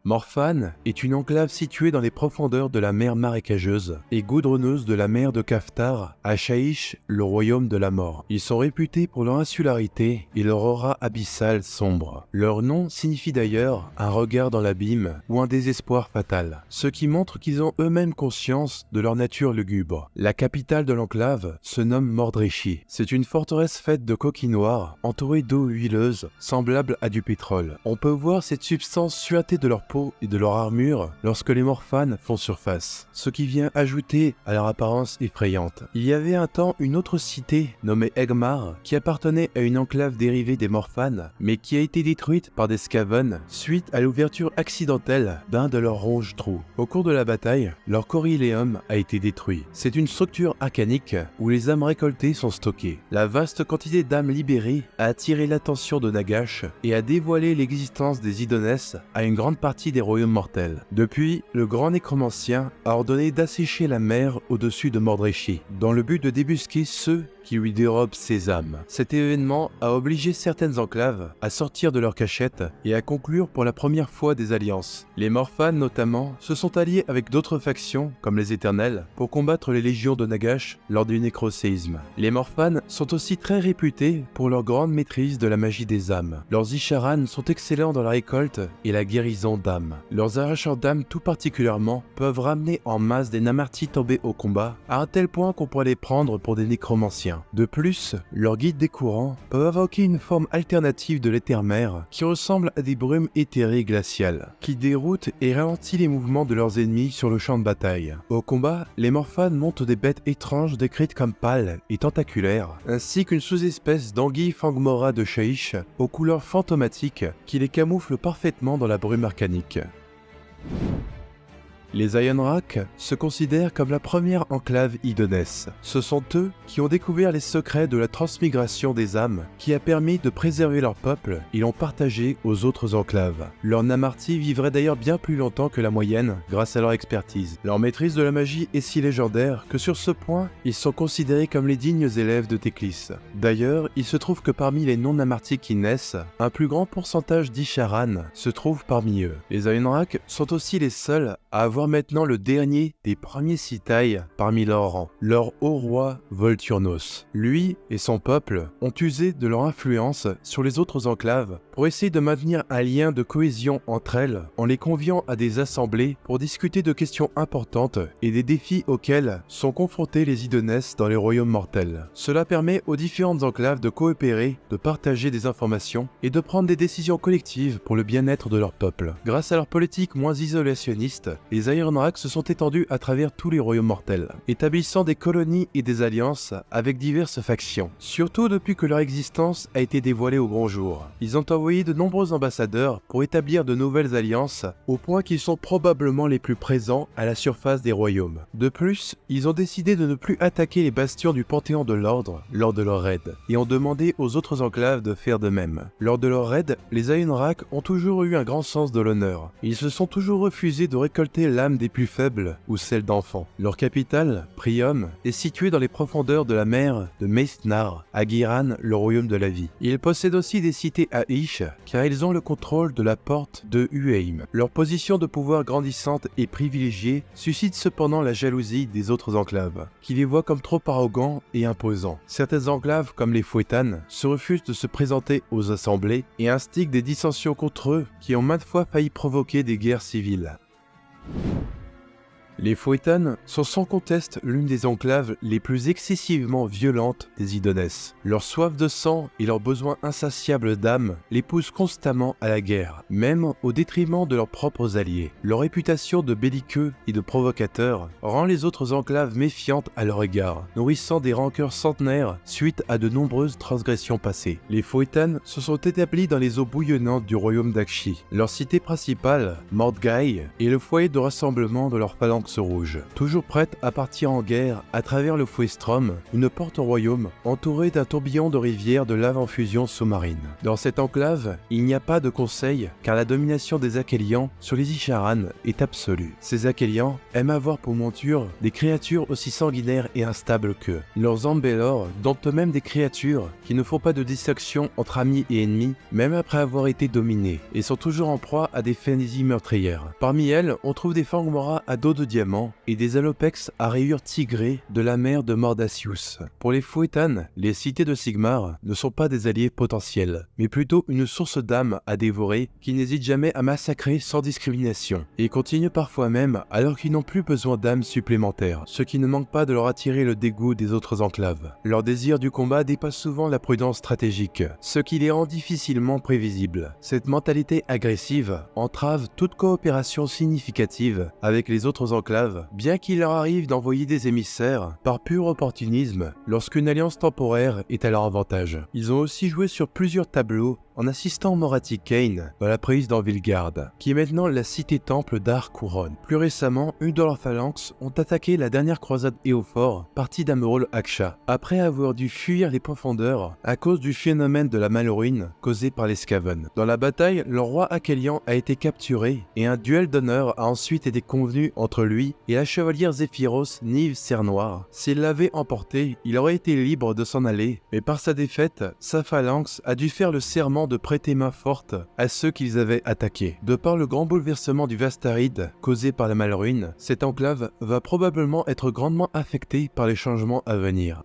Speaker 3: Morphan est une enclave située dans les profondeurs de la mer marécageuse et goudronneuse de la mer de Kaftar, à Shaish, le royaume de la mort. Ils sont réputés pour leur insularité et leur aura abyssale sombre. Leur nom signifie d'ailleurs un regard dans l'abîme ou un désespoir fatal, ce qui montre qu'ils ont eux-mêmes conscience de leur nature lugubre. La capitale de l'enclave se nomme Mordreshi. C'est une forteresse faite de coquilles noires, entourée d'eau huileuse, semblable à du pétrole. On peut voir cette substance suintée de leur et de leur armure lorsque les Morphan font surface, ce qui vient ajouter à leur apparence effrayante. Il y avait un temps une autre cité nommée Egmar qui appartenait à une enclave dérivée des Morphan, mais qui a été détruite par des Skaven suite à l'ouverture accidentelle d'un de leurs ronges trous. Au cours de la bataille, leur coriléum a été détruit. C'est une structure arcanique où les âmes récoltées sont stockées. La vaste quantité d'âmes libérées a attiré l'attention de Nagash et a dévoilé l'existence des Idoness à une grande partie des royaumes mortels. Depuis, le grand nécromancien a ordonné d'assécher la mer au-dessus de Mordreshi, dans le but de débusquer ceux qui lui dérobent ses âmes. Cet événement a obligé certaines enclaves à sortir de leur cachette et à conclure pour la première fois des alliances. Les Morphan notamment se sont alliés avec d'autres factions, comme les Éternels, pour combattre les légions de Nagash lors du nécroséisme. Les Morphan sont aussi très réputés pour leur grande maîtrise de la magie des âmes. Leurs Isharan sont excellents dans la récolte et la guérison d'âmes. Leurs arracheurs d'âmes tout particulièrement peuvent ramener en masse des Namartis tombés au combat, à un tel point qu'on pourrait les prendre pour des nécromanciens. De plus, leurs guides des courants peuvent invoquer une forme alternative de l'éther-mer qui ressemble à des brumes éthérées glaciales, qui déroutent et ralentissent les mouvements de leurs ennemis sur le champ de bataille. Au combat, les Morphan montent des bêtes étranges décrites comme pâles et tentaculaires, ainsi qu'une sous-espèce d'anguille fangmora de Shaish aux couleurs fantomatiques qui les camouflent parfaitement dans la brume arcanique. Les Ironrak se considèrent comme la première enclave Idoness. Ce sont eux qui ont découvert les secrets de la transmigration des âmes qui a permis de préserver leur peuple et l'ont partagé aux autres enclaves. Leurs Namartis vivraient d'ailleurs bien plus longtemps que la moyenne grâce à leur expertise. Leur maîtrise de la magie est si légendaire que sur ce point, ils sont considérés comme les dignes élèves de Teclis. D'ailleurs, il se trouve que parmi les non-Namartis qui naissent, un plus grand pourcentage d'Isharan se trouve parmi eux. Les Ironrak sont aussi les seuls à avoir maintenant le dernier des premiers Sitaï parmi leurs rangs, leur haut roi Volturnos. Lui et son peuple ont usé de leur influence sur les autres enclaves pour essayer de maintenir un lien de cohésion entre elles en les conviant à des assemblées pour discuter de questions importantes et des défis auxquels sont confrontés les Idoness dans les royaumes mortels. Cela permet aux différentes enclaves de coopérer, de partager des informations et de prendre des décisions collectives pour le bien-être de leur peuple. Grâce à leur politique moins isolationniste, les Ironrak se sont étendus à travers tous les royaumes mortels, établissant des colonies et des alliances avec diverses factions. Surtout depuis que leur existence a été dévoilée au grand jour. Ils ont envoyé de nombreux ambassadeurs pour établir de nouvelles alliances, au point qu'ils sont probablement les plus présents à la surface des royaumes. De plus, ils ont décidé de ne plus attaquer les bastions du Panthéon de l'Ordre lors de leur raid, et ont demandé aux autres enclaves de faire de même. Lors de leur raid, les Ironrak ont toujours eu un grand sens de l'honneur. Ils se sont toujours refusés de récolter l'âme des plus faibles ou celle d'enfants. Leur capitale, Priam, est située dans les profondeurs de la mer de Meithnar, à Giran, le royaume de la vie. Ils possèdent aussi des cités à Ish, car ils ont le contrôle de la porte de Uheim. Leur position de pouvoir grandissante et privilégiée suscite cependant la jalousie des autres enclaves, qui les voient comme trop arrogants et imposants. Certaines enclaves, comme les Fouetan, se refusent de se présenter aux assemblées et instiguent des dissensions contre eux qui ont maintes fois failli provoquer des guerres civiles. Les Fouetan sont sans conteste l'une des enclaves les plus excessivement violentes des Idoness. Leur soif de sang et leur besoin insatiable d'âme les poussent constamment à la guerre, même au détriment de leurs propres alliés. Leur réputation de belliqueux et de provocateurs rend les autres enclaves méfiantes à leur égard, nourrissant des rancœurs centenaires suite à de nombreuses transgressions passées. Les Fouetan se sont établis dans les eaux bouillonnantes du royaume d'Akshi. Leur cité principale, Mordgai, est le foyer de rassemblement de leur phalanx phalanxe rouge, toujours prête à partir en guerre à travers le Fouestrom, une porte au royaume entourée d'un tourbillon de rivières de lave en fusion sous-marine. Dans cette enclave, il n'y a pas de conseil car la domination des Akhelians sur les Isharan est absolue. Ces Akhelians aiment avoir pour monture des créatures aussi sanguinaires et instables qu'eux. Leurs Ambelor domptent même des créatures qui ne font pas de distinction entre amis et ennemis, même après avoir été dominés, et sont toujours en proie à des frénésies meurtrières. Parmi elles, on trouve des Fangmora à dos de diamant et des Alopex à rayures tigrées de la mer de Mordacius. Pour les Fouetan, les cités de Sigmar ne sont pas des alliés potentiels, mais plutôt une source d'âme à dévorer qui n'hésite jamais à massacrer sans discrimination, et continue parfois même alors qu'ils n'ont plus besoin d'âmes supplémentaires, ce qui ne manque pas de leur attirer le dégoût des autres enclaves. Leur désir du combat dépasse souvent la prudence stratégique, ce qui les rend difficilement prévisibles. Cette mentalité agressive entrave toute coopération significative avec les autres enclaves, bien qu'il leur arrive d'envoyer des émissaires par pur opportunisme lorsqu'une alliance temporaire est à leur avantage. Ils ont aussi joué sur plusieurs tableaux en assistant Morathi Kane dans la prise d'Anvilgard, qui est maintenant la cité-temple d'Ar-Couronne. Plus récemment, une de leurs phalanxes ont attaqué la dernière croisade Éofor, partie d'Amerol Aksha, après avoir dû fuir les profondeurs à cause du phénomène de la malruine causé par les Skaven. Dans la bataille, le roi Akhelian a été capturé et un duel d'honneur a ensuite été convenu entre lui et la chevalière Zéphyros Nive Sernoir. S'il l'avait emporté, il aurait été libre de s'en aller, mais par sa défaite, sa phalanxe a dû faire le serment de prêter main forte à ceux qu'ils avaient attaqués. De par le grand bouleversement du Vastaride causé par la malruine, cette enclave va probablement être grandement affectée par les changements à venir.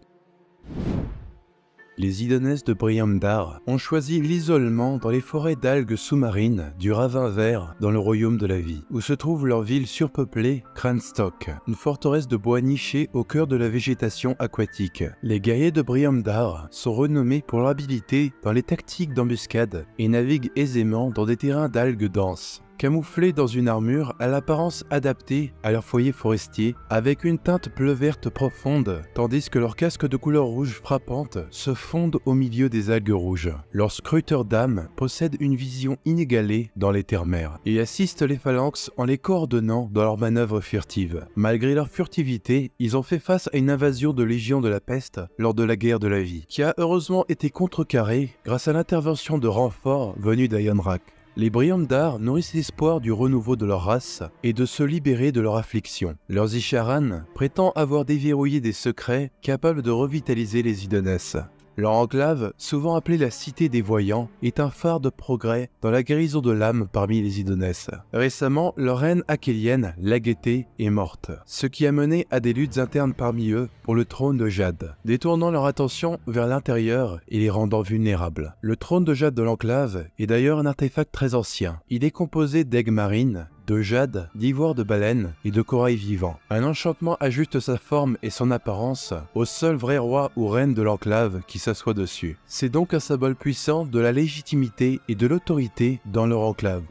Speaker 3: Les Idonès de Briamdar ont choisi l'isolement dans les forêts d'algues sous-marines du Ravin Vert dans le Royaume de la Vie, où se trouve leur ville surpeuplée, Cranstock, une forteresse de bois nichée au cœur de la végétation aquatique. Les guerriers de Briamdar sont renommés pour leur habileté dans les tactiques d'embuscade et naviguent aisément dans des terrains d'algues denses. Camouflés dans une armure à l'apparence adaptée à leur foyer forestier, avec une teinte bleu verte profonde, tandis que leurs casques de couleur rouge frappante se fondent au milieu des algues rouges. Leurs scruteurs d'âme possèdent une vision inégalée dans les terres-mers et assistent les phalanxes en les coordonnant dans leurs manœuvres furtives. Malgré leur furtivité, ils ont fait face à une invasion de légions de la peste lors de la guerre de la vie, qui a heureusement été contrecarrée grâce à l'intervention de renforts venus d'Ayanrak. Les Briamdar nourrissent l'espoir du renouveau de leur race et de se libérer de leur affliction. Leurs Isharan prétendent avoir déverrouillé des secrets capables de revitaliser les Idonès. Leur enclave, souvent appelée la Cité des Voyants, est un phare de progrès dans la guérison de l'âme parmi les Idonès. Récemment, leur reine akhelienne, Lagueté, est morte, ce qui a mené à des luttes internes parmi eux pour le trône de Jade, détournant leur attention vers l'intérieur et les rendant vulnérables. Le trône de Jade de l'enclave est d'ailleurs un artefact très ancien. Il est composé d'aigues marines, de jade, d'ivoire de baleine et de corail vivant. Un enchantement ajuste sa forme et son apparence au seul vrai roi ou reine de l'enclave qui s'assoit dessus. C'est donc un symbole puissant de la légitimité et de l'autorité dans leur enclave.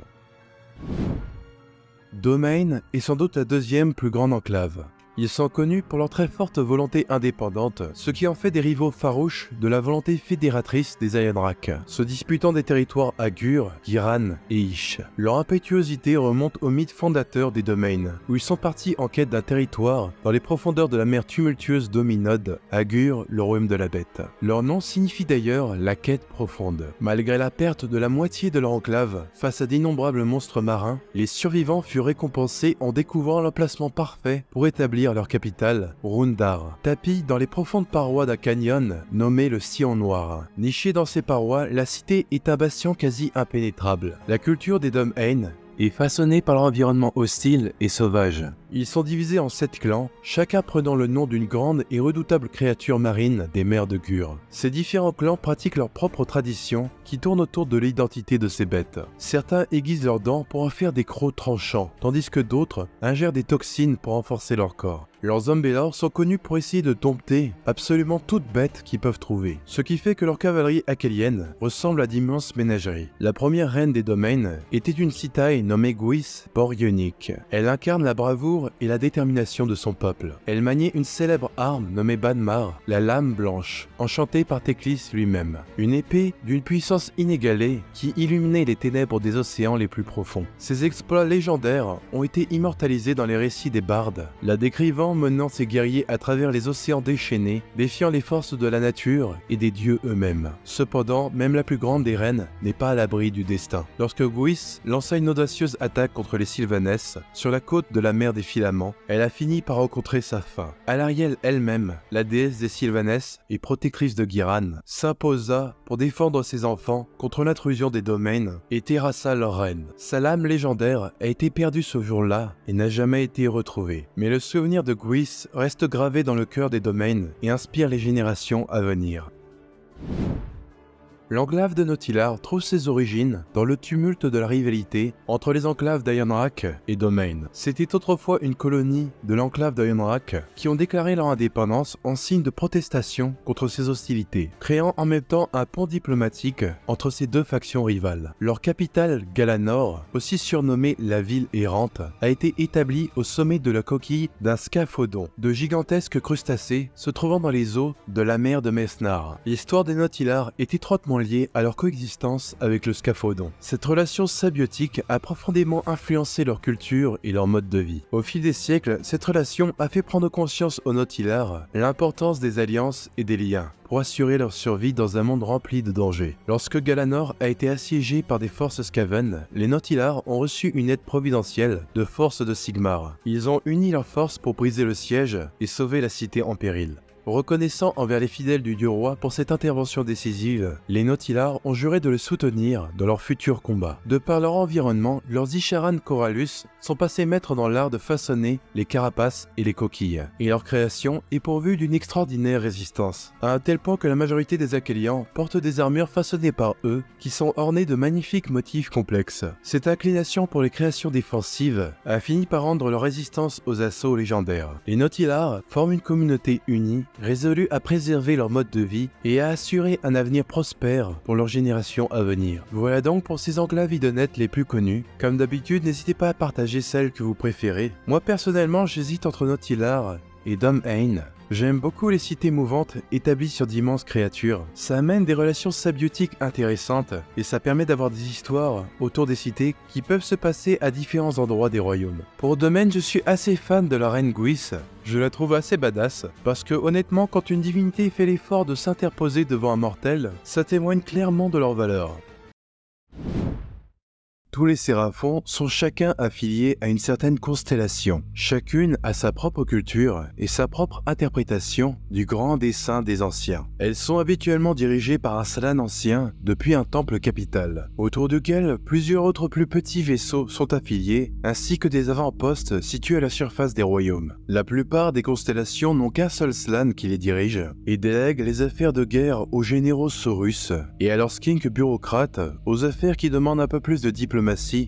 Speaker 3: Domain est sans doute la deuxième plus grande enclave. Ils sont connus pour leur très forte volonté indépendante, ce qui en fait des rivaux farouches de la volonté fédératrice des Ayanrak, se disputant des territoires à Gur, Giran et Ish. Leur impétuosité remonte au mythe fondateur des domaines, où ils sont partis en quête d'un territoire dans les profondeurs de la mer tumultueuse d'Ominod, à Gur, le royaume de la bête. Leur nom signifie d'ailleurs la quête profonde. Malgré la perte de la moitié de leur enclave face à d'innombrables monstres marins, les survivants furent récompensés en découvrant l'emplacement parfait pour établir leur capitale, Rundar, tapie dans les profondes parois d'un canyon nommé le Sillon Noir. Nichée dans ces parois, la cité est un bastion quasi impénétrable. La culture des Domain est façonnée par leur environnement hostile et sauvage. Ils sont divisés en 7 clans, chacun prenant le nom d'une grande et redoutable créature marine des mers de Gur. Ces différents clans pratiquent leurs propres traditions qui tournent autour de l'identité de ces bêtes. Certains aiguisent leurs dents pour en faire des crocs tranchants, tandis que d'autres ingèrent des toxines pour renforcer leur corps. Leurs Umbellor sont connus pour essayer de dompter absolument toute bête qu'ils peuvent trouver, ce qui fait que leur cavalerie achélienne ressemble à d'immenses ménageries. La première reine des domaines était une citaille nommée Gwys Bor-Ionic. Elle incarne la bravoure et la détermination de son peuple. Elle maniait une célèbre arme nommée Banmar, la lame blanche, enchantée par Teclis lui-même. Une épée d'une puissance inégalée qui illuminait les ténèbres des océans les plus profonds. Ses exploits légendaires ont été immortalisés dans les récits des bardes, la décrivant menant ses guerriers à travers les océans déchaînés, défiant les forces de la nature et des dieux eux-mêmes. Cependant, même la plus grande des reines n'est pas à l'abri du destin. Lorsque Gwys lança une audacieuse attaque contre les Sylvanesses sur la côte de la mer des Filaments, elle a fini par rencontrer sa fin. Alarielle elle-même, la déesse des Sylvanesses et protectrice de Ghiran, s'imposa pour défendre ses enfants contre l'intrusion des domaines et terrassa leur reine. Sa lame légendaire a été perdue ce jour-là et n'a jamais été retrouvée. Mais le souvenir de Gwys reste gravé dans le cœur des domaines et inspire les générations à venir. L'enclave de Nautilar trouve ses origines dans le tumulte de la rivalité entre les enclaves d'Ironrac et Domain. C'était autrefois une colonie de l'enclave d'Ironrac qui ont déclaré leur indépendance en signe de protestation contre ces hostilités, créant en même temps un pont diplomatique entre ces deux factions rivales. Leur capitale, Galanor, aussi surnommée la ville errante, a été établie au sommet de la coquille d'un scaphodon, de gigantesques crustacés se trouvant dans les eaux de la mer de Mesnar. L'histoire des Nautilar est étroitement liés à leur coexistence avec le scaphodon. Cette relation symbiotique a profondément influencé leur culture et leur mode de vie. Au fil des siècles, cette relation a fait prendre conscience aux Nautilar l'importance des alliances et des liens pour assurer leur survie dans un monde rempli de dangers. Lorsque Galanor a été assiégé par des forces Skaven, les Nautilar ont reçu une aide providentielle de forces de Sigmar. Ils ont uni leurs forces pour briser le siège et sauver la cité en péril. Reconnaissant envers les fidèles du dieu roi pour cette intervention décisive, les Nautilar ont juré de le soutenir dans leur futur combat. De par leur environnement, leurs Isharan Corallus sont passés maîtres dans l'art de façonner les carapaces et les coquilles, et leur création est pourvue d'une extraordinaire résistance, à un tel point que la majorité des Achélians portent des armures façonnées par eux, qui sont ornées de magnifiques motifs complexes. Cette inclination pour les créations défensives a fini par rendre leur résistance aux assauts légendaires. Les Nautilar forment une communauté unie, résolus à préserver leur mode de vie et à assurer un avenir prospère pour leurs générations à venir. Voilà donc pour ces enclaves idonètes les plus connues. Comme d'habitude, n'hésitez pas à partager celles que vous préférez. Moi personnellement, j'hésite entre Nautilar et Domain. J'aime beaucoup les cités mouvantes établies sur d'immenses créatures. Ça amène des relations symbiotiques intéressantes et ça permet d'avoir des histoires autour des cités qui peuvent se passer à différents endroits des royaumes. Pour Domain, je suis assez fan de la reine Gwys. Je la trouve assez badass parce que honnêtement, quand une divinité fait l'effort de s'interposer devant un mortel, ça témoigne clairement de leur valeur. Tous les séraphons sont chacun affiliés à une certaine constellation. Chacune a sa propre culture et sa propre interprétation du grand dessein des anciens. Elles sont habituellement dirigées par un Slann ancien depuis un temple capital, autour duquel plusieurs autres plus petits vaisseaux sont affiliés, ainsi que des avant-postes situés à la surface des royaumes. La plupart des constellations n'ont qu'un seul Slann qui les dirige et délègue les affaires de guerre aux généraux Saurus et à leurs skinks bureaucrates aux affaires qui demandent un peu plus de diplomatie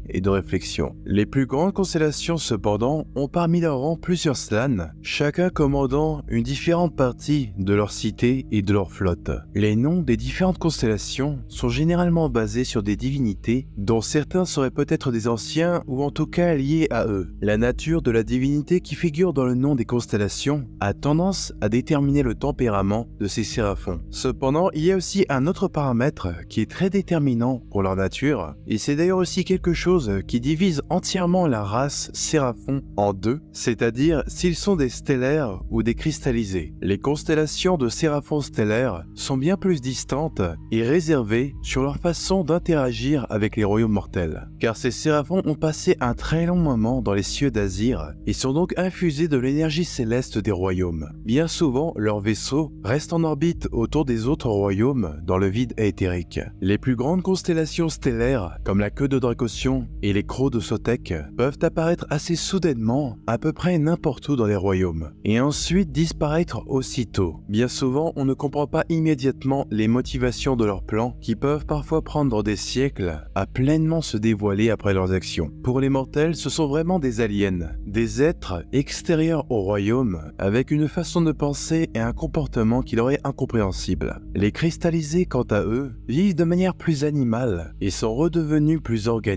Speaker 3: et de réflexion. Les plus grandes constellations cependant ont parmi leurs rangs plusieurs Slann, chacun commandant une différente partie de leur cité et de leur flotte. Les noms des différentes constellations sont généralement basés sur des divinités dont certains seraient peut-être des anciens ou en tout cas liés à eux. La nature de la divinité qui figure dans le nom des constellations a tendance à déterminer le tempérament de ces séraphons. Cependant, il y a aussi un autre paramètre qui est très déterminant pour leur nature et c'est d'ailleurs aussi quelque chose qui divise entièrement la race séraphon en deux, c'est-à-dire s'ils sont des stellaires ou des cristallisés. Les constellations de séraphons stellaires sont bien plus distantes et réservées sur leur façon d'interagir avec les royaumes mortels, car ces séraphons ont passé un très long moment dans les cieux d'Azir et sont donc infusés de l'énergie céleste des royaumes. Bien souvent, leurs vaisseaux restent en orbite autour des autres royaumes dans le vide éthérique. Les plus grandes constellations stellaires, comme la queue de dragon Dracosion et les crocs de Sotek peuvent apparaître assez soudainement à peu près n'importe où dans les royaumes, et ensuite disparaître aussitôt. Bien souvent, on ne comprend pas immédiatement les motivations de leurs plans qui peuvent parfois prendre des siècles à pleinement se dévoiler après leurs actions. Pour les mortels, ce sont vraiment des aliens, des êtres extérieurs au royaume avec une façon de penser et un comportement qui leur est incompréhensible. Les cristallisés, quant à eux, vivent de manière plus animale et sont redevenus plus organiques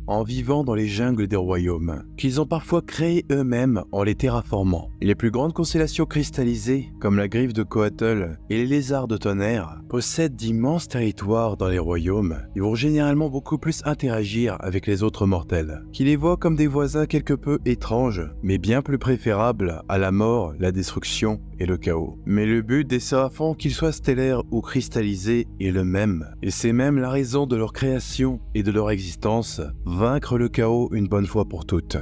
Speaker 3: en vivant dans les jungles des royaumes, qu'ils ont parfois créés eux-mêmes en les terraformant. Les plus grandes constellations cristallisées, comme la griffe de Coatl et les lézards de tonnerre, possèdent d'immenses territoires dans les royaumes et vont généralement beaucoup plus interagir avec les autres mortels, qui les voient comme des voisins quelque peu étranges, mais bien plus préférables à la mort, la destruction et le chaos. Mais le but des séraphons, qu'ils soient stellaires ou cristallisés, est le même, et c'est même la raison de leur création et de leur existence, vaincre le chaos une bonne fois pour toutes.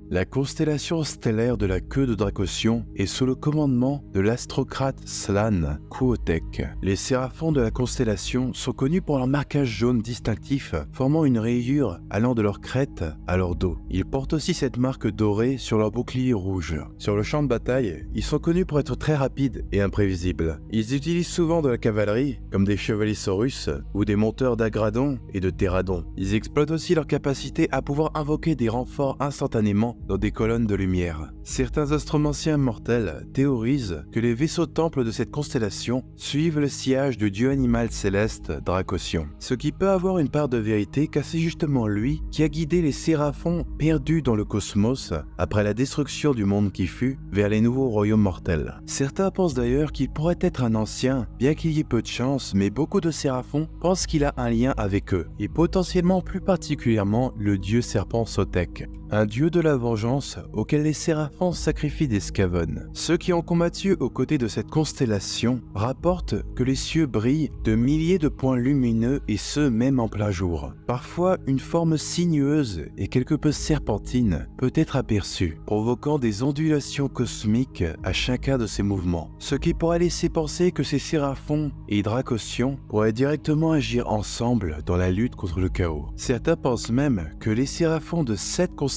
Speaker 3: La constellation stellaire de la queue de Dracosion est sous le commandement de l'astrocrate Slan Quotek. Les séraphons de la constellation sont connus pour leur marquage jaune distinctif, formant une rayure allant de leur crête à leur dos. Ils portent aussi cette marque dorée sur leur bouclier rouge. Sur le champ de bataille, ils sont connus pour être très rapides et imprévisibles. Ils utilisent souvent de la cavalerie, comme des chevaliers saurus ou des monteurs d'agradon et de terradon. Ils exploitent aussi leur capacité à pouvoir invoquer des renforts instantanément dans des colonnes de lumière. Certains astromanciens mortels théorisent que les vaisseaux temples de cette constellation suivent le sillage du dieu animal céleste Dracosion, ce qui peut avoir une part de vérité car c'est justement lui qui a guidé les séraphons perdus dans le cosmos après la destruction du monde qui fut vers les nouveaux royaumes mortels. Certains pensent d'ailleurs qu'il pourrait être un ancien, bien qu'il y ait peu de chance, mais beaucoup de séraphons pensent qu'il a un lien avec eux, et potentiellement plus particulièrement le dieu serpent Sotek, un dieu de la vengeance auquel les séraphons sacrifient des Skaven. Ceux qui ont combattu aux côtés de cette constellation rapportent que les cieux brillent de milliers de points lumineux et ce même en plein jour. Parfois, une forme sinueuse et quelque peu serpentine peut être aperçue, provoquant des ondulations cosmiques à chacun de ces mouvements, ce qui pourrait laisser penser que ces séraphons et Dracosion pourraient directement agir ensemble dans la lutte contre le chaos. Certains pensent même que les séraphons de cette constellation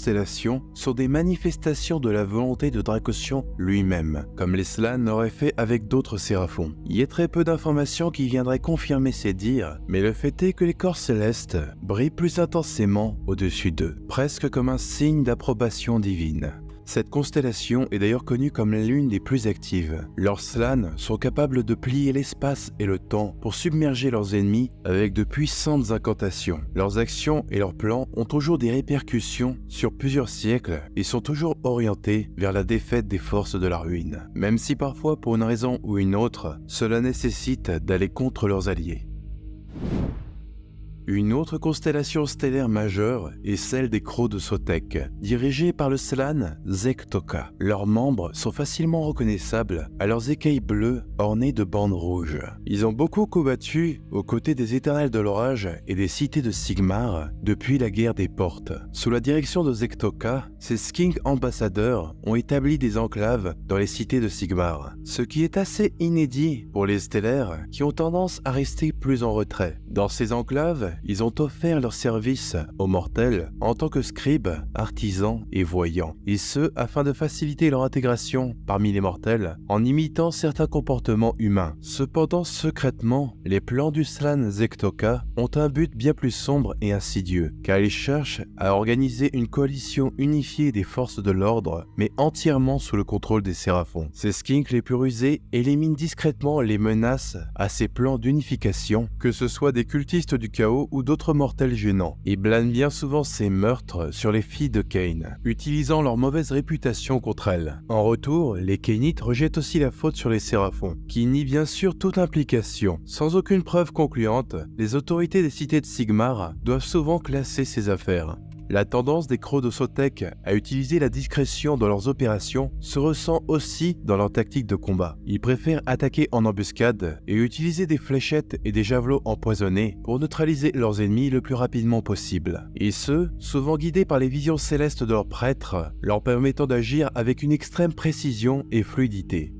Speaker 3: sont des manifestations de la volonté de Dracosion lui-même, comme les Slan l'auraient fait avec d'autres séraphons. Il y a très peu d'informations qui viendraient confirmer ces dires, mais le fait est que les corps célestes brillent plus intensément au-dessus d'eux, presque comme un signe d'approbation divine. Cette constellation est d'ailleurs connue comme l'une des plus actives. Leurs Slan sont capables de plier l'espace et le temps pour submerger leurs ennemis avec de puissantes incantations. Leurs actions et leurs plans ont toujours des répercussions sur plusieurs siècles et sont toujours orientés vers la défaite des forces de la ruine, même si parfois pour une raison ou une autre, cela nécessite d'aller contre leurs alliés. Une autre constellation stellaire majeure est celle des crocs de Sotek, dirigée par le Slan Zektoka. Leurs membres sont facilement reconnaissables à leurs écailles bleues ornées de bandes rouges. Ils ont beaucoup combattu aux côtés des Éternels de l'Orage et des cités de Sigmar depuis la guerre des Portes. Sous la direction de Zektoka, ces Skink ambassadeurs ont établi des enclaves dans les cités de Sigmar, ce qui est assez inédit pour les stellaires qui ont tendance à rester plus en retrait. Dans ces enclaves, ils ont offert leurs services aux mortels en tant que scribes, artisans et voyants, et ce afin de faciliter leur intégration parmi les mortels en imitant certains comportements humains. Cependant, secrètement, les plans du Slan Zektoka ont un but bien plus sombre et insidieux, car ils cherchent à organiser une coalition unifiée des forces de l'ordre, mais entièrement sous le contrôle des séraphons. Ces skinks les plus rusés éliminent discrètement les menaces à ces plans d'unification, que ce soit des cultistes du chaos ou d'autres mortels gênants, et blâment bien souvent ces meurtres sur les filles de Cain, utilisant leur mauvaise réputation contre elles. En retour, les Cainites rejettent aussi la faute sur les séraphons, qui nient bien sûr toute implication. Sans aucune preuve concluante, les autorités des cités de Sigmar doivent souvent classer ces affaires. La tendance des crocs de Sotek à utiliser la discrétion dans leurs opérations se ressent aussi dans leur tactique de combat. Ils préfèrent attaquer en embuscade et utiliser des fléchettes et des javelots empoisonnés pour neutraliser leurs ennemis le plus rapidement possible. Et ce, souvent guidés par les visions célestes de leurs prêtres, leur permettant d'agir avec une extrême précision et fluidité.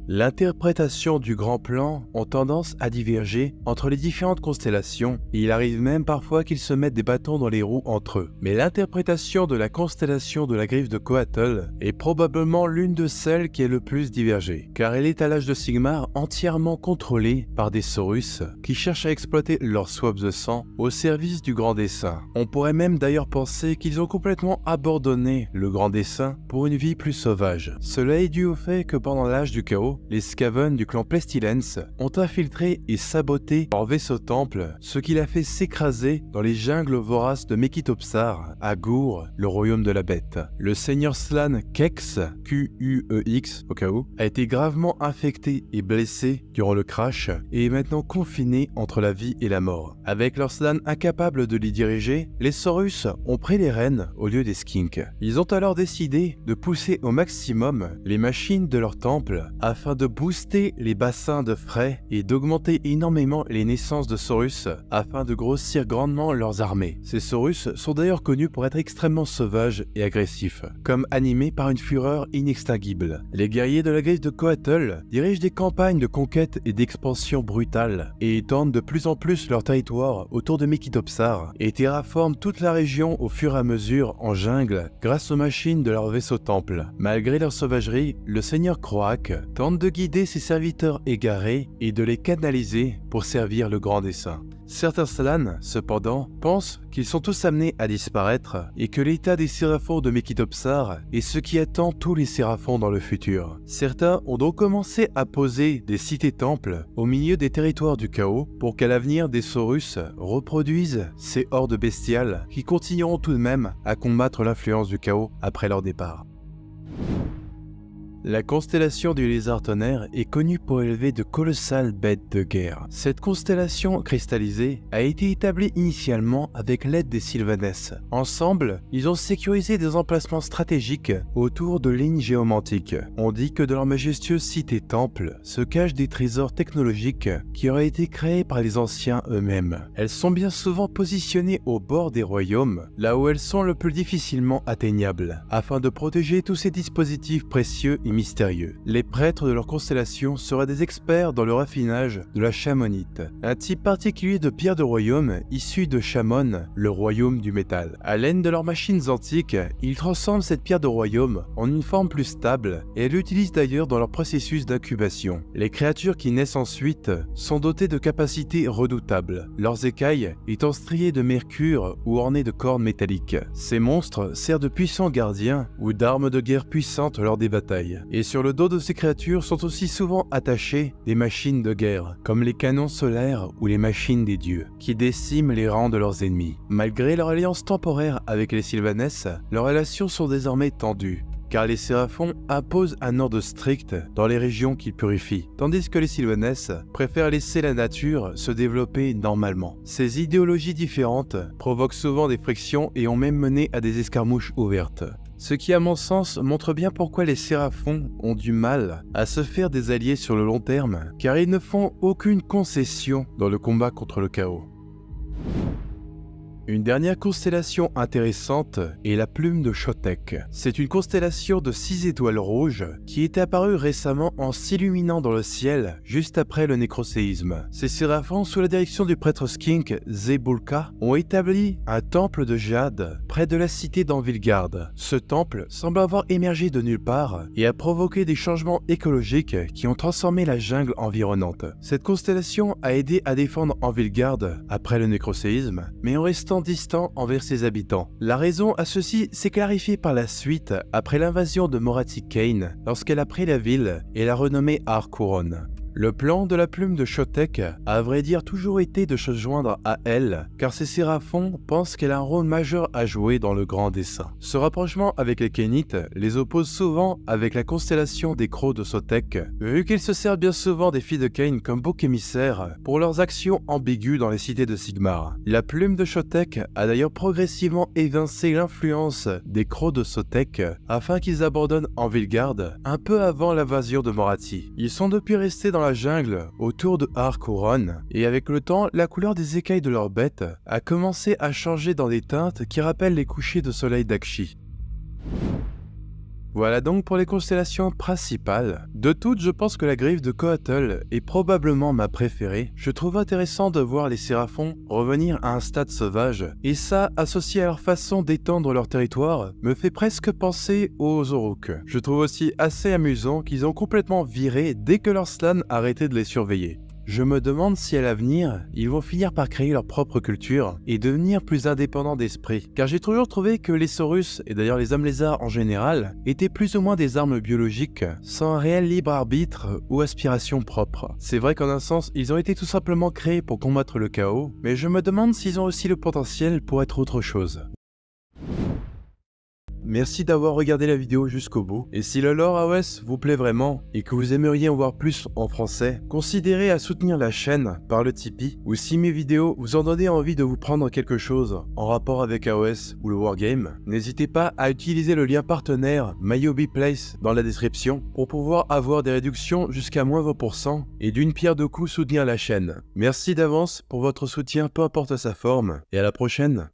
Speaker 3: L'interprétation du grand plan ont tendance à diverger entre les différentes constellations et il arrive même parfois qu'ils se mettent des bâtons dans les roues entre eux. Mais l'interprétation de la constellation de la griffe de Coatl est probablement l'une de celles qui est le plus divergée, car elle est à l'âge de Sigmar entièrement contrôlée par des Saurus qui cherchent à exploiter leurs soifs de sang au service du grand dessein. On pourrait même d'ailleurs penser qu'ils ont complètement abandonné le grand dessein pour une vie plus sauvage. Cela est dû au fait que pendant l'âge du chaos, les Skaven du clan Pestilence ont infiltré et saboté leur vaisseau temple, ce qui l'a fait s'écraser dans les jungles voraces de Mekitopsar, à Gur, le royaume de la bête. Le seigneur Slann Kex, Q-U-E-X au cas où, a été gravement infecté et blessé durant le crash et est maintenant confiné entre la vie et la mort. Avec leur Slann incapable de l'y diriger, les Saurus ont pris les rênes au lieu des Skinks. Ils ont alors décidé de pousser au maximum les machines de leur temple afin de booster les bassins de frais et d'augmenter énormément les naissances de Saurus afin de grossir grandement leurs armées. Ces Saurus sont d'ailleurs connus pour être extrêmement sauvages et agressifs, comme animés par une fureur inextinguible. Les guerriers de la griffe de Coatl dirigent des campagnes de conquête et d'expansion brutale et étendent de plus en plus leur territoire autour de Mekitopsar et terraforment toute la région au fur et à mesure en jungle grâce aux machines de leur vaisseau temple. Malgré leur sauvagerie, le seigneur Croak tente de guider ses serviteurs égarés et de les canaliser pour servir le grand dessein. Certains Slann, cependant, pensent qu'ils sont tous amenés à disparaître et que l'état des séraphons de Mekitopsar est ce qui attend tous les séraphons dans le futur. Certains ont donc commencé à poser des cités-temples au milieu des territoires du chaos pour qu'à l'avenir des Saurus reproduisent ces hordes bestiales qui continueront tout de même à combattre l'influence du chaos après leur départ. La constellation du Lézard Tonnerre est connue pour élever de colossales bêtes de guerre. Cette constellation cristallisée a été établie initialement avec l'aide des Sylvanes. Ensemble, ils ont sécurisé des emplacements stratégiques autour de lignes géomantiques. On dit que dans leur majestueuse cité-temple se cachent des trésors technologiques qui auraient été créés par les anciens eux-mêmes. Elles sont bien souvent positionnées au bord des royaumes, là où elles sont le plus difficilement atteignables, afin de protéger tous ces dispositifs précieux et mystérieux. Les prêtres de leur constellation seraient des experts dans le raffinage de la chamonite, un type particulier de pierre de royaume issue de Chamon, le royaume du métal. À l'aide de leurs machines antiques, ils transforment cette pierre de royaume en une forme plus stable et l'utilisent d'ailleurs dans leur processus d'incubation. Les créatures qui naissent ensuite sont dotées de capacités redoutables, leurs écailles étant striées de mercure ou ornées de cornes métalliques. Ces monstres servent de puissants gardiens ou d'armes de guerre puissantes lors des batailles. Et sur le dos de ces créatures sont aussi souvent attachées des machines de guerre, comme les canons solaires ou les machines des dieux, qui déciment les rangs de leurs ennemis. Malgré leur alliance temporaire avec les Sylvanes, leurs relations sont désormais tendues, car les Séraphons imposent un ordre strict dans les régions qu'ils purifient, tandis que les Sylvanes préfèrent laisser la nature se développer normalement. Ces idéologies différentes provoquent souvent des frictions et ont même mené à des escarmouches ouvertes. Ce qui, à mon sens, montre bien pourquoi les Séraphons ont du mal à se faire des alliés sur le long terme, car ils ne font aucune concession dans le combat contre le chaos. Une dernière constellation intéressante est la plume de Chotek. C'est une constellation de 6 étoiles rouges qui est apparue récemment en s'illuminant dans le ciel juste après le nécroséisme. Ces séraphons, sous la direction du prêtre skink Zebulka, ont établi un temple de jade près de la cité d'Anvilgard. Ce temple semble avoir émergé de nulle part et a provoqué des changements écologiques qui ont transformé la jungle environnante. Cette constellation a aidé à défendre Anvilgard après le nécroséisme, mais en restant distant envers ses habitants. La raison à ceci s'est clarifiée par la suite après l'invasion de Morathi Kane lorsqu'elle a pris la ville et l'a renommée Arkuron. Le plan de la plume de Chotek a à vrai dire toujours été de se joindre à elle, car ces séraphons pensent qu'elle a un rôle majeur à jouer dans le grand dessein. Ce rapprochement avec les Kénites les oppose souvent avec la constellation des crocs de Sotek, vu qu'ils se servent bien souvent des filles de Cain comme boucs émissaires pour leurs actions ambiguës dans les cités de Sigmar. La plume de Chotek a d'ailleurs progressivement évincé l'influence des crocs de Sotek afin qu'ils abandonnent Anvilgard un peu avant l'invasion de Morathi. Ils sont depuis restés dans la jungle autour de Arkuron, et avec le temps, la couleur des écailles de leurs bêtes a commencé à changer dans des teintes qui rappellent les couchers de soleil d'Akshi. Voilà donc pour les constellations principales. De toutes, je pense que la griffe de Coatl est probablement ma préférée. Je trouve intéressant de voir les Séraphons revenir à un stade sauvage, et ça, associé à leur façon d'étendre leur territoire, me fait presque penser aux Oruk. Je trouve aussi assez amusant qu'ils ont complètement viré dès que leur slan arrêtait de les surveiller. Je me demande si à l'avenir, ils vont finir par créer leur propre culture et devenir plus indépendants d'esprit. Car j'ai toujours trouvé que les Saurus, et d'ailleurs les hommes lézards en général, étaient plus ou moins des armes biologiques, sans un réel libre arbitre ou aspiration propre. C'est vrai qu'en un sens, ils ont été tout simplement créés pour combattre le chaos, mais je me demande s'ils ont aussi le potentiel pour être autre chose. Merci d'avoir regardé la vidéo jusqu'au bout, et si le lore AOS vous plaît vraiment et que vous aimeriez en voir plus en français, considérez à soutenir la chaîne par le Tipeee, ou si mes vidéos vous en donnaient envie de vous prendre quelque chose en rapport avec AOS ou le Wargame, n'hésitez pas à utiliser le lien partenaire MyHobbyPlace dans la description pour pouvoir avoir des réductions jusqu'à moins 20% et d'une pierre deux coups soutenir la chaîne. Merci d'avance pour votre soutien peu importe sa forme, et à la prochaine.